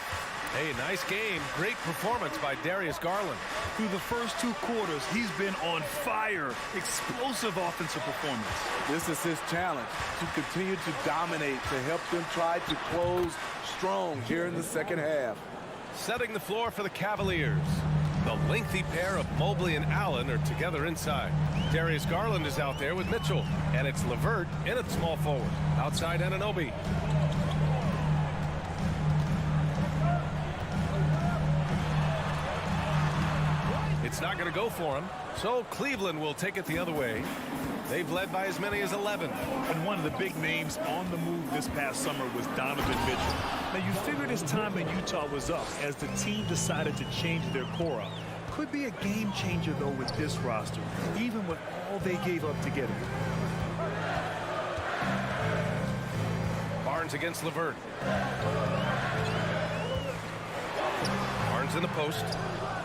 A: Hey, nice game. Great performance by Darius Garland.
B: Through the first 2 quarters, he's been on fire. Explosive offensive performance.
C: This is his challenge, to continue to dominate, to help them try to close strong here in the second half.
A: Setting the floor for the Cavaliers. The lengthy pair of Mobley and Allen are together inside. Darius Garland is out there with Mitchell, and it's LeVert in at small forward. Outside Anunoby. It's not going to go for him, so Cleveland will take it the other way. They've led by as many as 11.
B: And one of the big names on the move this past summer was Donovan Mitchell. Now, you figured his time in Utah was up as the team decided to change their core up. Could be a game changer, though, with this roster, even with all they gave up to get him.
A: Barnes against LeVert. Barnes in the post.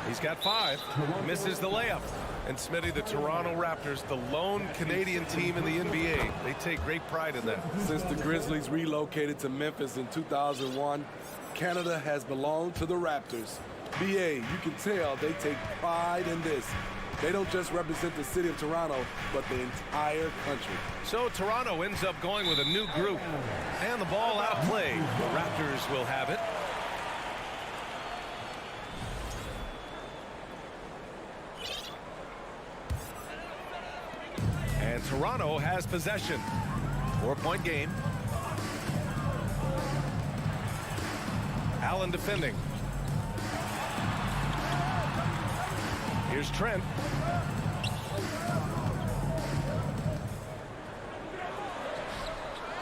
A: He's got 5. Misses the layup. And Smitty, the Toronto Raptors, the lone Canadian team in the NBA. They take great pride in that.
C: Since the Grizzlies relocated to Memphis in 2001, Canada has belonged to the Raptors. BA, you can tell they take pride in this. They don't just represent the city of Toronto, but the entire country.
A: So Toronto ends up going with a new group. And the ball outplayed. The Raptors will have it. And Toronto has possession. 4-point game. Allen defending. Here's Trent.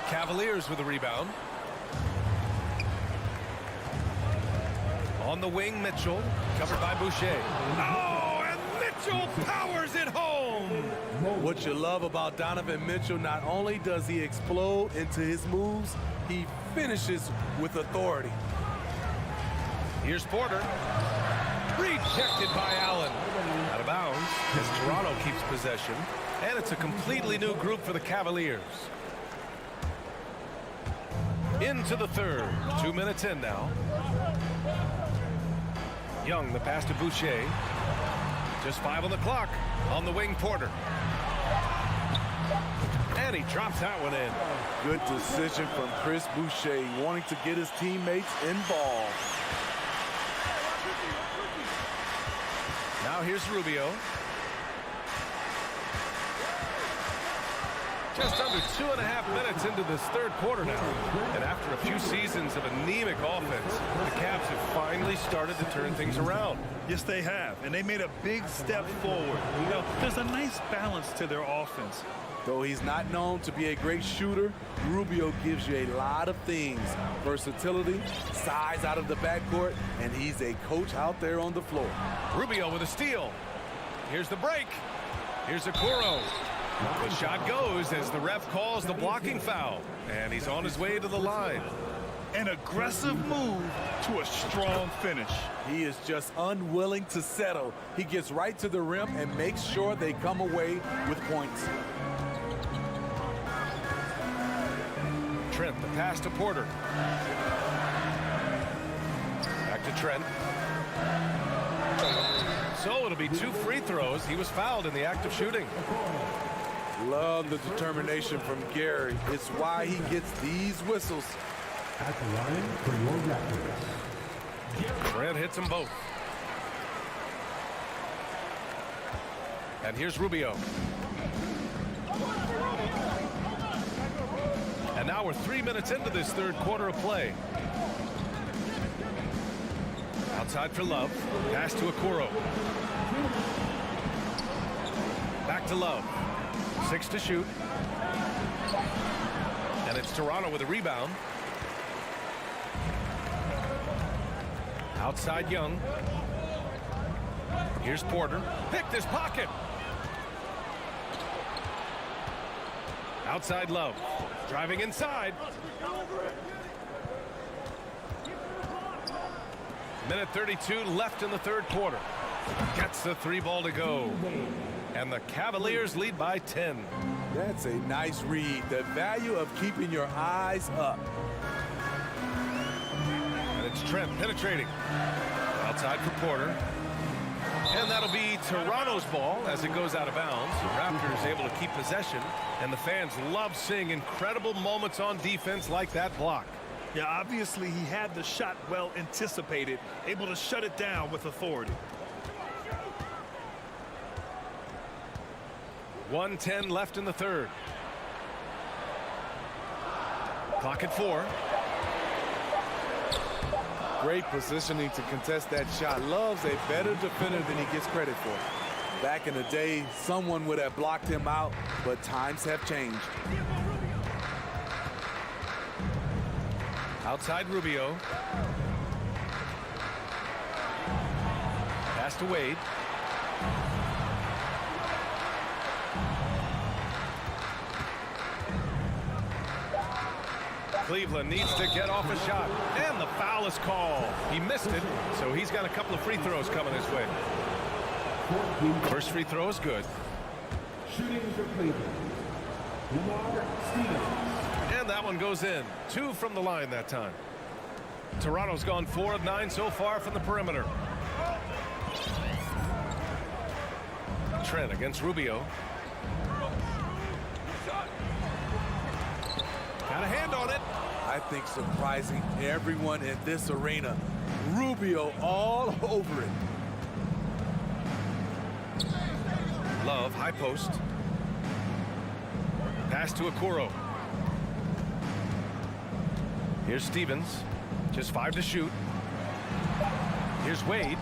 A: Cavaliers with a rebound. On the wing, Mitchell. Covered by Boucher. Oh, and Mitchell powers it home.
C: What you love about Donovan Mitchell, not only does he explode into his moves, he finishes with authority.
A: Here's Porter. Rejected by Allen. Out of bounds as Toronto keeps possession. And it's a completely new group for the Cavaliers. Into the third. 2 minutes in now. Young, the pass to Boucher. Just 5 on the clock. On the wing, Porter. And he drops that one in.
C: Good decision from Chris Boucher, wanting to get his teammates involved.
A: Now here's Rubio. Just under 2.5 minutes into this third quarter now. And after a few seasons of anemic offense, the Cavs have finally started to turn things around.
B: Yes, they have, and they made a big step forward. Now, there's a nice balance to their offense.
C: Though he's not known to be a great shooter, Rubio gives you a lot of things. Versatility, size out of the backcourt, and he's a coach out there on the floor.
A: Rubio with a steal. Here's the break. Here's Okoro. The shot goes as the ref calls the blocking foul, and he's on his way to the line.
B: An aggressive move to a strong finish.
C: He is just unwilling to settle. He gets right to the rim and makes sure they come away with points.
A: Trent, the pass to Porter. Back to Trent. So it'll be 2 free throws. He was fouled in the act of shooting.
C: Love the determination from Gary. It's why he gets these whistles.
D: At the line for your Raptors.
A: Trent hits them both. And here's Rubio. And now we're 3 minutes into this third quarter of play. Outside for Love. Pass to Okoro. to Love. 6 to shoot. And it's Toronto with a rebound. Outside Young. Here's Porter. Picked his pocket. Outside Love. Driving inside. Minute 32 left in the third quarter. Gets the 3 ball to go. And the Cavaliers lead by 10.
C: That's a nice read. The value of keeping your eyes up.
A: And it's Trent penetrating. Outside for Porter. And that'll be Toronto's ball as it goes out of bounds. The Raptors able to keep possession. And the fans love seeing incredible moments on defense like that block.
B: Yeah, obviously he had the shot well anticipated, able to shut it down with authority.
A: 1:10 left in the third. Clock at 4.
C: Great positioning to contest that shot. Love's a better defender than he gets credit for. Back in the day, someone would have blocked him out, but times have changed.
A: Outside Rubio. Pass to Wade. Cleveland needs to get off a shot. And the foul is called. He missed it, so he's got a couple of free throws coming his way. First free throw is good.
D: Shooting for Cleveland. Lamar Stevens.
A: And that one goes in. 2 from the line that time. Toronto's gone 4 of 9 so far from the perimeter. Trent against Rubio. Got a hand on it.
C: I think surprising everyone in this arena. Rubio all over it.
A: Love, high post. Pass to Okoro. Here's Stevens. Just 5 to shoot. Here's Wade.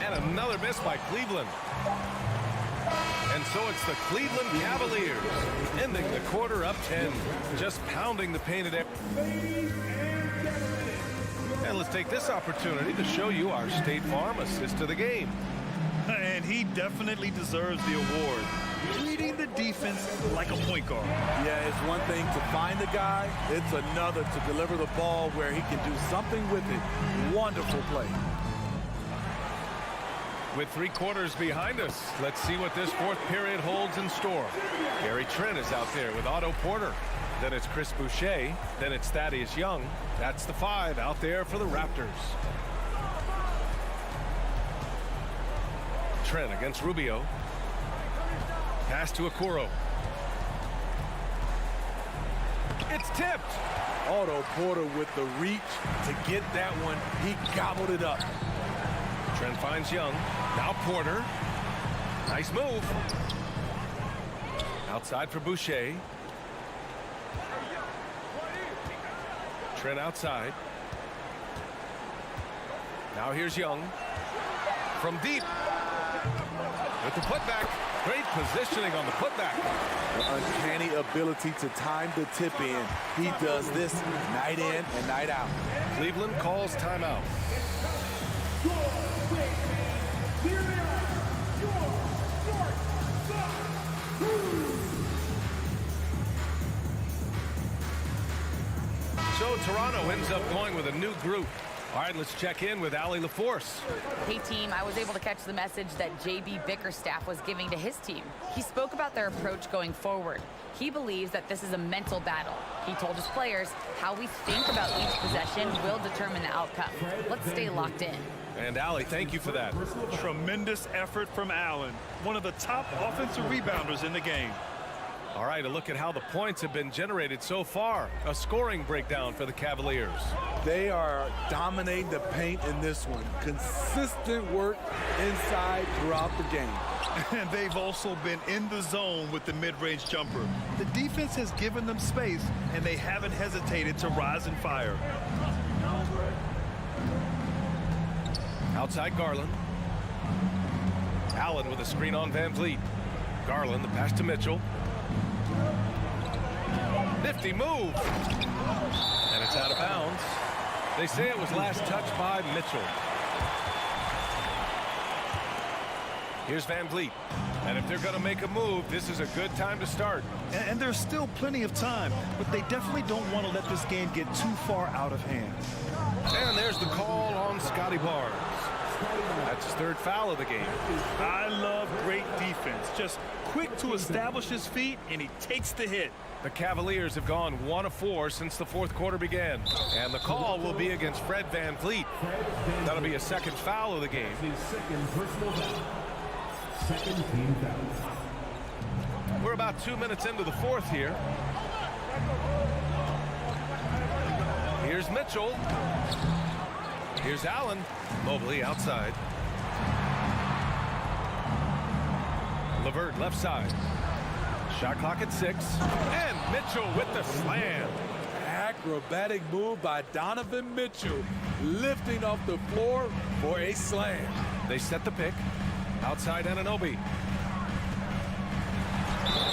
A: And another miss by Cleveland. And so it's the Cleveland Cavaliers ending the quarter up 10. Just pounding the paint at it. And let's take this opportunity to show you our State Farm assist of the game.
B: And he definitely deserves the award. Leading the defense like a point guard.
C: Yeah, it's one thing to find the guy. It's another to deliver the ball where he can do something with it. Wonderful play.
A: With 3 quarters behind us, let's see what this fourth period holds in store. Gary Trent is out there with Otto Porter. Then it's Chris Boucher. Then it's Thaddeus Young. That's the 5 out there for the Raptors. Trent against Rubio. Pass to Okoro. It's tipped.
C: Otto Porter with the reach to get that one. He gobbled it up.
A: Trent finds Young. Now Porter. Nice move. Outside for Boucher. Trent outside. Now here's Young. From deep. With the putback. Great positioning on the putback.
C: The uncanny ability to time the tip in. He does this night in and night out.
A: Cleveland calls timeout. So Toronto ends up going with a new group. All right, let's check in with Allie LaForce.
E: Hey, team, I was able to catch the message that J.B. Bickerstaff was giving to his team. He spoke about their approach going forward. He believes that this is a mental battle. He told his players how we think about each possession will determine the outcome. Let's stay locked in.
A: And Allie, thank you for that.
B: Tremendous effort from Allen, one of the top offensive rebounders in the game.
A: All right, a look at how the points have been generated so far. A scoring breakdown for the Cavaliers.
C: They are dominating the paint in this one. Consistent work inside throughout the game.
B: And they've also been in the zone with the mid-range jumper. The defense has given them space, and they haven't hesitated to rise and fire.
A: Outside Garland. Allen with a screen on Van Vliet. Garland, the pass to Mitchell. Nifty move. And it's out of bounds. They say it was last touched by Mitchell. Here's Van Vliet. And if they're going to make a move, this is a good time to start.
B: And there's still plenty of time, but they definitely don't want to let this game get too far out of hand.
A: And there's the call on Scotty Barnes. That's his third foul of the game.
B: I love great defense. Just quick to establish his feet, and he takes the hit.
A: The Cavaliers have gone 1 of 4 since the fourth quarter began. And the call will be against Fred Van Vliet. That'll be a second foul of the game.
D: His second personal foul. Second team foul.
A: We're about 2 minutes into the fourth here. Here's Mitchell. Here's Allen. Mobley outside. LeVert left side. Shot clock at 6. And Mitchell with the slam.
C: Acrobatic move by Donovan Mitchell, lifting off the floor for a slam.
A: They set the pick. Outside Anunoby.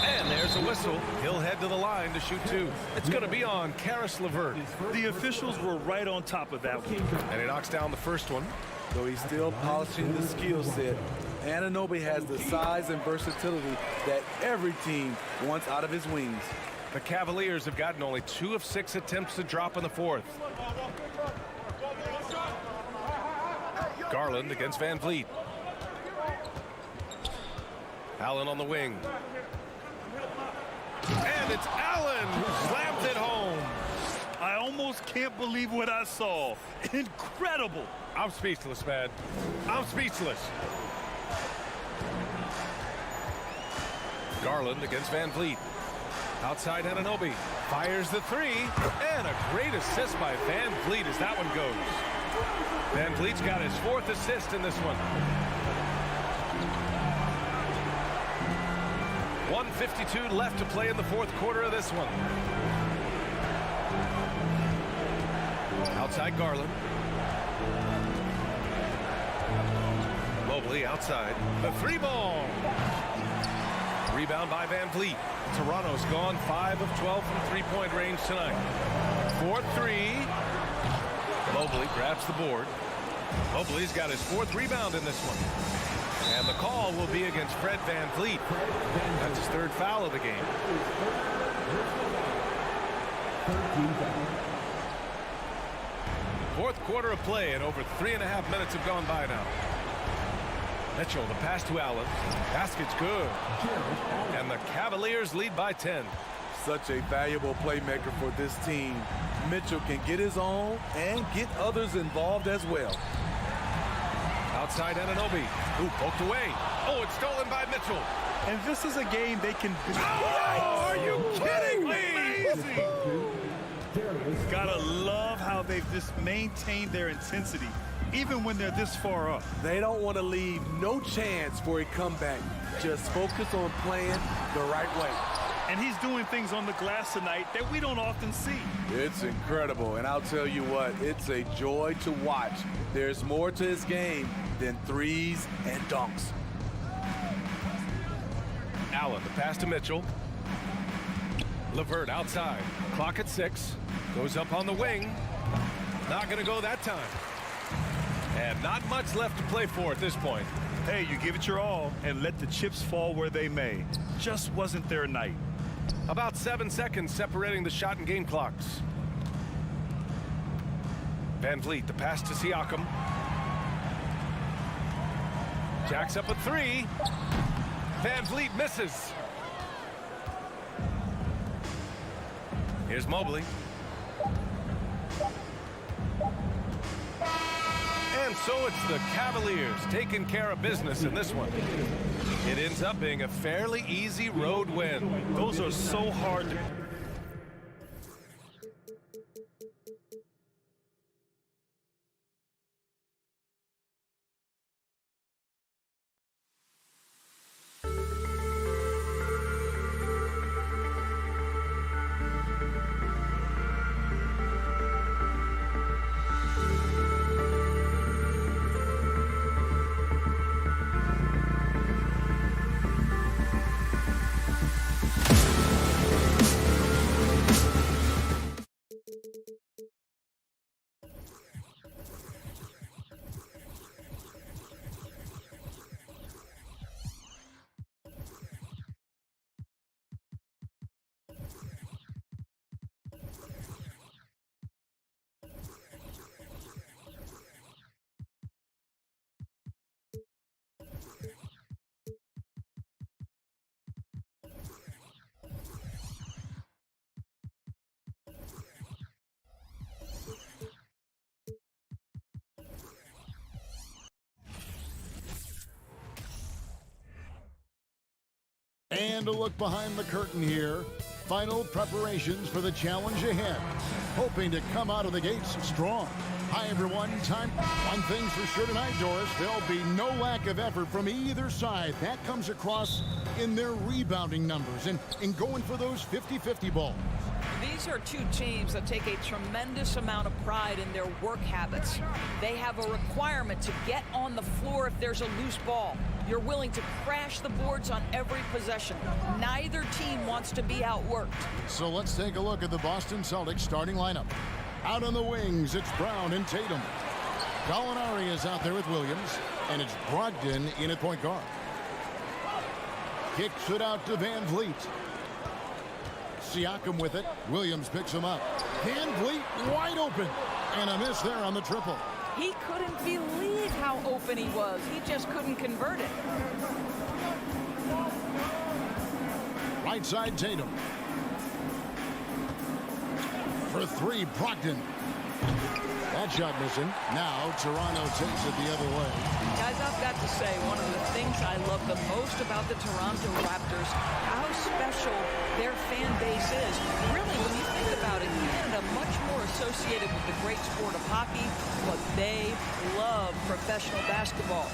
A: And there's a whistle. He'll head to the line to shoot 2. It's going to be on Caris LeVert.
B: The officials were right on top of that one.
A: And he knocks down the first one.
C: Though he's still polishing the skill set, Anunoby has the size and versatility that every team wants out of his wings.
A: The Cavaliers have gotten only 2 of 6 attempts to drop in the fourth. Garland against Van Vliet. Allen on the wing. And it's Allen who slams it home.
B: I almost can't believe what I saw. Incredible.
A: I'm speechless, man. I'm speechless. Garland against Van Vliet. Outside Anunoby. Fires the 3. And a great assist by Van Vliet as that one goes. Van Vliet's got his 4th assist in this one. 1:52 left to play in the fourth quarter of this one. Outside Garland. Mobley outside. The 3-ball. Rebound by Van Vliet. Toronto's gone 5 of 12 from three-point range tonight. 4-3. Mobley grabs the board. Mobley's got his 4th rebound in this one. And the call will be against Fred Van Vliet. That's his 3rd foul of the game. Fourth quarter of play, and over 3.5 minutes have gone by now. Mitchell, the pass to Allen. Basket's good. And the Cavaliers lead by 10.
C: Such a valuable playmaker for this team. Mitchell can get his own and get others involved as well.
A: Outside Anunoby. Ooh, poked away. Oh, it's stolen by Mitchell.
B: And this is a game they can...
A: Oh, are you kidding me?
B: Amazing. Gotta love how they've just maintained their intensity, even when they're this far up.
C: They don't want to leave no chance for a comeback. Just focus on playing the right way.
B: And he's doing things on the glass tonight that we don't often see.
C: It's incredible, and I'll tell you what, it's a joy to watch. There's more to his game than threes and dunks.
A: Allen, the pass to Mitchell. LeVert outside. Clock at 6. Goes up on the wing. Not going to go that time. And not much left to play for at this point.
B: Hey, you give it your all and let the chips fall where they may. Just wasn't their night.
A: About 7 seconds separating the shot and game clocks. Van Vliet, the pass to Siakam. Jacks up a 3. Van Vliet misses. Here's Mobley. And so it's the Cavaliers taking care of business in this one. It ends up being a fairly easy road win.
B: Those are so hard to...
F: And a look behind the curtain here. Final preparations for the challenge ahead. Hoping to come out of the gates strong. Hi, everyone. One thing's for sure tonight, Doris. There'll be no lack of effort from either side. That comes across in their rebounding numbers and going for those 50-50 balls.
H: These are two teams that take a tremendous amount of pride in their work habits. They have a requirement to get on the floor if there's a loose ball. You're willing to crash the boards on every possession. Neither team wants to be outworked.
F: So let's take a look at the Boston Celtics starting lineup. Out on the wings, it's Brown and Tatum. Gallinari is out there with Williams, and it's Brogdon in at point guard. Kicks it out to Van Vliet. Siakam with it. Williams picks him up. Van Vliet wide open. And a miss there on the triple.
H: He couldn't believe how open he was. He just couldn't convert it.
F: Right side, Tatum. For three, Brogdon. That shot missing. Now Toronto takes it the other way.
H: Guys, I've got to say, one of the things I love the most about the Toronto Raptors, how special their fan base is. Really, when you think about it, Canada much more associated with the great sport of hockey, but they love professional basketball.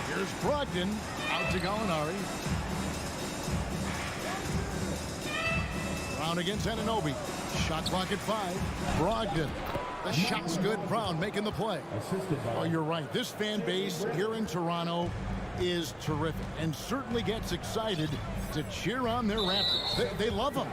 F: Here's Brogdon out to Gallinari. Brown against Anunoby. Shot clock at 5. Brogdon. The shot's good. Brown making the play. Oh, you're right. This fan base here in Toronto is terrific and certainly gets excited to cheer on their Raptors. They love them.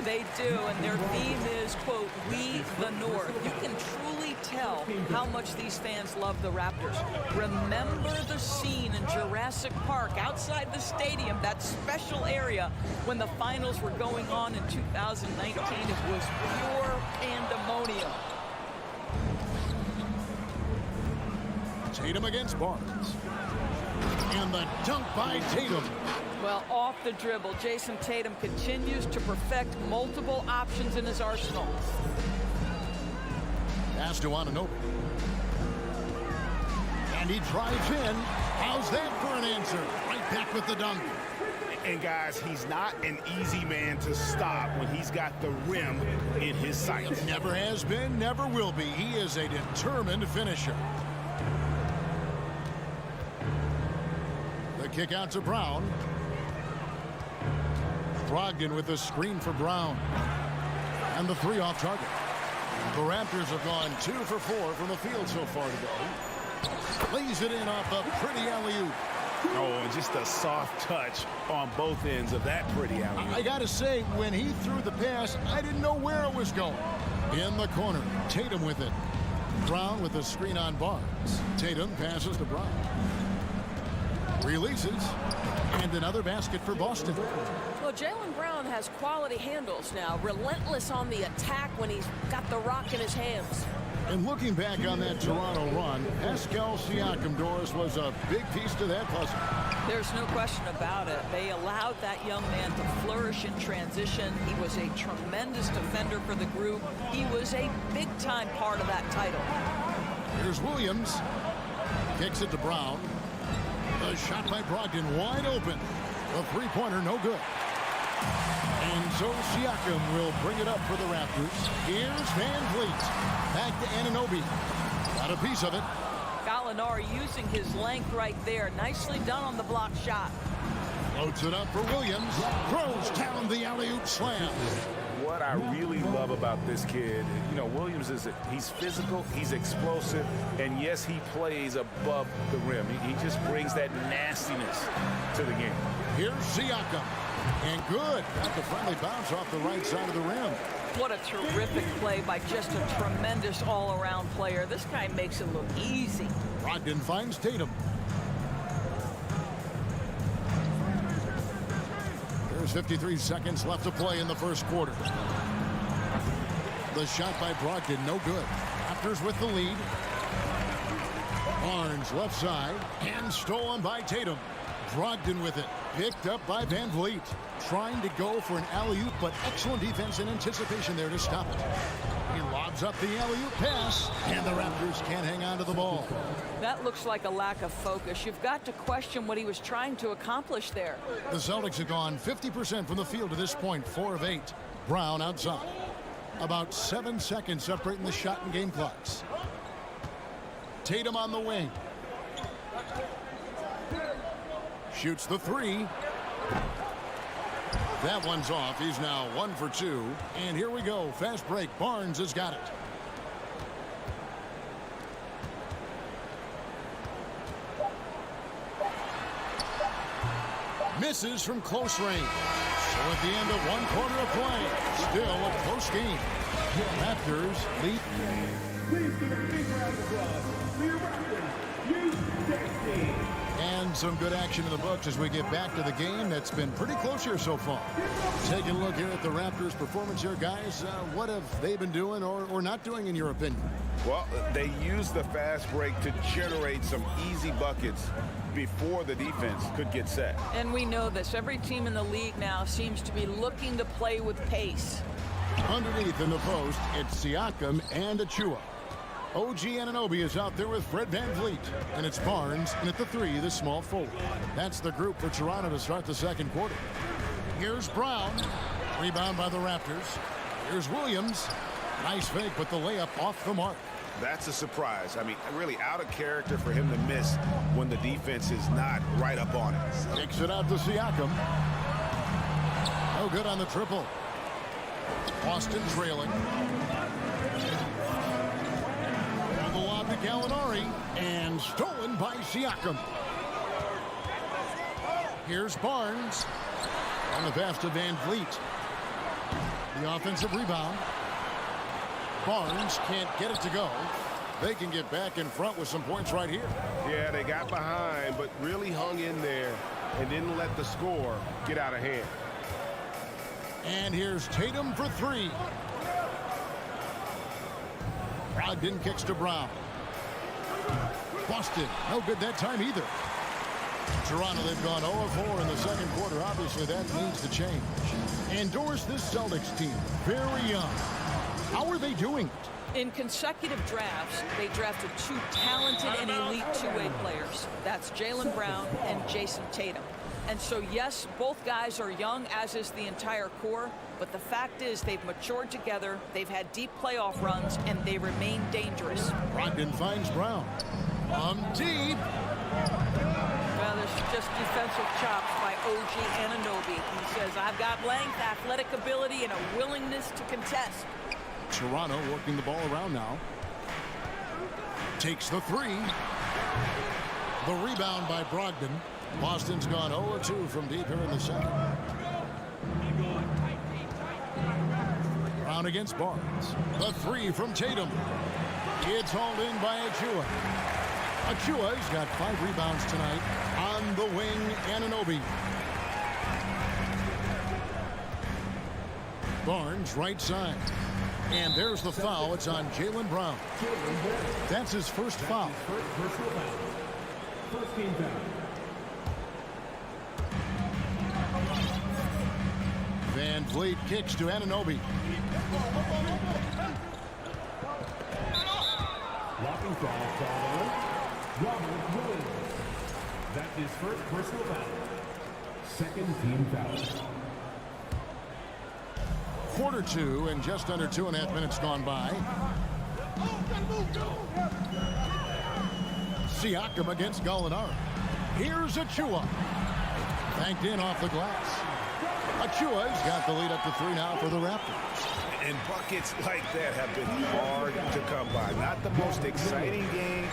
H: They do, and their theme is, quote, "We the North." You can truly tell how much these fans love the Raptors. Remember the scene in Jurassic Park outside the stadium, that special area when the finals were going on in 2019. It was pure pandemonium.
F: Tatum against Barnes. And the dunk by Tatum.
H: Well, off the dribble, Jason Tatum continues to perfect multiple options in his arsenal.
F: Pass to Anunoby. And he drives in. How's that for an answer? Right back with the dunk.
I: And guys, he's not an easy man to stop when he's got the rim in his sights.
F: Never has been, never will be. He is a determined finisher. The kick out to Brown. Brogdon with the screen for Brown. And the three off target. The Raptors have gone 2 for 4 from the field so far today. Lays it in off a pretty alley-oop.
I: Oh, and just a soft touch on both ends of that pretty alley-oop.
F: I got to say, when he threw the pass, I didn't know where it was going. In the corner, Tatum with it. Brown with the screen on Barnes. Tatum passes to Brown. Releases. And another basket for Boston.
O: Well, Jaylen Brown has quality handles now. Relentless on the attack when he's got the rock in his hands.
F: And looking back on that Toronto run, Pascal Siakam, Doris, was a big piece to that puzzle.
H: There's no question about it. They allowed that young man to flourish in transition. He was a tremendous defender for the group. He was a big-time part of that title.
F: Here's Williams. Kicks it to Brown. The shot by Brogdon wide open. The three-pointer no good. And so Siakam will bring it up for the Raptors. Here's Van Vliet. Back to Anunoby. Got a piece of it.
H: Gallinari using his length right there. Nicely done on the block shot.
F: Floats it up for Williams. Throws down the alley-oop slam.
I: What I really love about this kid, you know, Williams he's physical, he's explosive, and yes, he plays above the rim. He just brings that nastiness to the game.
F: Here's Siakam. And good. Got the friendly bounce off the right side of the rim.
H: What a terrific play by just a tremendous all-around player. This guy makes it look easy.
F: Brogdon finds Tatum. There's 53 seconds left to play in the first quarter. The shot by Brogdon, no good. Raptors with the lead. Barnes left side. And stolen by Tatum. Brogdon with it. Picked up by Van Vliet. Trying to go for an alley-oop, but excellent defense and anticipation there to stop it. He lobs Gives up the alley-oop pass, and the Raptors can't hang on to the ball.
H: That looks like a lack of focus. You've got to question what he was trying to accomplish there.
F: The Celtics have gone 50% from the field to this point, 4 of 8. Brown outside. About 7 seconds separating the shot and game clocks. Tatum on the wing. Shoots the 3. That one's off. He's now 1 for 2. And here we go. Fast break. Barnes has got it. Misses from close range. So at the end of 1 quarter of play, still a close game. Raptors lead.
D: Please give a big round of applause for your Raptors U16 team.
F: And some good action in the books as we get back to the game that's been pretty close here so far. Taking a look here at the Raptors' performance here, guys. What have they been doing or not doing in your opinion?
G: Well, they used the fast break to generate some easy buckets before the defense could get set.
H: And we know this. Every team in the league now seems to be looking to play with pace.
F: Underneath in the post, it's Siakam and Achua. OG Anunoby is out there with Fred VanVleet. And it's Barnes, and at the 3, the small forward. That's the group for Toronto to start the second quarter. Here's Brown. Rebound by the Raptors. Here's Williams. Nice fake, but the layup off the mark.
G: That's a surprise. I mean, really out of character for him to miss when the defense is not right up on it.
F: Kicks it out to Siakam. No good on the triple. Boston trailing. The lob to Gallinari, and stolen by Siakam. Here's Barnes. On the pass to VanVleet. The offensive rebound. Barnes can't get it to go. They can get back in front with some points right here.
G: Yeah, they got behind, but really hung in there and didn't let the score get out of hand.
F: And here's Tatum for 3. Brogdon kicks to Brown. Boston, no good that time either. Toronto, they've gone 0-4 in the second quarter. Obviously, that needs to change. Endorse this Celtics team. Very young. How are they doing it?
H: In consecutive drafts, they drafted 2 talented and elite two-way players. That's Jaylen Brown and Jason Tatum. And so, yes, both guys are young, as is the entire core. But the fact is they've matured together, they've had deep playoff runs, and they remain dangerous.
F: Brogdon finds Brown. Deep.
H: Well, there's just defensive chops by OG Anunoby. He says, I've got length, athletic ability, and a willingness to contest.
F: Toronto working the ball around now. Takes the 3. The rebound by Brogdon. Boston's gone 0-2 from deep here in the second. Brown against Barnes. The 3 from Tatum. It's hauled in by Achua. Achua's got 5 rebounds tonight. On the wing, Anunoby. Barnes right side. And there's the foul. It's on Jaylen Brown. That's his first foul.
D: First team foul.
F: VanVleet kicks to Anunoby.
D: Blocking foul on Robert Williams. That's his first personal foul. Second team foul.
F: Quarter 2 and just under 2.5 minutes gone by. Siakam against Gallinari. Here's Achua. Banked in off the glass. Achua's got the lead up to 3 now for the Raptors.
G: And buckets like that have been hard to come by. Not the most exciting game.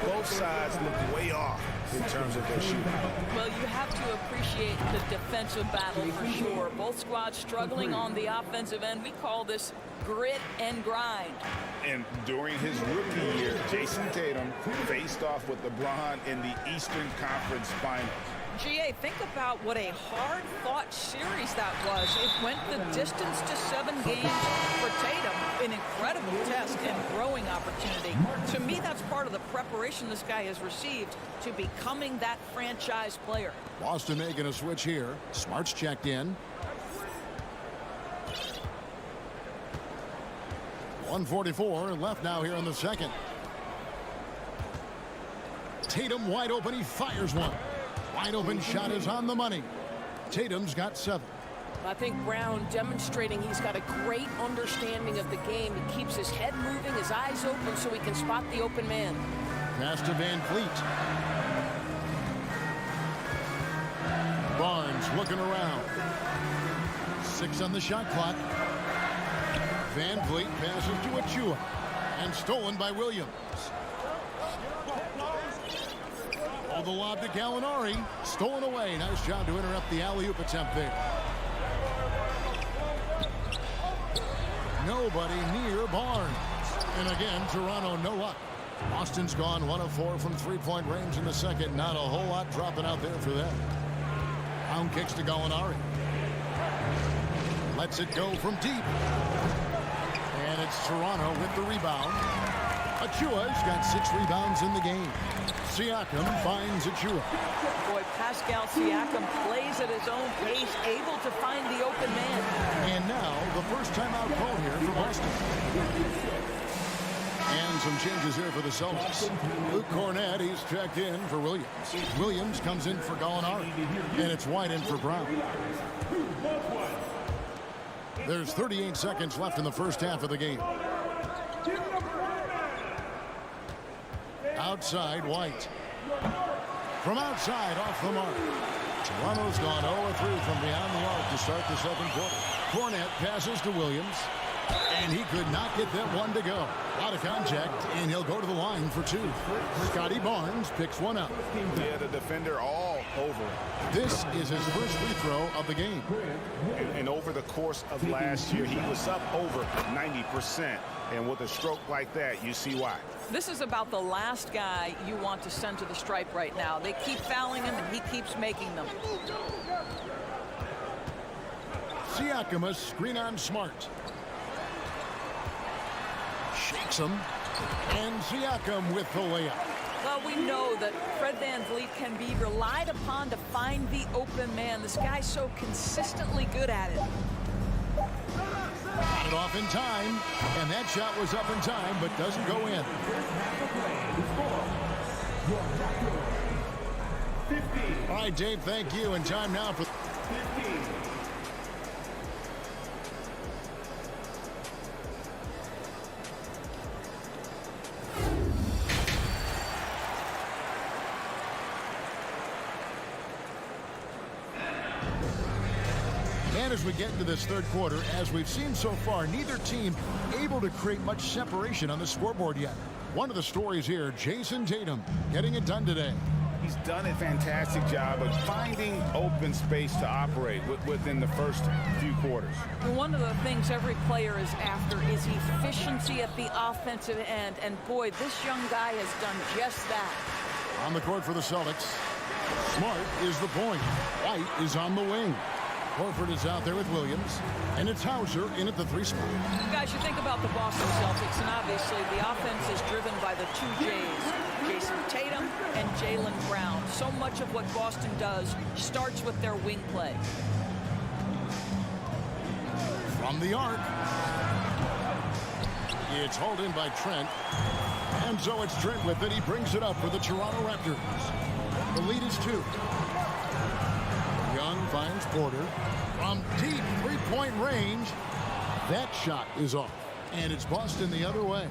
G: Both sides look way off in terms of their shooting.
H: Well, you have to appreciate the defensive battle for sure. Both squads struggling on the offensive end. We call this grit and grind.
G: And during his rookie year, Jason Tatum faced off with LeBron in the Eastern Conference Finals.
H: GA, think about what a hard-fought series that was. It went the distance to 7 games for Tatum. An incredible test and growing opportunity. To me, that's part of the preparation this guy has received to becoming that franchise player.
F: Boston making a switch here. Smart's checked in. 1:44 left now here in the second. Tatum wide open. He fires one. Wide open shot is on the money. Tatum's got 7.
O: I think Brown demonstrating he's got a great understanding of the game. He keeps his head moving, his eyes open so he can spot the open man.
F: Pass to Van Fleet. Barnes looking around. 6 on the shot clock. Van Fleet passes to Achua. And stolen by Williams. Oh, the lob to Gallinari. Stolen away. Nice job to interrupt the alley-oop attempt there. Nobody near Barnes. And again, Toronto no luck. Boston's gone 1 of 4 from three-point range in the second. Not a whole lot dropping out there for them. Brown kicks to Gallinari. Lets it go from deep. And it's Toronto with the rebound. Achua's got 6 rebounds in the game. Siakam finds Achua.
H: Boy, Pascal Siakam plays at his own pace, able to find the open man.
F: And now the first timeout call here for Boston. And some changes here for the Celtics. Luke Cornett, he's checked in for Williams. Williams comes in for Gallinari. And it's White in for Brown. There's 38 seconds left in the first half of the game. Outside, White. From outside, off the mark. Toronto's gone 0-3 from beyond the arc to start the second quarter. Cornett passes to Williams. And he could not get that one to go. Out of contact, and he'll go to the line for 2. Scotty Barnes picks one up.
I: Yeah, the defender all over.
F: This is his first free throw of the game.
I: And over the course of last year, he was up over 90%. And with a stroke like that, you see why.
H: This is about the last guy you want to send to the stripe right now. They keep fouling him, and he keeps making them.
F: Siakam, a screen on Smart. Shakes him. And Siakam with the layup.
H: Well, we know that Fred VanVleet can be relied upon to find the open man. This guy's so consistently good at it.
F: Got it off in time. And that shot was up in time, but doesn't go in. All right, Dave, thank you. And time now for... And as we get into this third quarter, as we've seen so far, neither team able to create much separation on the scoreboard yet. One of the stories here, Jason Tatum getting it done today.
I: He's done a fantastic job of finding open space to operate within the first few quarters.
H: One of the things every player is after is efficiency at the offensive end. And boy, this young guy has done just that.
F: On the court for the Celtics, Smart is the point. White is on the wing. Horford is out there with Williams, and it's Hauser in at the 3 spot.
H: Guys, you think about the Boston Celtics, and obviously the offense is driven by the 2 J's, Jason Tatum and Jaylen Brown. So much of what Boston does starts with their wing play.
F: From the arc, it's hauled in by Trent, and so it's Trent with it. He brings it up for the Toronto Raptors. The lead is 2. Young finds Porter from deep 3-point range. That shot is off. And it's Boston the other way.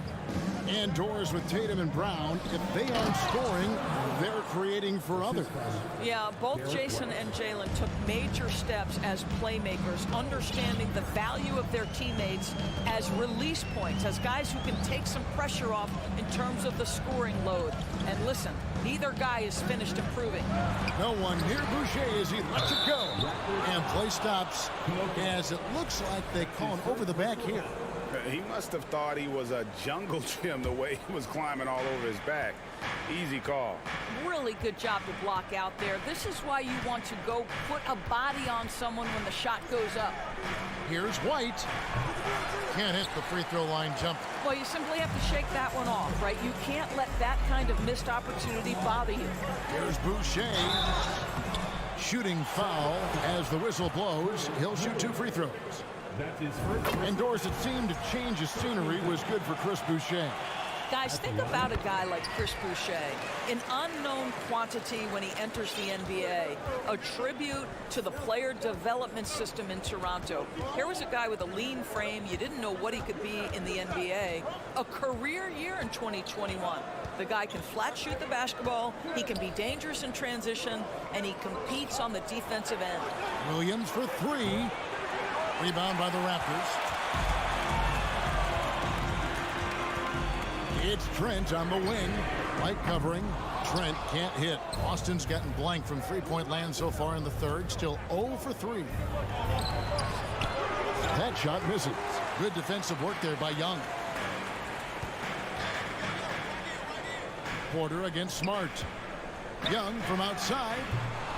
F: And doors with Tatum and Brown. If they aren't scoring, they're creating for others.
H: Yeah, both Jason and Jaylen took major steps as playmakers, understanding the value of their teammates as release points, as guys who can take some pressure off in terms of the scoring load. And listen, neither guy is finished improving.
F: No one near Boucher as he lets it go. And play stops as it looks like they call him over the back here.
I: He must have thought he was a jungle gym the way he was climbing all over his back. Easy call.
H: Really good job to block out there. This is why you want to go put a body on someone when the shot goes up.
F: Here's White. Can't hit the free throw line jump.
H: Well, you simply have to shake that one off, right? You can't let that kind of missed opportunity bother you.
F: Here's Boucher. Shooting foul as the whistle blows. He'll shoot 2 free throws.
D: That's his first.
F: Indoors, it seemed to change the scenery was good for Chris Boucher.
H: Guys, think about a guy like Chris Boucher, an unknown quantity when he enters the NBA, a tribute to the player development system in Toronto. Here was a guy with a lean frame. You didn't know what he could be in the NBA. A career year in 2021. The guy can flat shoot the basketball, he can be dangerous in transition, and he competes on the defensive end.
F: Williams for three. Rebound by the Raptors. It's Trent on the wing. White covering. Trent can't hit. Austin's gotten blank from three-point land so far in the third. Still 0 for 3. That shot misses. Good defensive work there by Young. Porter against Smart. Young from outside.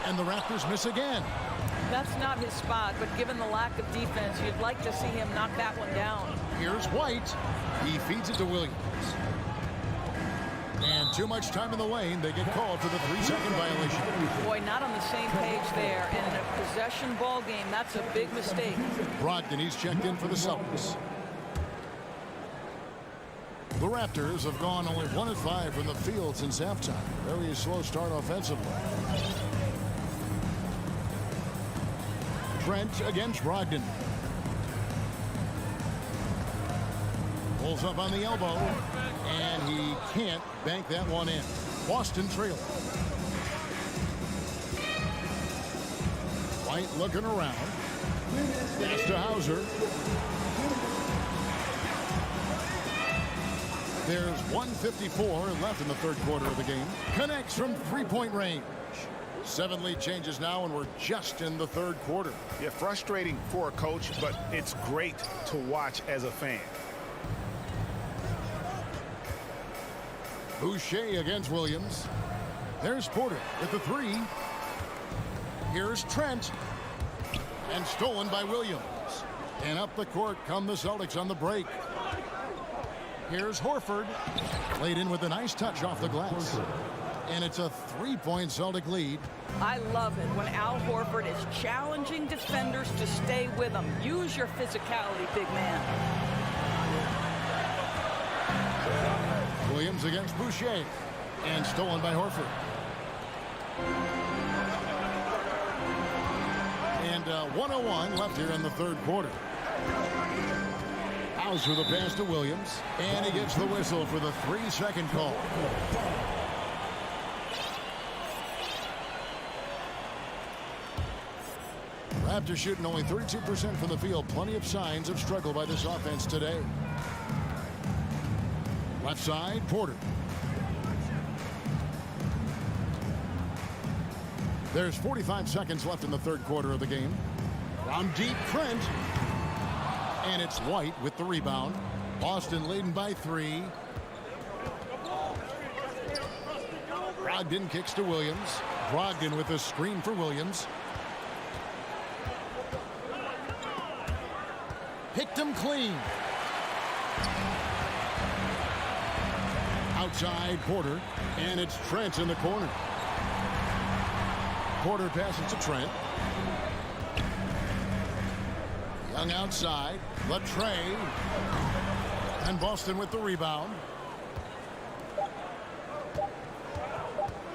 F: And the Raptors miss again.
H: That's not his spot, but given the lack of defense, you'd like to see him knock that one down.
F: Here's White. He feeds it to Williams. And too much time in the lane. They get called for the 3-second violation.
H: Boy, not on the same page there. In a possession ball game, that's a big mistake.
F: Brogdon, he's checked in for the Celtics. The Raptors have gone only 1 of 5 from the field since halftime. Very slow start offensively. Trent against Brogdon. Pulls up on the elbow, and he can't bank that one in. Boston trailing. White looking around. Pass to Hauser. There's 1:54 left in the third quarter of the game. Connects from three-point range. 7 lead changes now, and we're just in the third quarter.
I: Yeah, frustrating for a coach, but it's great to watch as a fan.
F: Boucher against Williams. There's Porter with the 3. Here's Trent. And stolen by Williams. And up the court come the Celtics on the break. Here's Horford. Laid in with a nice touch off the glass. And it's a 3-point Celtic lead.
H: I love it when Al Horford is challenging defenders to stay with him. Use your physicality, big man.
F: Williams against Boucher. And stolen by Horford. And 1:01 left here in the third quarter. Hauser the pass to Williams. And he gets the whistle for the 3-second call. Raptors shooting only 32% from the field. Plenty of signs of struggle by this offense today. Left side, Porter. There's 45 seconds left in the third quarter of the game. Down deep, Trent. And it's White with the rebound. Boston leading by 3. Brogdon kicks to Williams. Brogdon with a screen for Williams. Picked him clean. Outside, Porter. And it's Trent in the corner. Porter passes to Trent. Young outside. Latre. And Boston with the rebound.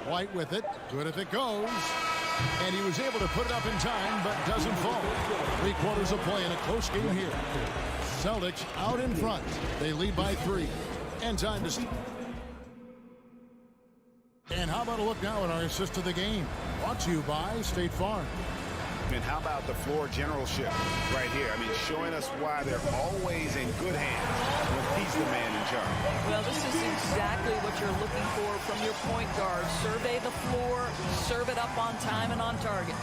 F: White with it. Good if it goes. And he was able to put it up in time, but doesn't fall. 3 quarters of play in a close game here. Celtics out in front. They lead by 3. And time to... And how about a look now at our assist to the game? Brought to you by State Farm.
I: And how about the floor generalship right here? I mean, showing us why they're always in good hands when he's the man in charge.
H: Well, this is exactly what you're looking for from your point guard. Survey the floor, serve it up on time and on target.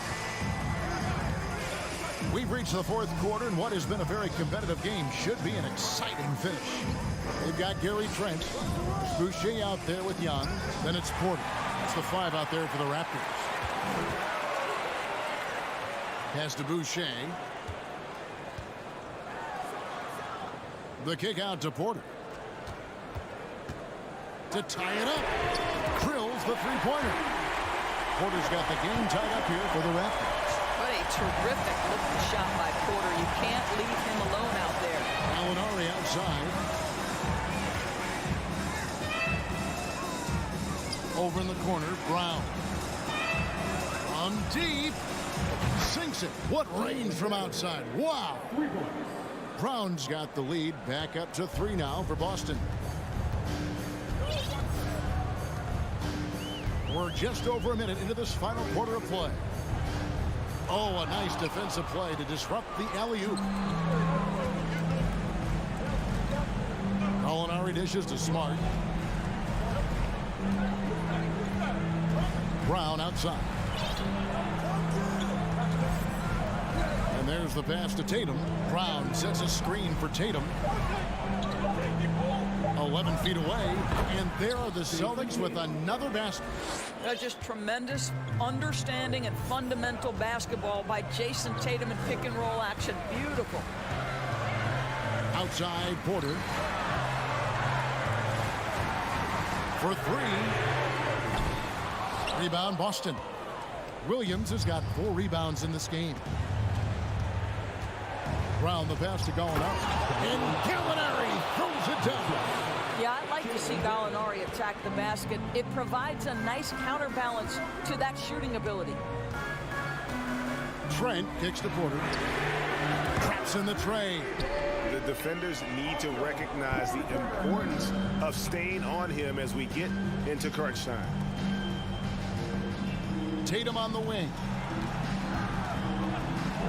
F: We've reached the fourth quarter, and what has been a very competitive game should be an exciting finish. They've got Gary Trent, Boucher out there with Young, then it's Porter. It's the 5 out there for the Raptors. Pass to Boucher. The kick out to Porter. To tie it up. Drills the three-pointer. Porter's got the game tied up here for the Raptors.
H: What a terrific looking shot by Porter. You can't leave him
F: Over in the corner, Brown. On deep. Sinks it. What range from outside. Wow. Brown's got the lead. Back up to 3 now for Boston. We're just over a minute into this final quarter of play. Oh, a nice defensive play to disrupt the alley-oop. Gallinari dishes to Smart. Brown outside. And there's the pass to Tatum. Brown sets a screen for Tatum. 11 feet away, and there are the Celtics with another basket.
H: Just tremendous understanding and fundamental basketball by Jason Tatum in pick and roll action. Beautiful.
F: Outside, Porter. For 3. Rebound, Boston. Williams has got 4 rebounds in this game. Brown, the pass to Gallinari. And Gallinari throws it down.
H: Yeah, I'd like to see Gallinari attack the basket. It provides a nice counterbalance to that shooting ability.
F: Trent kicks to Porter. Traps in the tray.
G: The defenders need to recognize the importance of staying on him as we get into crunch time.
F: Tatum on the wing.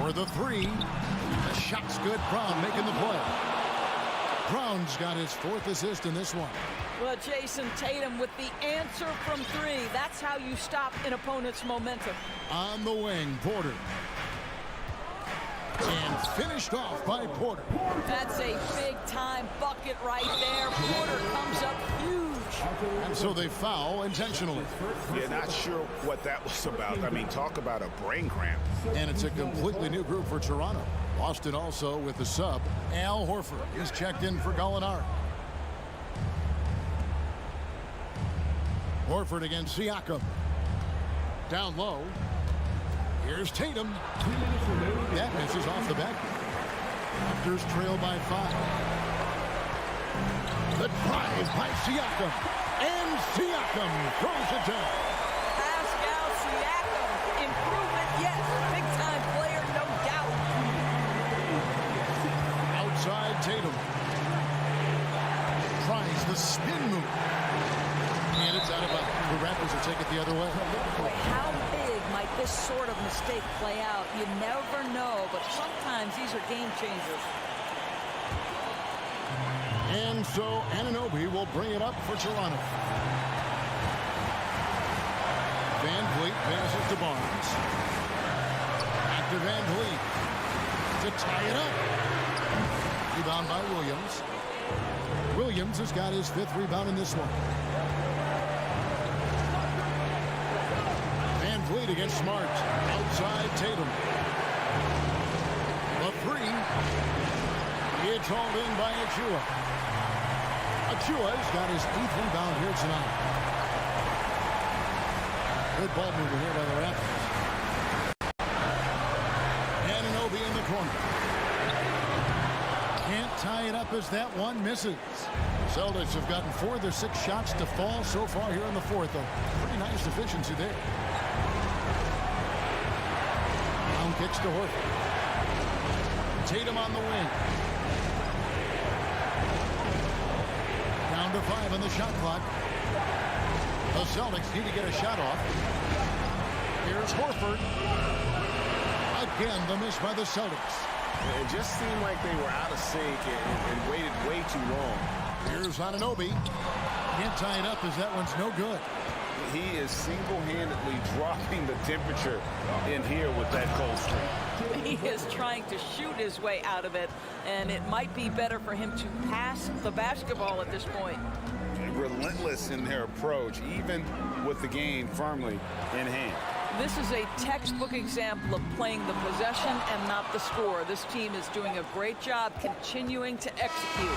F: For the 3. The shot's good. Brown making the play. Brown's got his 4th assist in this one.
H: Well, Jason Tatum with the answer from 3. That's how you stop an opponent's momentum.
F: On the wing, Porter. And finished off by Porter.
H: That's a big-time bucket right there. Porter comes up huge.
F: And so they foul intentionally.
G: Yeah, not sure what that was about. I mean, talk about a brain cramp.
F: And it's a completely new group for Toronto. Boston also with the sub. Al Horford is checked in for Gallinari. Horford against Siakam. Down low. Here's Tatum. That misses off the back. Raptors trail by 5. The drive by Siakam. And Siakam throws it down.
H: Pascal Siakam. Improvement, yes. Big-time player, no doubt.
F: Outside Tatum. Tries the spin move. And it's out of bounds. The Raptors will take it the other way.
H: How big might this sort of mistake play out? You never know, but sometimes these are game changers.
F: And so Anunoby will bring it up for Toronto. Van Vliet passes to Barnes. Back to Van Vliet to tie it up. Rebound by Williams. Williams has got his 5th rebound in this one. Van Vliet against Smart. Outside Tatum. The 3. It's hauled in by Achua. Achua's got his 8th rebound here tonight. Good ball mover here by the Raptors. Anunoby in the corner. Can't tie it up as that one misses. Celtics have gotten 4 of their 6 shots to fall so far here in the 4th. A pretty nice efficiency there. Brown kicks to Horford. Tatum on the wing. Down to 5 on the shot clock. The Celtics need to get a shot off. Here's Horford. Again, the miss by the Celtics.
G: It just seemed like they were out of sync and waited way too long.
F: Here's Anunoby. Can't tie it up as that one's no good.
G: He is single-handedly dropping the temperature in here with that cold streak.
H: He is trying to shoot his way out of it, and it might be better for him to pass the basketball at this point.
I: Relentless in their approach, even with the game firmly in hand.
H: This is a textbook example of playing the possession and not the score. This team is doing a great job continuing to execute.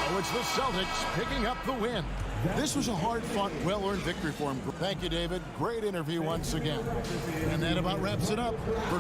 F: So it's the Celtics picking up the win. This was a hard-fought, well-earned victory for him. Thank you, David. Great interview once again. And that about wraps it up for